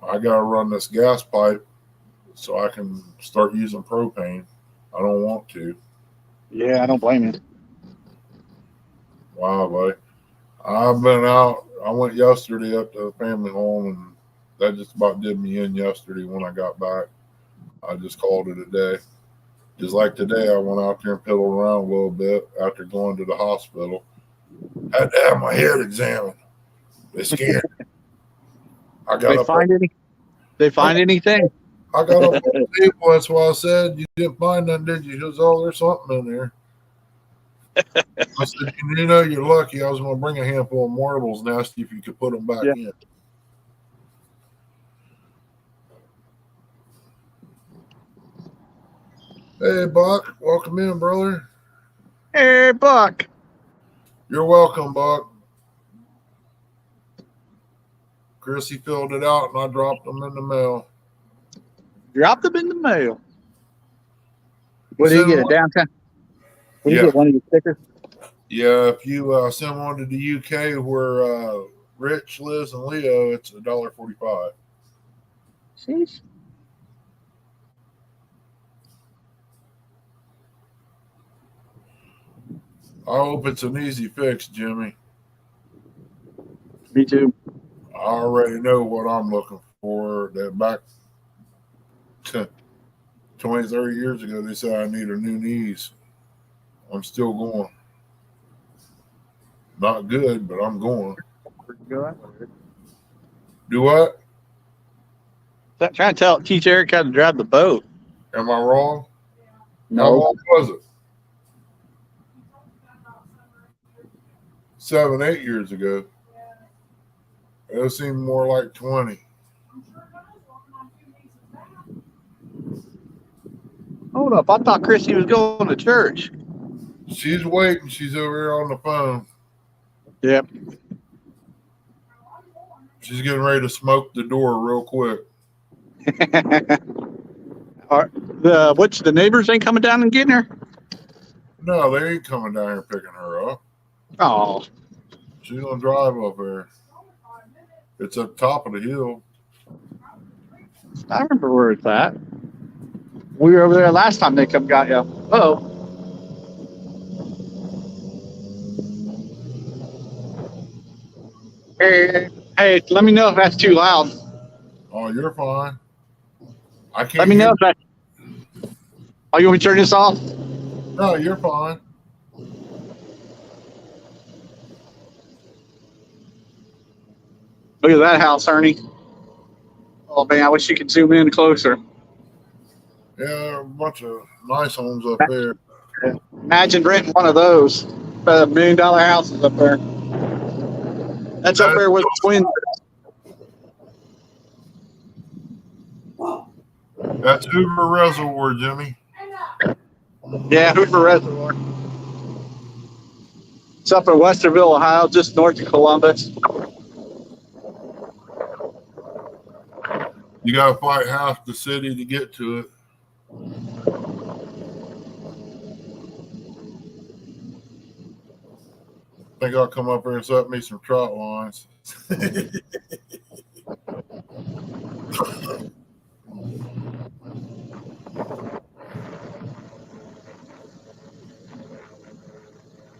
I gotta run this gas pipe so I can start using propane. I don't want to. Yeah, I don't blame you. Wow, buddy. I've been out. I went yesterday up to the family home, and that just about did me in yesterday when I got back. I just called it a day. Just like today, I went out there and piddled around a little bit after going to the hospital. Had to have my head examined. They scared me. They find anything? I got up on the table. That's why I said, you didn't find nothing, did you? He goes, oh, there's something in there. I said, you know, you're lucky. I was going to bring a handful of marbles and ask you if you could put them back in. Hey, Buck. Welcome in, brother. Hey, Buck. You're welcome, Buck. Chrissy filled it out, and I dropped them in the mail. Dropped them in the mail. What do you get? Downtown? What do you get? One of your stickers? Yeah, if you send one to the UK where Rich lives and Leo, it's $1.45. Jeez. I hope it's an easy fix, Jimmy. Me too. I already know what I'm looking for. That back 20, 30 years ago, they said I need a new knees. I'm still going. Not good, but I'm going. Do what? Trying to teach Eric how to drive the boat. Am I wrong? No. How long was it? 7, 8 years ago. It seemed more like 20. Hold up. I thought Chrissy was going to church. She's waiting. She's over here on the phone. Yep. She's getting ready to smoke the door real quick. The neighbors ain't coming down and getting her? No, they ain't coming down here picking her up. Oh. She's gonna drive up there. It's at the top of the hill. I remember where it's at. We were over there last time they come got you. Oh. Hey, let me know if that's too loud. Oh, you're fine. I can't. Let me know if that. Oh, you want me to turn this off? No, you're fine. Look at that house, Ernie. Oh man, I wish you could zoom in closer. Yeah, a bunch of nice homes up there. Imagine renting one of those. $1 million houses up there. That's up there with the twins. That's Hoover Reservoir, Jimmy. Yeah, Hoover Reservoir. It's up in Westerville, Ohio, just north of Columbus. You got to fight half the city to get to it. I think I'll come up here and set me some trout lines.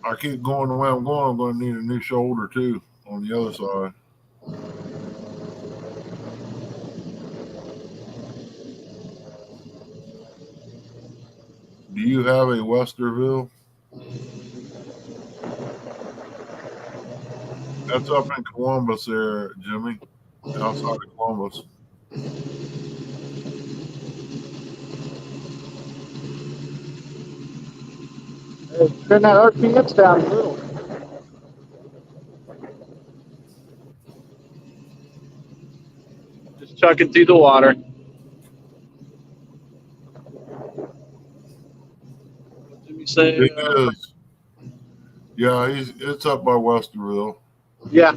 I keep going the way I'm going to need a new shoulder too on the other side. Do you have a Westerville? That's up in Columbus there, Jimmy, outside of Columbus. Turn that RPMs down a little. Just chucking through the water. Let me say, It is. Yeah, it's up by Westerville. yeah.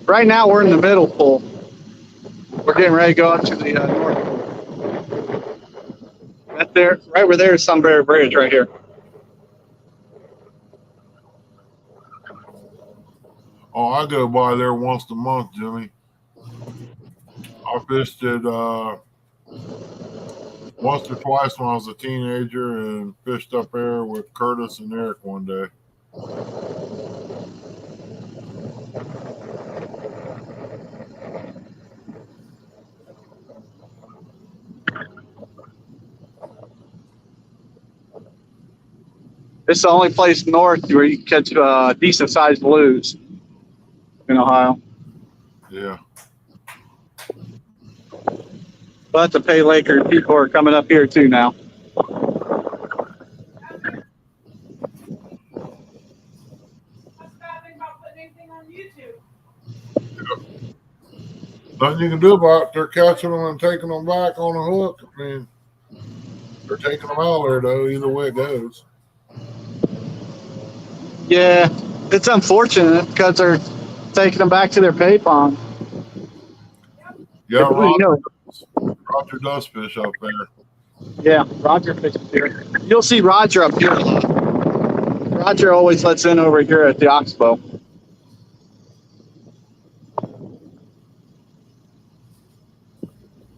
Right now we're in the middle pool. We're getting ready to go up to the north pool. Right there, right where there is Sunbury Bridge right here. Oh, I go by there once a month, Jimmy. I fished it once or twice when I was a teenager and fished up there with Curtis and Eric one day. It's the only place north where you can catch decent sized blues in Ohio. Yeah. But the Pay Laker people are coming up here too now. Nothing you can do about it. They're catching them and taking them back on a hook. I mean, they're taking them out there, though, either way it goes. Yeah, it's unfortunate because they're taking them back to their pay pond. Yeah, You Roger does fish up there. Yeah, Roger fishes here. You'll see Roger up here a lot. Roger always lets in over here at the Oxbow.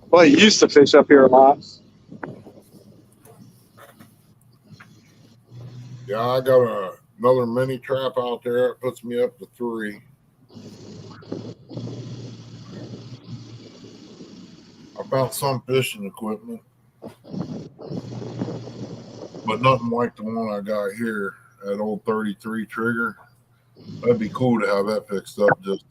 Well, he used to fish up here a lot. Yeah, I got another mini trap out there. It puts me up to 3. I found some fishing equipment, but nothing like the one I got here, that old 33 trigger. That'd be cool to have that fixed up just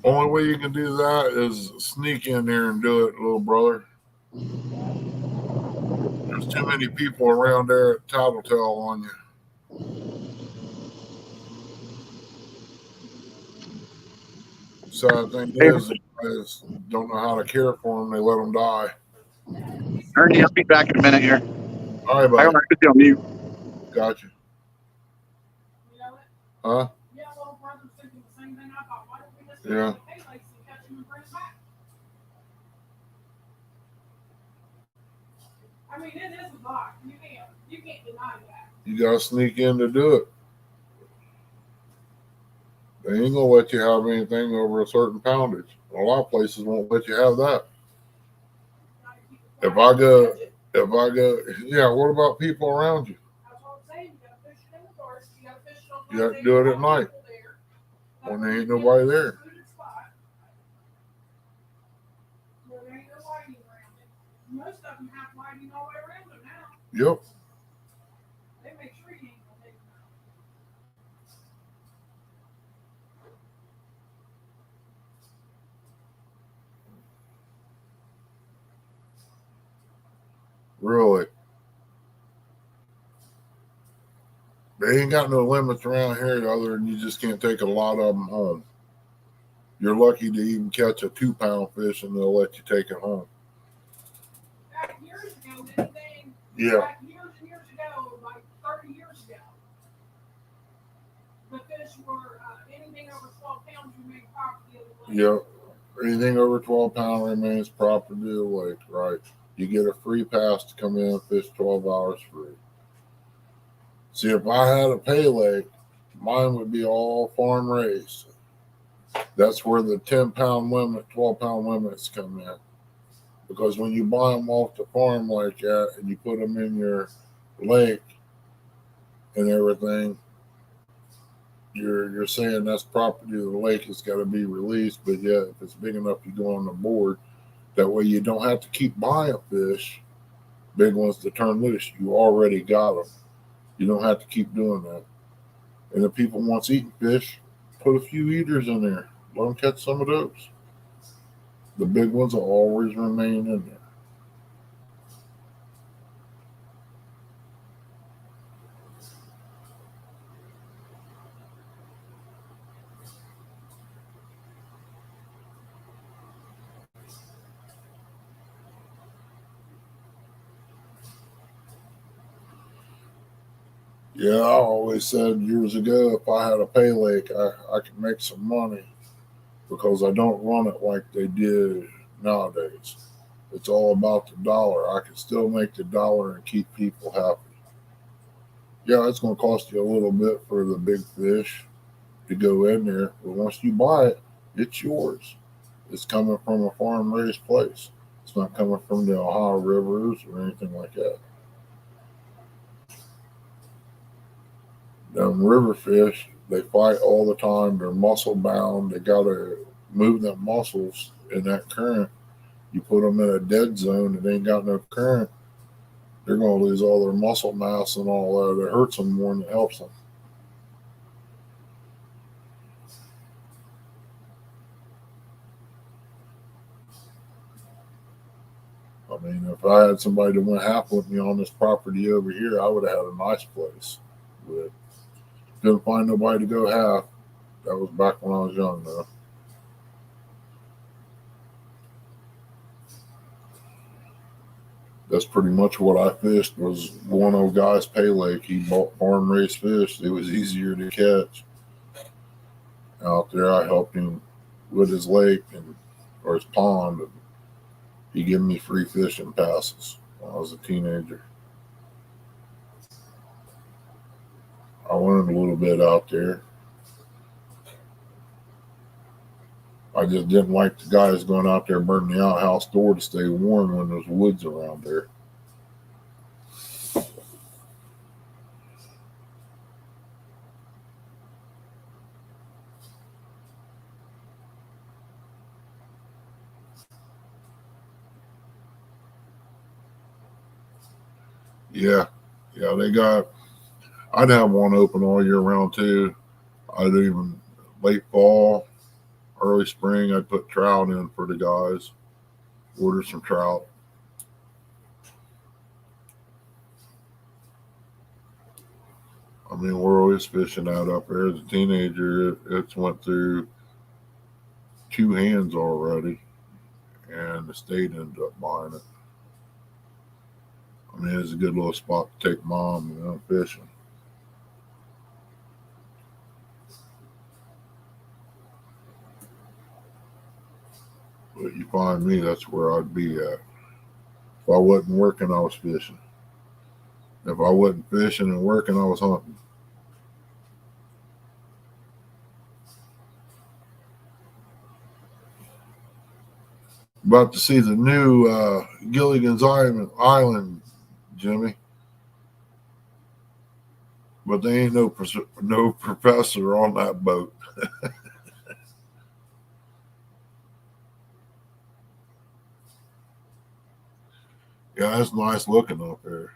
only way you can do that is sneak in there and do it, little brother. There's too many people around there at Tattletale on you. Sad thing is, the guys don't know how to care for them. They let them die. Ernie, I'll be back in a minute here. All right, buddy. I gotta put you on mute. Gotcha. Huh? Yeah. I mean, it is a block. You can't deny that. You gotta sneak in to do it. They ain't gonna let you have anything over a certain poundage. A lot of places won't let you have that. If I go, yeah, what about people around you? You have to do it at night when there ain't nobody there. Most of them have lighting all the way around them now. Yep. They make sure you ain't gonna take them out. Really. They ain't got no limits around here other than you just can't take a lot of them home. You're lucky to even catch a 2-pound fish and they'll let you take it home. Back years ago, didn't they? Yeah. Back years and years ago, like 30 years ago, the fish were anything over 12 pounds remained property of the lake. Yeah. Anything over 12 pounds remains property of the lake, right? You get a free pass to come in and fish 12 hours free. See, if I had a pay lake, mine would be all farm raised. That's where the 10-pound limit, 12-pound limits come in. Because when you buy them off the farm like that and you put them in your lake and everything, you're saying that's property of the lake. It's got to be released. But yeah, if it's big enough, you go on the board. That way you don't have to keep buying fish, big ones to turn loose. You already got them. You don't have to keep doing that. And if people wants eating fish, put a few eaters in there. Let them catch some of those. The big ones will always remain in there. Yeah, I always said years ago, if I had a pay lake, I could make some money because I don't run it like they did nowadays. It's all about the dollar. I can still make the dollar and keep people happy. Yeah, it's going to cost you a little bit for the big fish to go in there, but once you buy it, it's yours. It's coming from a farm raised place. It's not coming from the Ohio rivers or anything like that. Them river fish, they fight all the time. They're muscle bound. They got to move them muscles in that current. You put them in a dead zone and they ain't got no current, they're going to lose all their muscle mass and all that. It hurts them more than it helps them. I mean, if I had somebody that went half with me on this property over here, I would have had a nice place. But couldn't find nobody to go half. That was back when I was young, though. That's pretty much what I fished was one old guy's pay lake. He bought farm raised fish. It was easier to catch. Out there, I helped him with his lake or his pond. And he gave me free fishing passes when I was a teenager. I learned a little bit out there. I just didn't like the guys going out there burning the outhouse door to stay warm when there's woods around there. Yeah, they got. I'd have one open all year round too. I'd even late fall, early spring. I'd put trout in for the guys. Order some trout. I mean, we're always fishing out up there. As a teenager, it's went through 2 hands already, and the state ended up buying it. I mean, it's a good little spot to take mom, fishing. But you find me, that's where I'd be at. If I wasn't working, I was fishing. If I wasn't fishing and working, I was hunting. About to see the new Gilligan's Island, Jimmy. But there ain't no professor on that boat. Yeah, that's nice looking up there.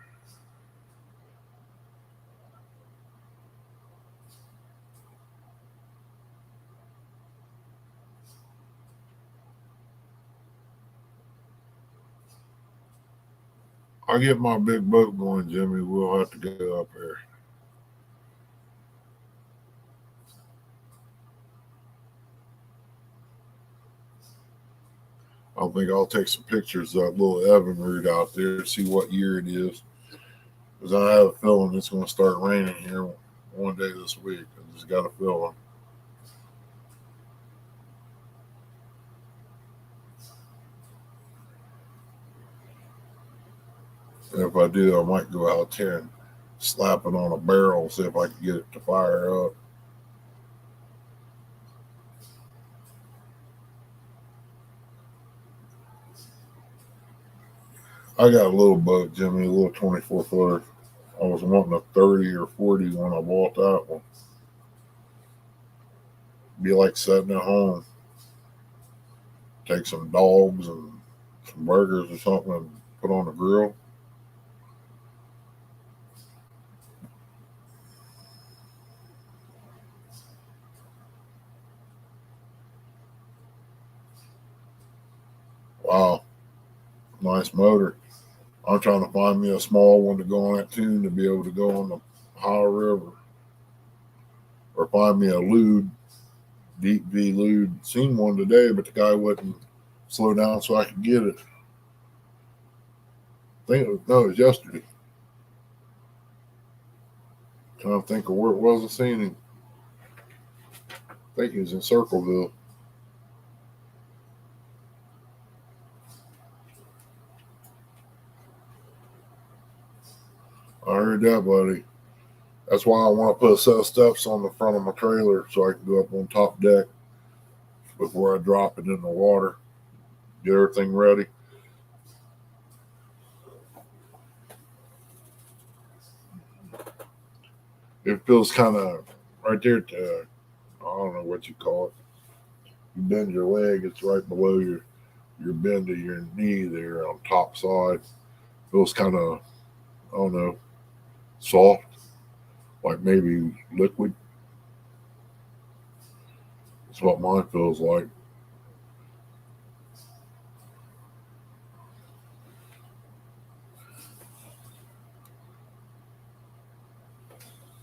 I get my big boat going, Jimmy, we'll have to go up there. I think I'll take some pictures of that little Evan route out there, see what year it is. Because I have a feeling it's going to start raining here one day this week. I just got a feeling. And if I do, I might go out there and slap it on a barrel, see if I can get it to fire up. I got a little boat, Jimmy, a little 24-footer. I was wanting a 30 or 40 when I bought that one. Be like sitting at home. Take some dogs and some burgers or something and put on the grill. Wow. Nice motor. I'm trying to find me a small one to go on that tune to be able to go on the Ohio River. Or find me a lewd, deep V lewd. Seen one today, but the guy wouldn't slow down so I could get it. It was yesterday. Trying to think of where it was I seen him. I think he was in Circleville. I heard that, buddy. That's why I want to put a set of steps on the front of my trailer so I can go up on top deck before I drop it in the water. Get everything ready. It feels kind of right there to, I don't know what you call it. You bend your leg, it's right below your bend of your knee there on top side. Feels kind of, I don't know, soft, like maybe liquid. That's what mine feels like.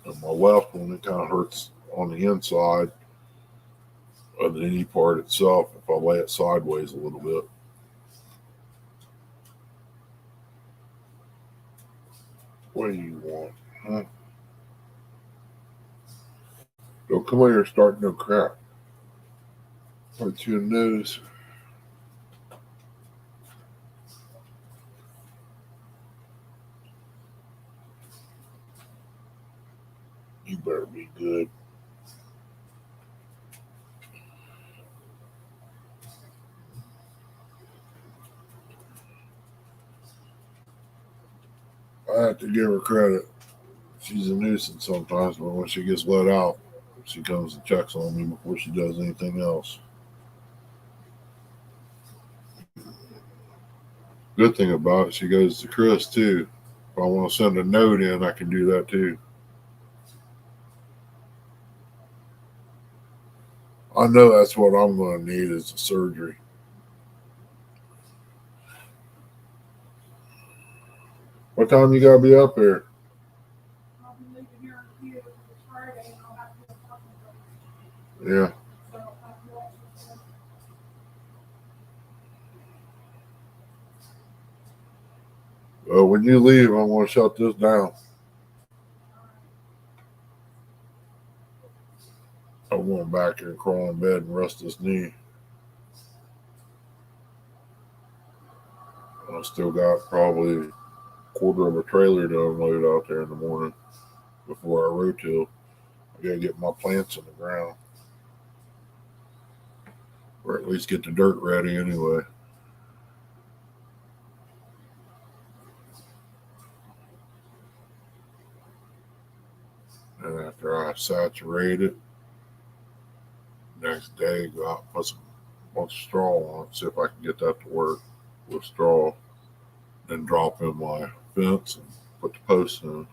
And my left one, it kind of hurts on the inside of the knee part itself if I lay it sideways a little bit. What do you want? Huh? Don't come over here and start no crap. Hurt your nose. You better be good. I have to give her credit. She's a nuisance sometimes, but when she gets let out, she comes and checks on me before she does anything else. Good thing about it, she goes to Chris too. If I want to send a note in, I can do that too. I know that's what I'm going to need is a surgery. What time you got to be up there? I'll be leaving here in a few. It's Friday, and I'll have to go talk to them. Yeah. So I'll have to watch this. Well, when you leave, I'm going to shut this down. I'm going back here and crawl in bed and rest this knee. I still got probably a quarter of a trailer to unload out there in the morning before I rotil. I got to get my plants in the ground. Or at least get the dirt ready anyway. And after I saturate it, next day go out and put some bunch of straw on it, see if I can get that to work with straw. Then drop in my fence and put the posts in.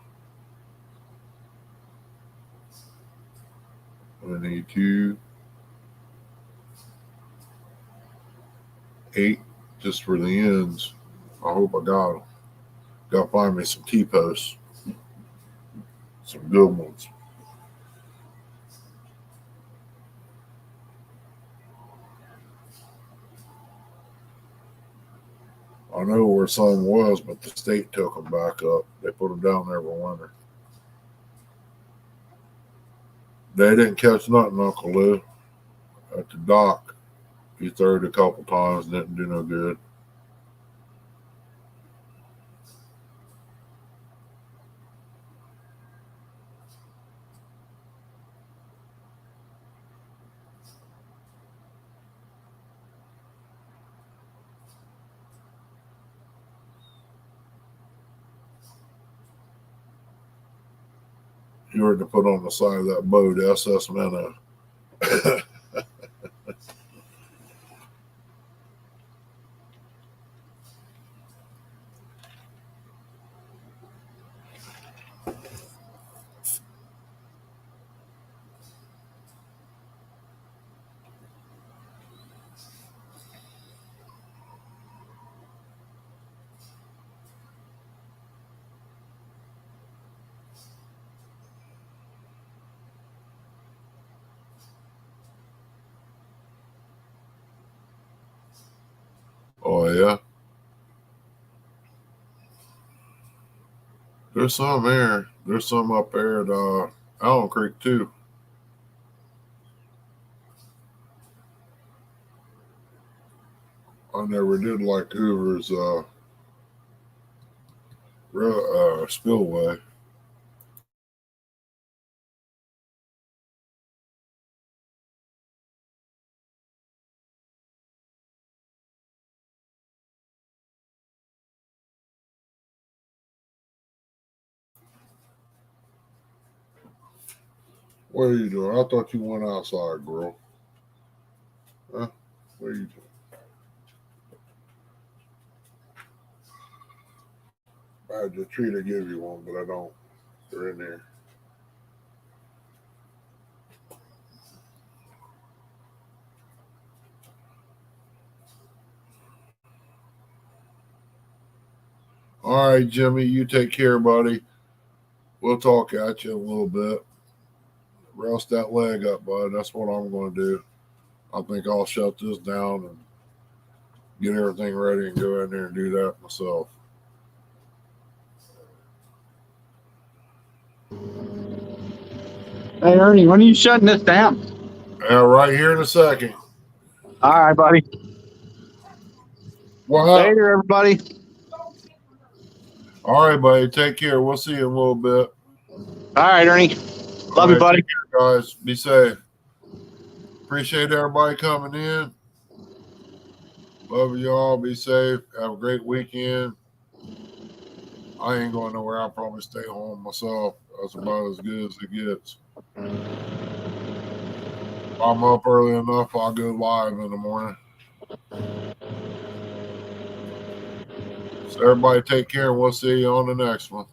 I need 8 just for the ends. I hope I got them. Gotta find me some T-posts. Some good ones. I know where some was, but the state took them back up. They put them down there for winter. They didn't catch nothing, Uncle Lou. At the dock, he threw it a couple times, didn't do no good. You were to put on the side of that boat, SS Minnow. Oh, yeah. There's some there. There's some up there at Allen Creek, too. I never did like Hoover's spillway. What are you doing? I thought you went outside, girl. Huh? What are you doing? I had the tree to give you one, but I don't. They're in there. All right, Jimmy, you take care, buddy. We'll talk at you in a little bit. Rest that leg up, bud. That's what I'm going to do. I think I'll shut this down and get everything ready and go in there and do that myself. Hey, Ernie, when are you shutting this down? Yeah, right here in a second. All right, buddy. Well, Later, everybody. all right, buddy. Take care. We'll see you in a little bit. All right, Ernie. Love you, buddy. Take care, guys. Be safe. Appreciate everybody coming in. Love y'all. Be safe. Have a great weekend. I ain't going nowhere. I'll probably stay home myself. That's about as good as it gets. If I'm up early enough, I'll go live in the morning. So everybody take care, and we'll see you on the next one.